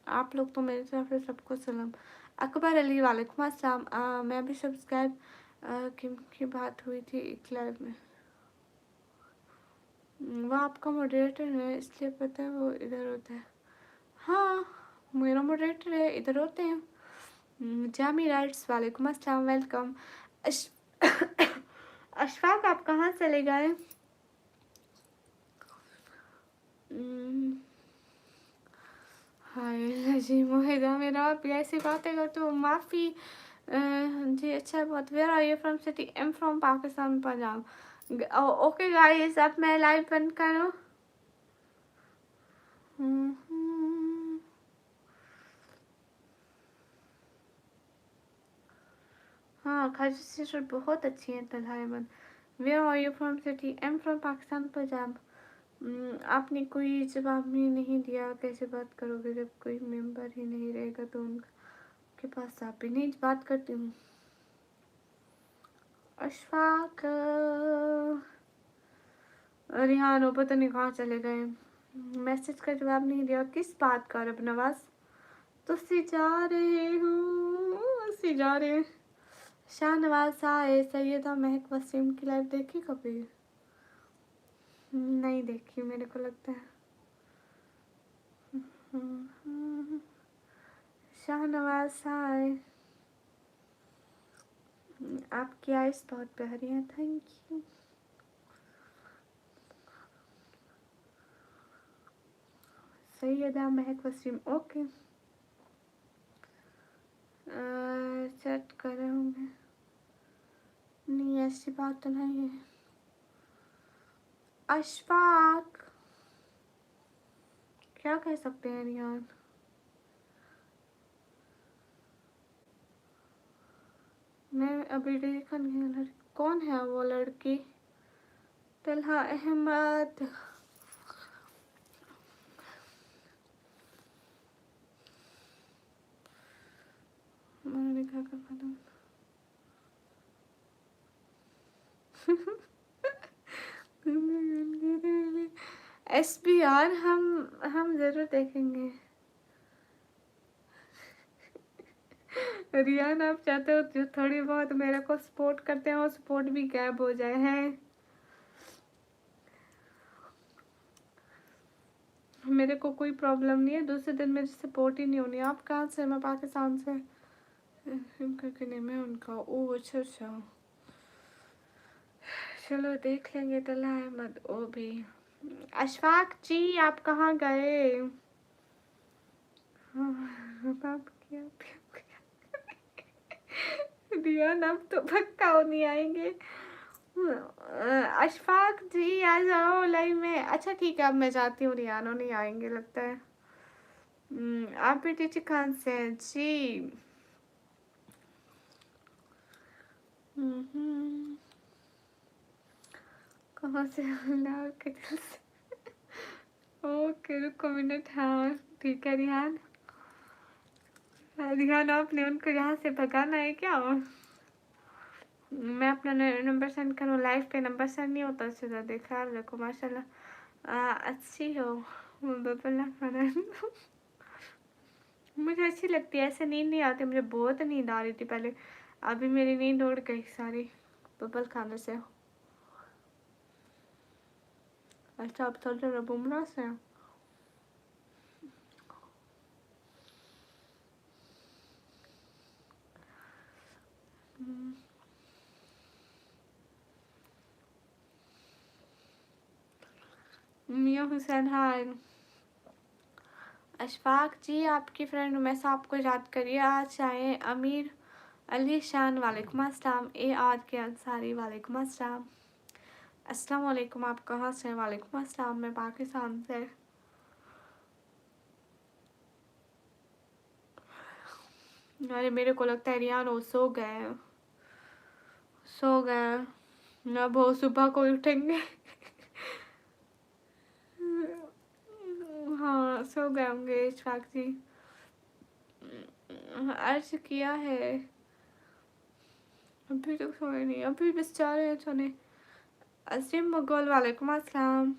आप लोग तो मेरी तरफ से सबको सलाम। अकबर अली वालेकुम अस्सलाम। मैं भी सब्सक्राइब किम की बात हुई थी एक लाइव में। वो आपका मॉडरेटर है इसलिए पता है वो इधर होता है। हाँ मेरा मॉडरेटर है, इधर होते हैं। जामी राइट्स वालेकुम अस्सलाम, वेलकम। अश अशफाक आप कहाँ चले गए? हाय जी मोहिदा, मेरा आप ऐसी बातें करते हो, माफ़ी। जी अच्छा बहुत। Where are you from city? Am from Pakistan Punjab. Okay guys, अब मैं लाइव बंद करूँ? हाँ खाजी सिस्टर बहुत अच्छी हैं Talha Ahmed. Where are you from city? Am from Pakistan Punjab. आपने कोई जवाब भी नहीं दिया, कैसे बात करोगे जब कोई मेंबर ही नहीं रहेगा तो उनके पास आप ही नहीं बात करती हूँ। अशफाक रिहान हो पता नहीं कहाँ चले गए, मैसेज का जवाब नहीं दिया। किस बात का रब नवाज? तो सी जा रहे हूँ, सी जा रहे हैं। शाहनवाज आए, सैयदा महक वसीम की लाइव देखी कभी? नहीं देखी मेरे को लगता है। शाहनवाज हाय, आपकी आइस बहुत प्यारी है, thank you. Syeda Mahak Wasim, okay. Chat कर रहे होंगे, नहीं ऐसी बात तो नहीं है। अशफाक, क्या कह सकते हैं रियान। मैं अभी देखा नहीं, कौन है वो लड़की। तलहा अहमद, मैंने क्या कर पाता। SBR हम जरूर देखेंगे। रियान आप चाहते हो जो थोड़ी बहुत मेरे को सपोर्ट करते हैं वो सपोर्ट भी गायब हो जाए हैं। मेरे को कोई प्रॉब्लम नहीं है, दूसरे दिन मेरी सपोर्ट ही नहीं होनी। आप कहाँ से? मैं पाकिस्तान से। करके नेम है उनका, ओ अच्छा अच्छा, चलो देख लेंगे। तला अहमद, ओ भी। अशफाक जी आप कहाँ गए? आप क्या रियान अब तो पक्का वो नहीं आएंगे। अशफाक जी आ जाओ लाइव में। अच्छा ठीक है, अब मैं जाती हूँ, रियानो नहीं आएंगे लगता है। आप भी टीची खान से हैं जी। कहाँ से? लाहौर के दिल से। ओके रुको मिनट, हाँ ठीक है रिहान। रिहान आपने उनको यहाँ से भगाना है क्या? मैं अपना नंबर सेंड करूँ? लाइव पे नंबर सेंड नहीं होता सीधा, देखा देखो माशाल्लाह अच्छी हो। मुझे अच्छी लगती है, ऐसे नींद नहीं आती, मुझे बहुत नींद आ रही थी पहले, अभी मेरी नींद उड़ गई सारी बबल खाने से। अच्छा अब थोड़ा बुमराह से। मियाँ हुसैन हाय। अशफाक जी आपकी फ्रेंड उमैस आपको याद करिए। आज आए अमीर अली शान, वालेकुम अस्सलाम। ए आद के अंसारी, वालेकुम अस्सलाम। अस्सलाम वालेकुम, आप कहाँ से? वालेकुम अस्सलाम, मैं पाकिस्तान से। अरे मेरे को लगता है रियान वो सो गए, सो गए, अब वो सुबह को उठेंगे। हाँ सो गए होंगे इशफाक जी। अर्ज किया है, अभी तक सोए नहीं, अभी बस जा रहे हैं सोने। असीम मुगल, वालेकुम अस्सलाम।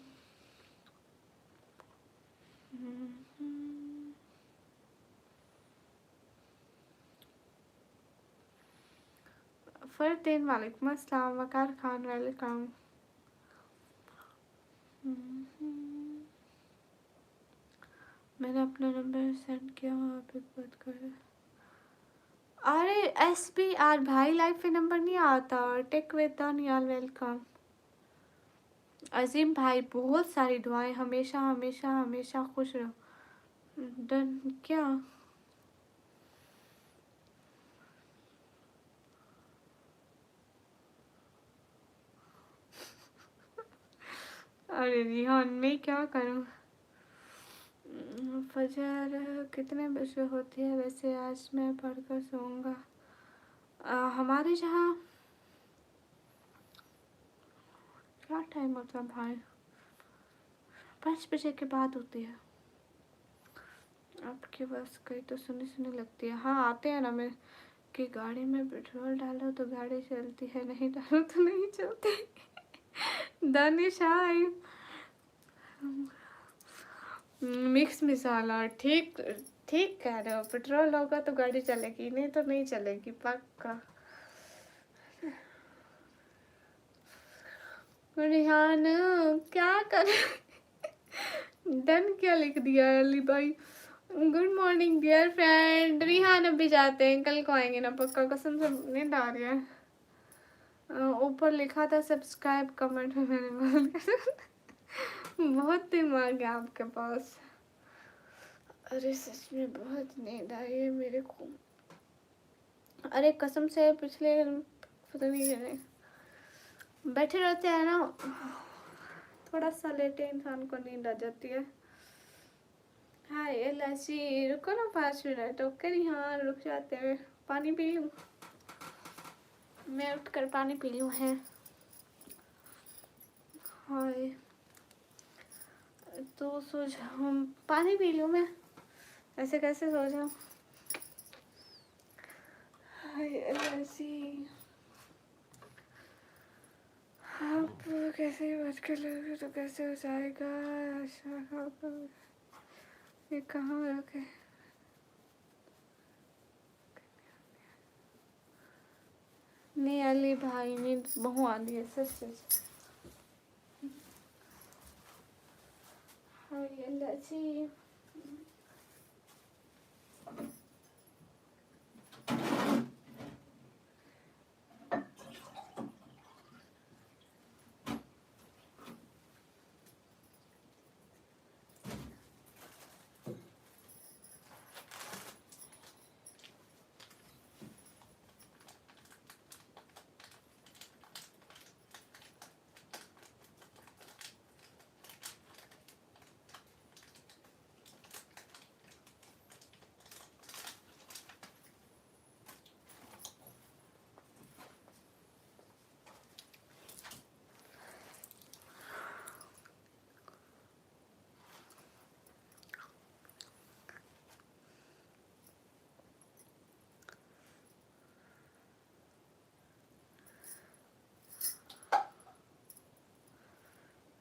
फरदीन, वालेकुम अस्सलाम। वकार खान, वेलकम। मैंने अपना नंबर सेंड किया, वहाँ पे बात कर। अरे SBR भाई लाइफ पे नंबर नहीं आता। Take with Daniyal, welcome. Azim भाई बहुत सारी दुआएं, हमेशा हमेशा हमेशा खुश रहो। डन क्या? अरे रिहान मैं क्या करूँ? फजर कितने बजे होती है वैसे? आज मैं पढ़कर सोऊंगा। हमारे यहाँ क्या टाइम होता है भाई? 5 बजे के बाद होती है। आपकी बस कहीं तो सुनी सुनी लगती है। हाँ आते हैं ना, मैं कि गाड़ी में पेट्रोल डालो तो गाड़ी चलती है, नहीं डालो तो नहीं चलती। दानिश हाय। मिक्स मसाला, ठीक ठीक कह रहे हो, पेट्रोल होगा तो गाड़ी चलेगी, नहीं तो नहीं चलेगी पक्का। रिहान क्या कर डन क्या लिख दिया अली भाई। Good morning dear friend. Rihan अभी जाते हैं, कल को आएंगे ना पक्का, कसम से नींद आ रही है। ऊपर लिखा था सब्सक्राइब, कमेंट में मैंने बोल बहुत दिमाग है आपके पास। अरे सच में बहुत नींद आई है मेरे को। अरे कसम से पिछले पता नहीं बैठे रहते हैं ना, थोड़ा सा लेटे इंसान को नींद आ जाती है। हाय एलआईसी, रुको ना 5 मिनट। ओके हाँ रुक जाते हैं। पानी पी लूँ, मैं उठ कर पानी पी लूँ है। हाय तो सो जाऊँ, पानी पी लूँ मैं, ऐसे कैसे सो जाऊँ। हाय एलआईसी, आप कैसे बात कर लोगे तो कैसे हो जाएगा। ये कहाँ रखे। नहीं अली भाई नींद बहु आंधी है सच सच। हाय एलआईसी,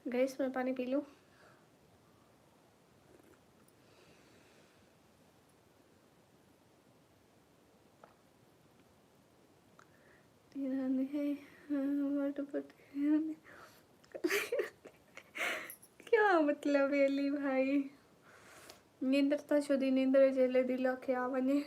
गैस में पानी पी लूँ। क्या मतलब है अली भाई, नींदर तो शुद्धी नींदर जेले दिला क्या बने।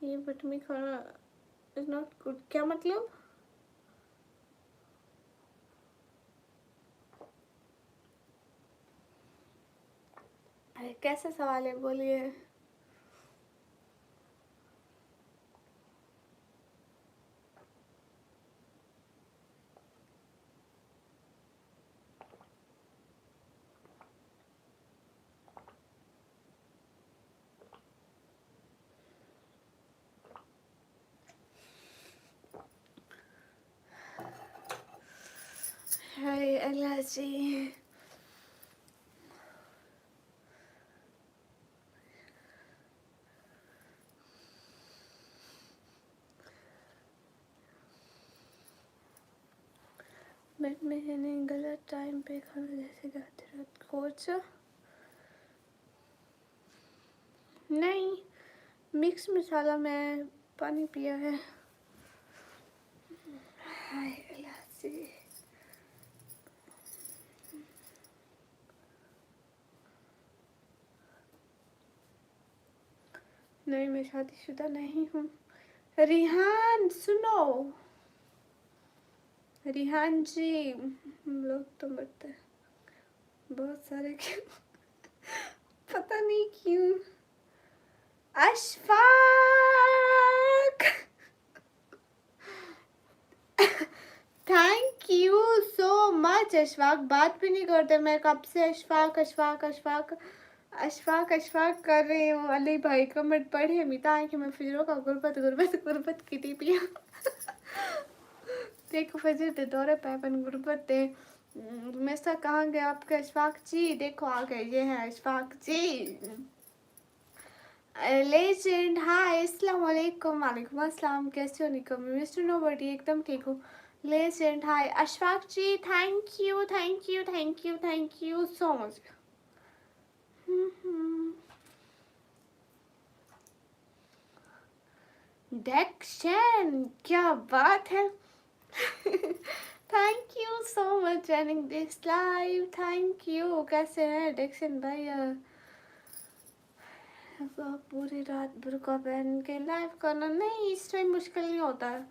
ये बट में खाना इज नॉट गुड, क्या मतलब। अरे कैसा सवाल है बोलिए। हाय अल्लाह जी, बेड में है नहीं, गलत टाइम पे खाना जैसे गाते रात कोच नहीं, मिक्स मसाला में पानी पिया है। हाय अल्लाह जी, नहीं मैं शादीशुदा नहीं हूँ। रिहान सुनो, रिहान जी हम लोग तो मरते हैं बहुत सारे क्यों पता नहीं क्यों। Ashfaq thank you so much Ashfaq, बात भी नहीं करते मैं कब से अशफाक अशफाक अशफाक अशफाक अशफाक कर रही हूँ। अली भाई कमेंट पढ़े मिता है कि मैं फिजरों का गुर्बत गुर्बत गुर्बत की टिपिया देखो फजर दे दौरे पैपन गुर्बत दे हमेशा कहाँ गए आपके अशफाक जी, देखो आ गए ये हैं अशफाक जी। लेजेंड हाय अस्सलाम वालेकुम, वालेकुम अस्सलाम, कैसे हो निकम मिस्टर नोबडी, एकदम ठीक हूँ। Legend hi Ashfaq ji, thank you thank you thank you thank you so much. डेक्शन, क्या बात है। Thank you so much joining this live, thank you. कैसे हैं डेक्शन भैया? पूरी रात बुर्का पहन के लाइव करना, नहीं इस टाइम मुश्किल नहीं होता है।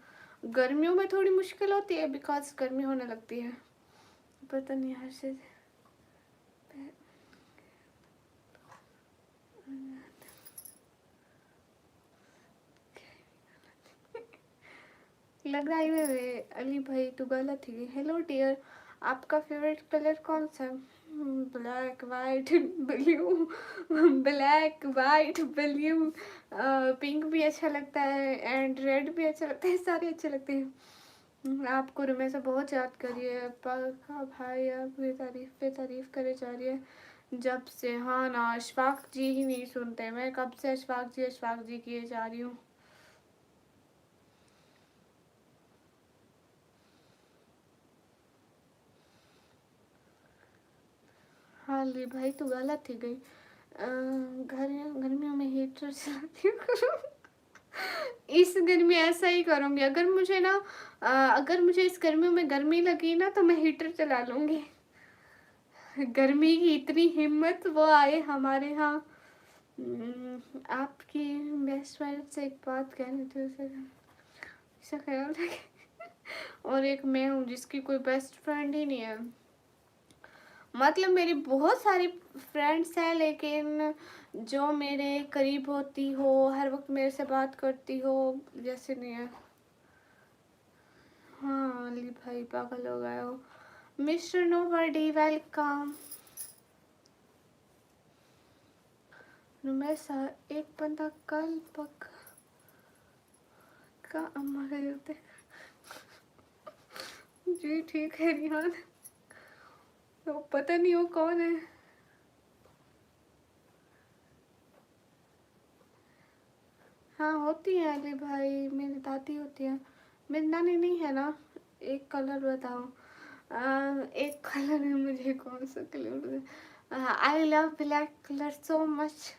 गर्मियों में थोड़ी मुश्किल होती है बिकॉज गर्मी होने लगती है। पता नहीं हर से लग रहा है अली भाई तो गलत ही। हेलो डियर, आपका फेवरेट कलर कौन सा है? Black white blue, black white blue, pink भी अच्छा लगता है एंड रेड भी अच्छा लगता है, सारे अच्छे लगते हैं। आपको रमेशा बहुत याद करी है पक्का भाई, आप पे तारीफ करे जा रही है जब से। हाँ ना, अशफाक जी ही नहीं सुनते, मैं कब से अशफाक जी किए जा रही हूँ। हाँ ली भाई तो गलत ही गई। गर्मियों में हीटर चलाती हूँ। इस गर्मी ऐसा ही करूँगी। अगर मुझे ना अगर मुझे इस गर्मियों में गर्मी लगी ना तो मैं हीटर चला लूँगी। गर्मी की इतनी हिम्मत, वो आए हमारे यहाँ। आपकी बेस्ट फ्रेंड से एक बात कहनी थी, उसे ऐसा ख्याल रखे। और एक मैं हूँ जिसकी कोई बेस्ट फ्रेंड ही नहीं है। मतलब मेरी बहुत सारी फ्रेंड्स हैं लेकिन जो मेरे करीब होती हो, हर वक्त मेरे से बात करती हो, जैसे नहीं है। हाँ अली भाई पागल हो गए हो। Mister nobody welcome. रमेशा एक बंदा कल का अम्मा गए होते। जी ठीक है रिहान, तो पता नहीं वो कौन है। हाँ होती है अली भाई, मेरी दादी होती है। मेरी नानी नहीं है ना। एक कलर बताओ। एक कलर है मुझे, कौन सा colour? I love black colour so much.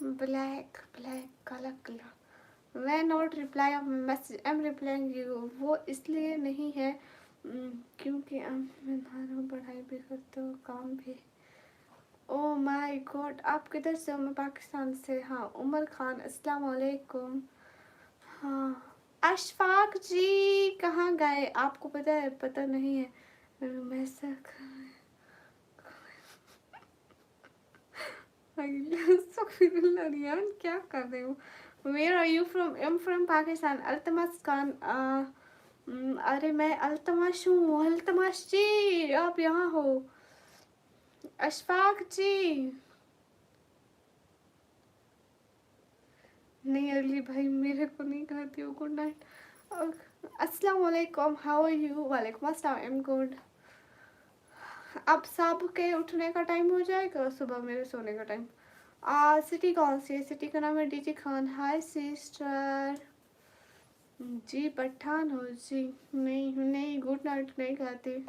Black black काला colour. We not reply of message, I am replying you. वो इसलिए नहीं है क्योंकि मैं पढ़ाई भी करते हो काम भी। ओ माय गॉड, आप किधर से हो? मैं पाकिस्तान से। हाँ उमर खान, अस्सलाम वालेकुम। हाँ अशफाक जी कहाँ गए? आपको पता है? पता नहीं है। मैं रियान क्या कर रहे हो? Where are you from? Am from Pakistan. Altamash Khan. अरे मैं अल्तमश हूँ। अल्तमश जी आप यहाँ हो? अशफाक जी नहीं, अली भाई मेरे को नहीं कहती हो गुड नाइट। अस्सलाम वालेकुम, हाउ आर यू? वालेकुम अस्सलाम, आई एम गुड। अब सबके उठने का टाइम हो जाएगा, सुबह मेरे सोने का टाइम। सिटी कौन सी है? सिटी का नाम है डीजी खान। हाय सिस्टर जी, पठान हो जी? नहीं नहीं, गुड नाइट नहीं कहती।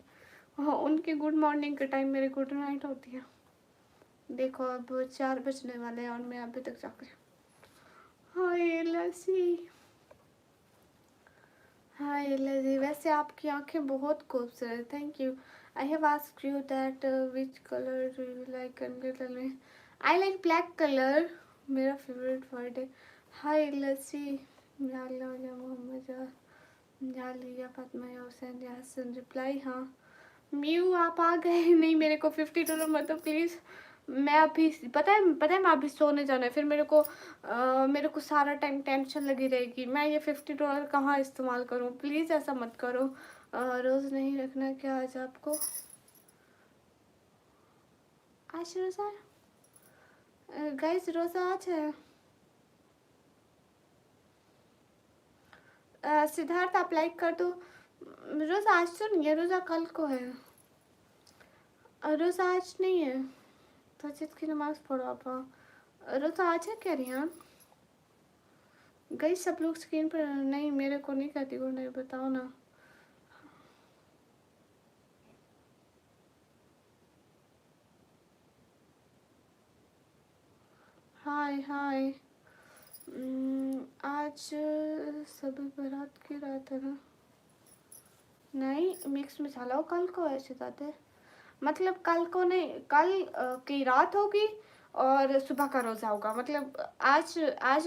हाँ उनकी गुड मॉर्निंग के टाइम मेरी गुड नाइट होती है। देखो अब 4 बजने वाले हैं और मैं अभी तक जाग रही हूँ। हाय लसी, हाय लजी। वैसे आपकी आंखें बहुत खूबसूरत, thank you. I have asked you that which colour do you like, tell me. I like black colour, मेरा फेवरेट वर्ड है। हाय लसी, जालिया मोहम्मद जालिया फातिमा हुसैन हसन रिप्लाई। हाँ म्यू आप आ गए? नहीं मेरे को $50 मत दो प्लीज़। मैं अभी पता है मैं अभी सोने जाना है, फिर मेरे को सारा टाइम टेंशन लगी रहेगी। मैं ये $50 कहाँ इस्तेमाल करूँ? प्लीज़ ऐसा मत करो। रोज़ नहीं रखना क्या आज आपको? आज रोज़ा गाइस, रोज़ा आज है। सिद्धार्थ आप लाइक कर दो। रोज़ा आज तो नहीं है, रोज़ा कल को है। रोज़ा आज नहीं है। तहज्जुद की नमाज़ पढ़ो आप। रोज़ा आज है क्या रियान? गई सब लोग स्क्रीन पर नहीं, मेरे को नहीं कहती वो, नहीं बताओ ना। हाय हाय। आज सब बारात की रात है ना? नहीं, मिक्स मसाला हो कल को ऐसे जाते, मतलब कल को नहीं, कल की रात होगी और सुबह का रोज़ा होगा। मतलब आज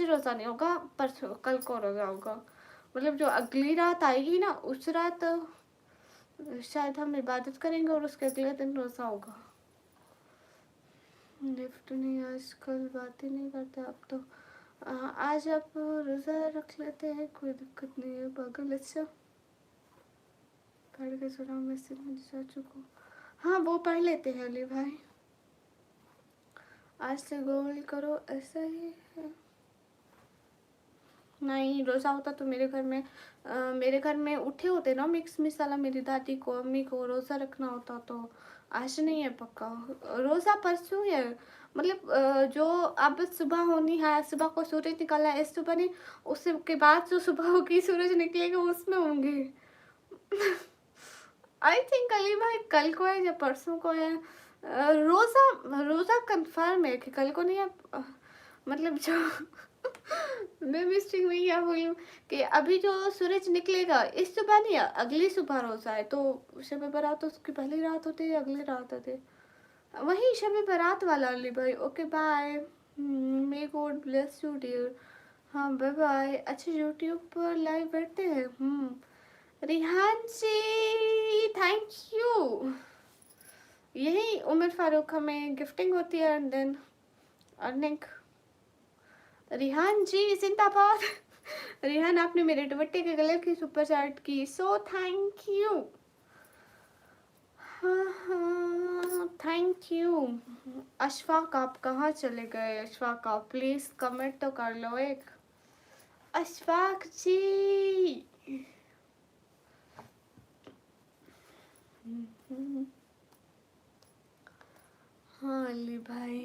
रोज़ा नहीं होगा, परसों कल को रोज़ा होगा। मतलब जो अगली रात आएगी ना, उस रात शायद हम इबादत करेंगे और उसके अगले दिन रोज़ा होगा। लिफ्ट नहीं, आजकल बात ही नहीं करते अब तो। आज आप रोज़ा रख लेते हैं, कोई दिक्कत नहीं है पागल। अच्छा, पढ़ के सुना, मैसेज में जा चुका। हाँ, वो पढ़ लेते हैं अली भाई। आज से गोल करो, ऐसा ही है। नहीं, रोज़ा होता तो मेरे घर में उठे होते ना मिक्स मसाला, मेरी दादी को अम्मी को रोज़ा रखना होता तो। आज नहीं है पक्का, रोज़ा परसों है। मतलब जो अब सुबह होनी है, सुबह को सूरज निकला है, इस सुबह नहीं, उससे के बाद जो सुबह होगी सूरज निकलेगा उसमें होंगे। आई थिंक अली भाई कल को है या परसों को है। रोज़ा रोज़ा कंफर्म है कि कल को नहीं है। मतलब जो मैं मिस्टेक में क्या बोलूँ कि अभी जो सूरज निकलेगा इस सुबह नहीं है, अगली सुबह रोज़ा है। तो शब बारात तो उसकी पहली रात होती है, अगली रात होती है, वही शब बारात वाला अली भाई। Okay bye, may God bless you dear. हाँ बाय बाय। अच्छा, यूट्यूब पर लाइव बैठते हैं। Rihan ji thank you. यही उमर फारूक हमें गिफ्टिंग होती है and then earning. Rihan ji जिंदाबाद। रिहान आपने मेरे दुपट्टे के कलर की सुपर चैट की, सो थैंक यू। हाँ हाँ थैंक यू। अशफाक आप कहाँ चले गए? अशफाक आप प्लीज़ कमेंट तो कर लो एक। अशफाक जी। हाँ अली भाई,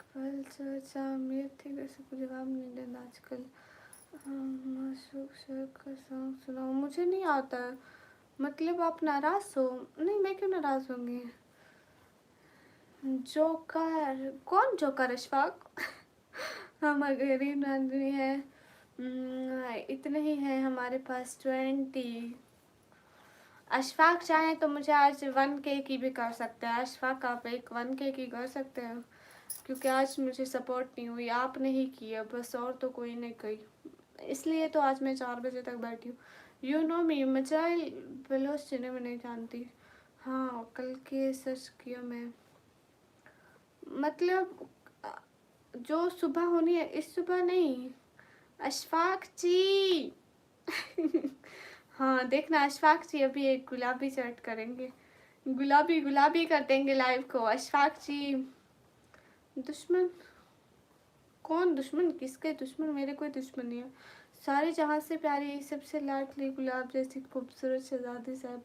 कल चर्चा मेरे थे, वैसे को जवाब नहीं देना आजकल। माशूक सर का सॉन्ग सुनाओ, मुझे नहीं आता है। मतलब आप नाराज़ हो? नहीं, मैं क्यों नाराज़ होंगी। जोकर? कौन जोकर अशफाक? हम गरीब आदमी है, इतने ही हैं हमारे पास 20। अशफाक चाहे तो मुझे आज 1K की भी कर सकते हैं। अशफाक आप एक 1K की कर सकते हैं, क्योंकि आज मुझे सपोर्ट नहीं हुई, आपने ही किया बस, और तो कोई नहीं कही। इसलिए तो आज मैं 4 बजे तक बैठी हूँ। यू नो मी, मजाइल बलोच जिन्हें मैं नहीं जानती। हाँ, कल के सर्च किया मैं, मतलब जो सुबह होनी है इस सुबह नहीं। अशफाक जी। हाँ देखना, अशफाक जी अभी एक गुलाबी शर्ट करेंगे, गुलाबी गुलाबी कर देंगे लाइव को। अशफाक जी दुश्मन? कौन दुश्मन? किसके दुश्मन? मेरे कोई दुश्मन नहीं है। सारे जहाँ से प्यारी, सबसे लाडली, गुलाब जैसी खूबसूरत शहजादी साहब,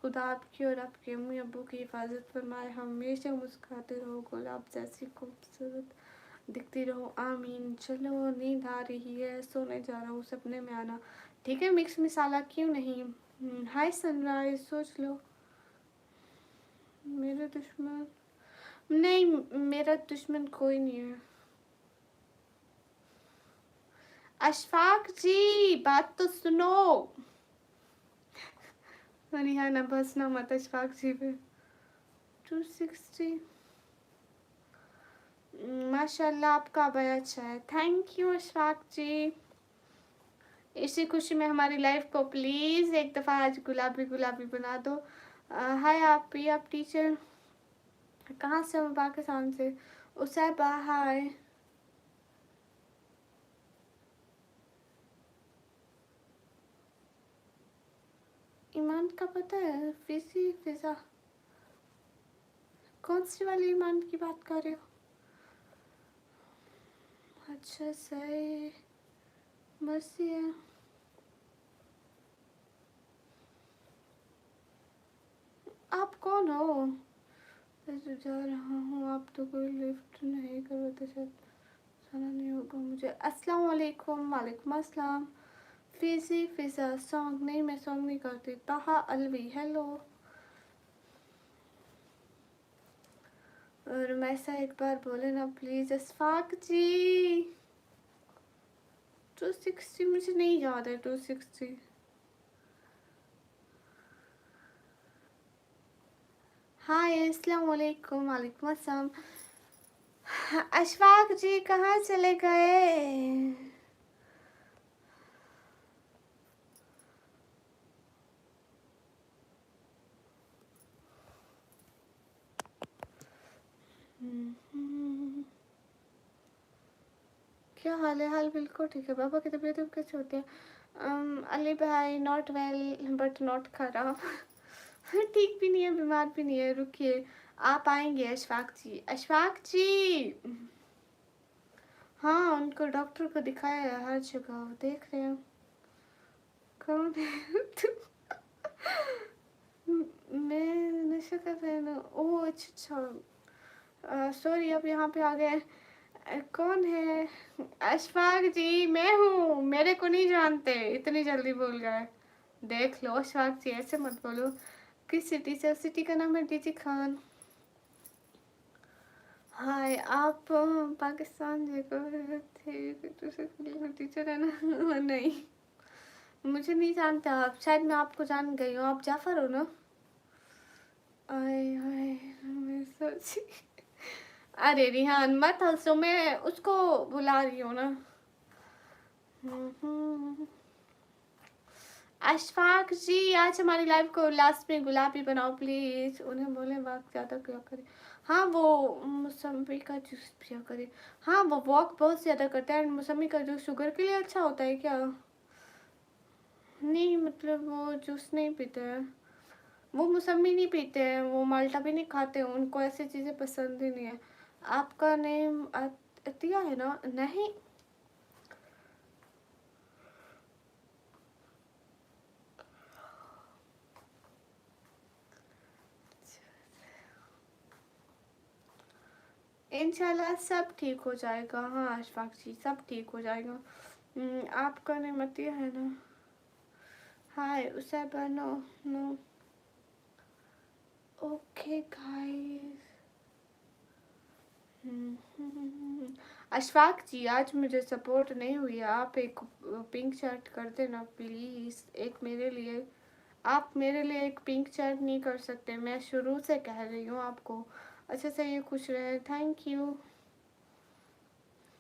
खुदा आपकी और आपके अम्मी अब्बू की हिफाजत फरमाए, हमेशा मुस्कुराते रहो, गुलाब जैसी खूबसूरत दिखती रहो, आमीन। चलो नींद आ रही है, सोने जा रहा हूँ, सपने में आना। ठीक है, मिक्स मसाला क्यों नहीं। हाय सनराइज, सोच लो। मेरे दुश्मन नहीं, मेरा दुश्मन कोई नहीं है। अशफाक जी बात तो सुनो। रिहाना बसना मत अशफाक जी पे। 260 माशाल्लाह, आपका बड़ा अच्छा है। थैंक यू अशफाक जी। इसी खुशी में हमारी लाइफ को प्लीज़ एक दफ़ा आज गुलाबी गुलाबी बना दो। हाय आप टीचर कहाँ से हो? पाकिस्तान से। उसैबा हाय। ईमान का पता है? फिज़ा कौन सी वाली ईमान की बात कर रहे हो? अच्छा सही, बस ये आप कौन हो? मैं तो जा रहा हूँ, आप तो कोई लिफ्ट नहीं करवाते, शायद सुना नहीं होगा मुझे। अस्सलाम वालेकुम। वालेकुम अस्सलाम। फिज़ा सॉन्ग नहीं, मैं सॉन्ग नहीं करती। ताहा अलवी हेलो। और मैसा एक बार बोले ना प्लीज। अशफाक जी 260 मुझे नहीं याद है 260। हाय अस्सलाम वालेकुम। वालेकुम अस्सलाम। अशफाक जी कहाँ चले गए? क्या हाल है? हाल बिल्कुल ठीक है। पापा की तबीयत अब कैसे होती है? अली भाई नॉट वेल बट नॉट खराब। ठीक भी नहीं है, बीमार भी नहीं है। रुकिए, आप आएंगे अशफाक जी? अशफाक जी हाँ, उनको डॉक्टर को दिखाया है हर जगह। देख रहे हैं कौन है? मैं नशा कर रहे ना। ओह अच्छा अच्छा, सॉरी आप यहाँ पे आ गए। कौन है? अशफाक जी मैं हूँ, मेरे को नहीं जानते? इतनी जल्दी बोल गए। देख लो अशफाक जी, ऐसे मत बोलो। किस सिटी से? सिटी का नाम है डीजी खान। हाय, आप पाकिस्तान थे टीचर है ना? नहीं, मुझे नहीं जानते आप। शायद मैं आपको जान गई हूँ। आप जाफर हो ना? आए हाय, मैं सोची। अरे रिहान मत हंसो, मैं उसको बुला रही हूँ ना। अशफाक जी आज हमारी लाइफ को लास्ट में गुलाबी बनाओ प्लीज। उन्हें बोले बात ज़्यादा क्या करे। हाँ वो मौसमी का जूस पिया करे। हाँ वो वॉक बहुत ज़्यादा करता है। मौसमी का जूस शुगर के लिए अच्छा होता है क्या? नहीं मतलब वो जूस नहीं पीते हैं, वो मौसमी नहीं पीते हैं, वो माल्टा भी नहीं खाते हैं, उनको ऐसी चीज़ें पसंद ही नहीं है। आपका नेम अतिया है ना? नहीं इंशाल्लाह सब ठीक हो जाएगा। हाँ अशफाक जी सब ठीक हो जाएगा। आपका नेम अतिया है ना? Hi Usaiba no no. Okay guys. Ashfaq ji आज मुझे सपोर्ट नहीं हुई। आप एक पिंक शर्ट कर देना प्लीज़, एक मेरे लिए। आप मेरे लिए एक पिंक शर्ट नहीं कर सकते? मैं शुरू से कह रही हूँ आपको। अच्छे से ये खुश रहे। Thank you.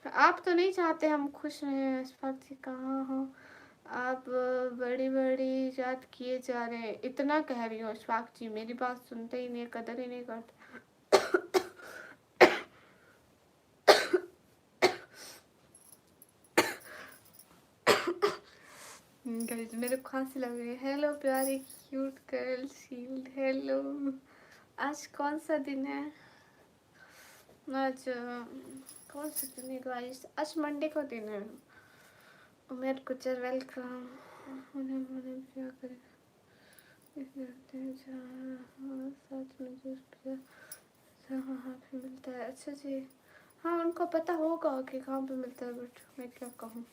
आप तो नहीं चाहते हम खुश रहें अशफाक जी। कहाँ हो आप? बड़ी बड़ी याद किए जा रहे हैं, इतना कह रही हूँ अशफाक जी। मेरी बात सुनते ही नहीं, कदर ही नहीं करते। गाइस मेरे को खांसी लग रही है। हेलो प्यारी क्यूट गर्ल शील्ड, हेलो। आज कौन सा दिन है? आज कौन सा दिन है गाइस? आज मंडे का दिन है। उमेर गुजर वेलकम। उन्हें उन्हें क्या करें साथ में जूस पिया। हाँ पे मिलता है। अच्छा जी हाँ, उनको पता होगा कि कहाँ पे मिलता है, बट मैं क्या कहूँ।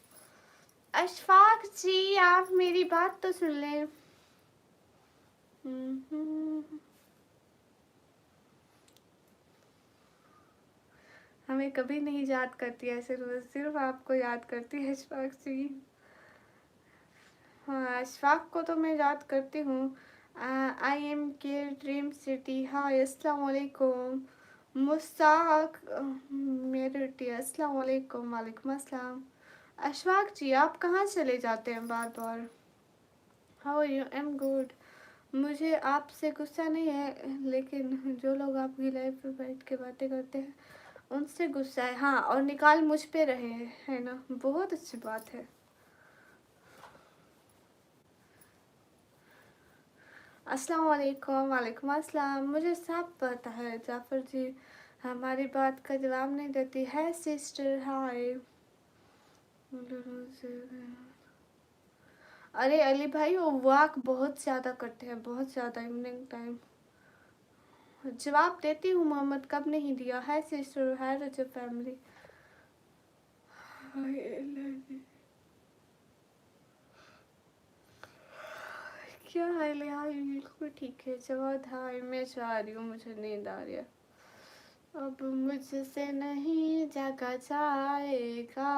अशफाक जी आप मेरी बात तो सुन लें। हमें कभी नहीं याद करती है, सिर्फ आपको याद करती है अशफाक जी। हाँ अशफाक को तो मैं याद करती हूँ। आई एम के ड्रीम सिटी। हाय अस्सलाम वालेकुम। मुस्ताक मेरे अस्सलाम वालेकुम। वालेकुम अस्सलाम। अशफाक जी आप कहाँ चले जाते हैं बार बार? How are you? I am good. मुझे आपसे गुस्सा नहीं है, लेकिन जो लोग आपकी लाइफ पे बैठ के बातें करते हैं उनसे गुस्सा है। हाँ और निकाल मुझ पे रहे है ना, बहुत अच्छी बात है। अस्सलाम वालेकुम। वालेकुम अस्सलाम। मुझे सब पता है जाफ़र जी हमारी बात का जवाब नहीं देती है। सिस्टर हाय। अरे अली भाई वो वॉक बहुत ज़्यादा करते हैं, बहुत ज़्यादा इवनिंग टाइम। जवाब देती हूँ मोहम्मद, कब नहीं दिया है? सिस्टर है रजब फैमिली। क्या हाल है? हाय बिल्कुल ठीक है। जवाब हाय, मैं जा रही हूँ, मुझे नींद आ रही है। अब मुझसे नहीं जागा जाएगा।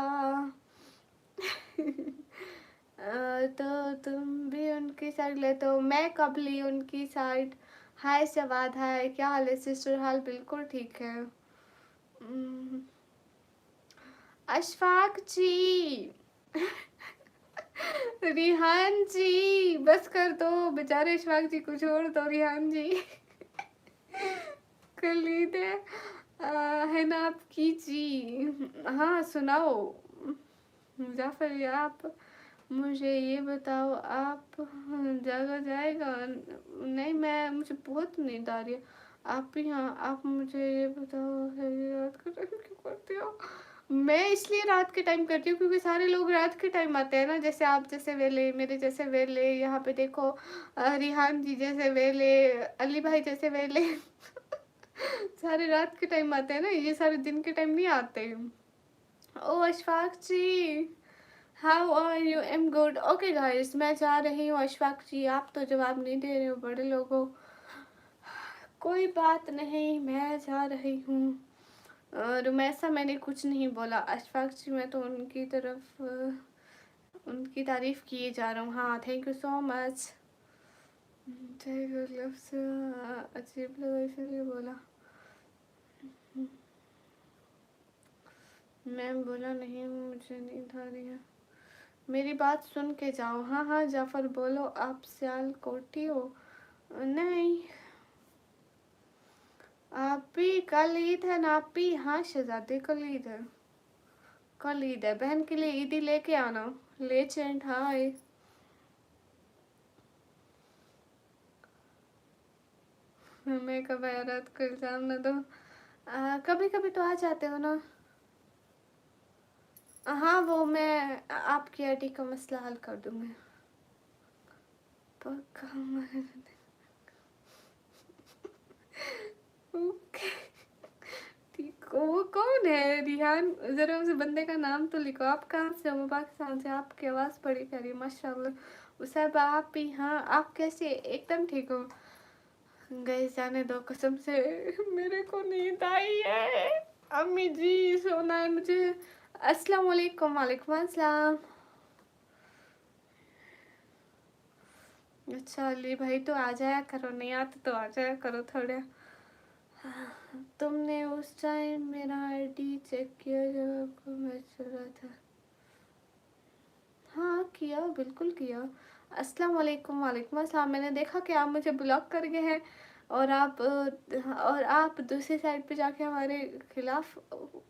तो तुम भी उनकी साइड ले, तो मैं कब ली उनकी साइड। हाय सवाद, हाय, क्या हाल है सिस्टर? हाल बिल्कुल ठीक है। हम्म, अशफाक जी। रिहान जी बस कर दो, बेचारे अशफाक जी को छोड़ दो। रिहान जी कलीद है ना आपकी जी। हाँ सुनाओ मुजाफर, आप मुझे ये बताओ, आप जागा जाएगा? नहीं, मैं मुझे बहुत नींद आ रही है। आप भी, हाँ आप मुझे ये बताओ, रात का टाइम क्यों करते हो? मैं इसलिए रात के टाइम करती हूँ क्योंकि सारे लोग रात के टाइम आते हैं ना, जैसे आप जैसे वेले, मेरे जैसे वेले, यहाँ पे देखो रिहान जी जैसे वेले, अली भाई जैसे वेले। सारे रात के टाइम आते हैं ना, ये सारे दिन के टाइम नहीं आते। Oh Ashfaq ji, how are you? Am good. Okay guys, मैं जा रही हूँ। अशफाक जी आप तो जवाब नहीं दे रहे हो, बड़े लोगों। कोई बात नहीं, मैं जा रही हूँ। रुमैसा मैंने कुछ नहीं बोला अशफाक जी, मैं तो उनकी तरफ उनकी तारीफ किए जा रहा हूँ। हाँ थैंक यू सो मच। अजीब लगा इसलिए बोला। मैं बोला नहीं, मुझे नींद आ रही है। मेरी बात सुन के जाओ। हाँ हाँ जाफर बोलो, आप सियाल कोठी हो? नहीं, आप भी कल ईद है ना? आप भी, हाँ शहजादे कल ईद है। कल ईद है, बहन के लिए ईदी लेके आना। लेजेंड हाय। मैं कब आया रात को एग्जाम ना दो। कभी कभी तो आ जाते हो ना। हाँ वो मैं आपकी आईडी का मसला हल कर दूंगी। पक्का। ओके ठीक। वो कौन है रिहान? जरा उस बंदे का नाम तो लिखो। आप कहाँ से हो? मैं पाकिस्तान से। आपकी आवाज़ बड़ी प्यारी माशाल्लाह। उसैब आप भी, हाँ आप कैसे? एकदम ठीक हो। गए जाने दो कसम से, मेरे को नींद आई है। अम्मी जी सोना है मुझे। अस्सलाम वालेकुम। वालेकुम अस्सलाम। अच्छा अली भाई तो आ जाया करो, नहीं आते तो आ जाया करो थोड़ा। तुमने उस टाइम मेरा आईडी चेक किया जब आपको मैच चल रहा था? हाँ किया, बिल्कुल किया। अस्सलाम वालेकुम। वालेकुम अस्सलाम। मैंने देखा कि आप मुझे ब्लॉक कर गए हैं, और आप दूसरी साइड पे जाके हमारे खिलाफ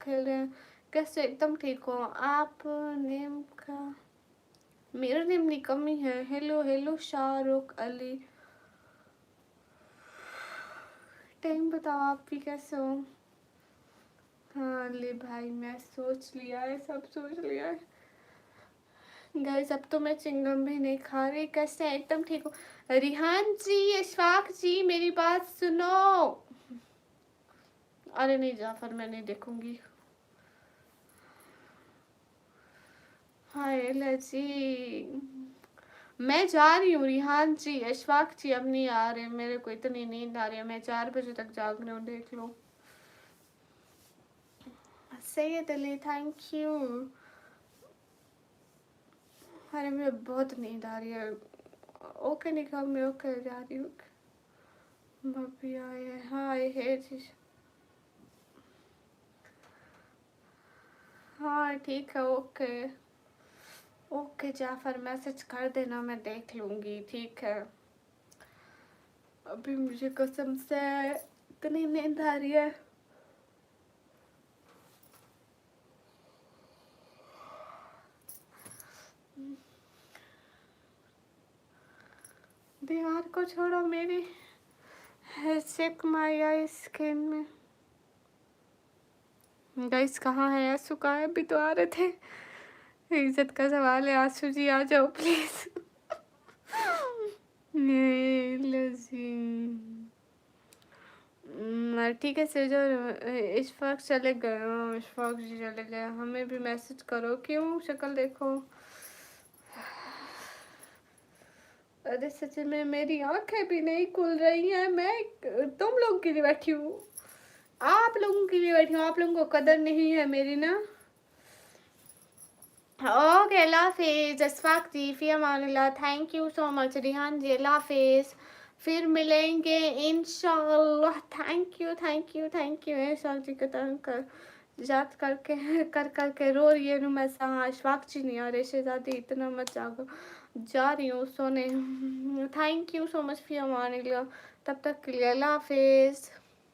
खेल रहे हैं। कैसे? एकदम ठीक हो आप? नेम का, मेरा नेम निकम्मी है। Hello hello Shahrukh Ali. Time बताओ आप भी कैसे हो? हाँ अली भाई मैं सोच लिया है, सब सोच लिया है। गाइस अब तो मैं चिंगम भी नहीं खा रही। कैसे हैं? एकदम ठीक हो। रिहान जी, अशफाक जी मेरी बात सुनो। अरे नहीं जाफर, मैं नहीं देखूंगी। हाय जी, मैं जा रही हूँ। रिहान जी, अशफाक जी अब नहीं आ रहे, मेरे को इतनी नींद आ रही है। मैं 4 बजे तक जाग रही हूँ, देख लो। Syed Ali thank you. अरे मुझे बहुत नींद आ रही है। ओके निकल, मैं ओके जा रही हूँ। भाभी आए हैं। हाय है जी। हाँ ठीक है ओके। ओके जाफर मैसेज कर देना, मैं देख लूँगी ठीक है। अभी मुझे कसम से इतनी नींद आ रही है। दीवार को छोड़ो, मेरी है चेक माई आई स्किन में। गाइस कहाँ है आंसू? कहाँ है? अभी तो आ रहे थे। इज्जत का सवाल है। आंसू जी आ जाओ प्लीज। ठीक है सर, जो इशफाक चले गए। इशफाक जी चले गए, हमें भी मैसेज करो। क्यों? शक्ल देखो। अरे सच में मेरी आंखें भी नहीं खुल रही हैं। मैं तुम लोग के लिए बैठी हूँ। आप लोगों के लिए बैठी हूँ, आप लोगों को कदर नहीं है मेरी ना। ओके, अल्लाह हाफिज़। अशफाक जी, फ़ी अमानिल्लाह। Thank you so much Rihan ji, अल्लाह हाफिज़। फिर मिलेंगे इंशाअल्लाह। Thank you thank you. ऐसा जी का तंग कर याद करके कर के रो रही है मैं। हाँ, अशफाक जी नहीं आ रहे, शहजादी इतना मत जागो, जा रही हूँ सोने। थैंक यू सो मच, फ़ी अमानिल्लाह। तब तक के लिए अल्लाह हाफिज़।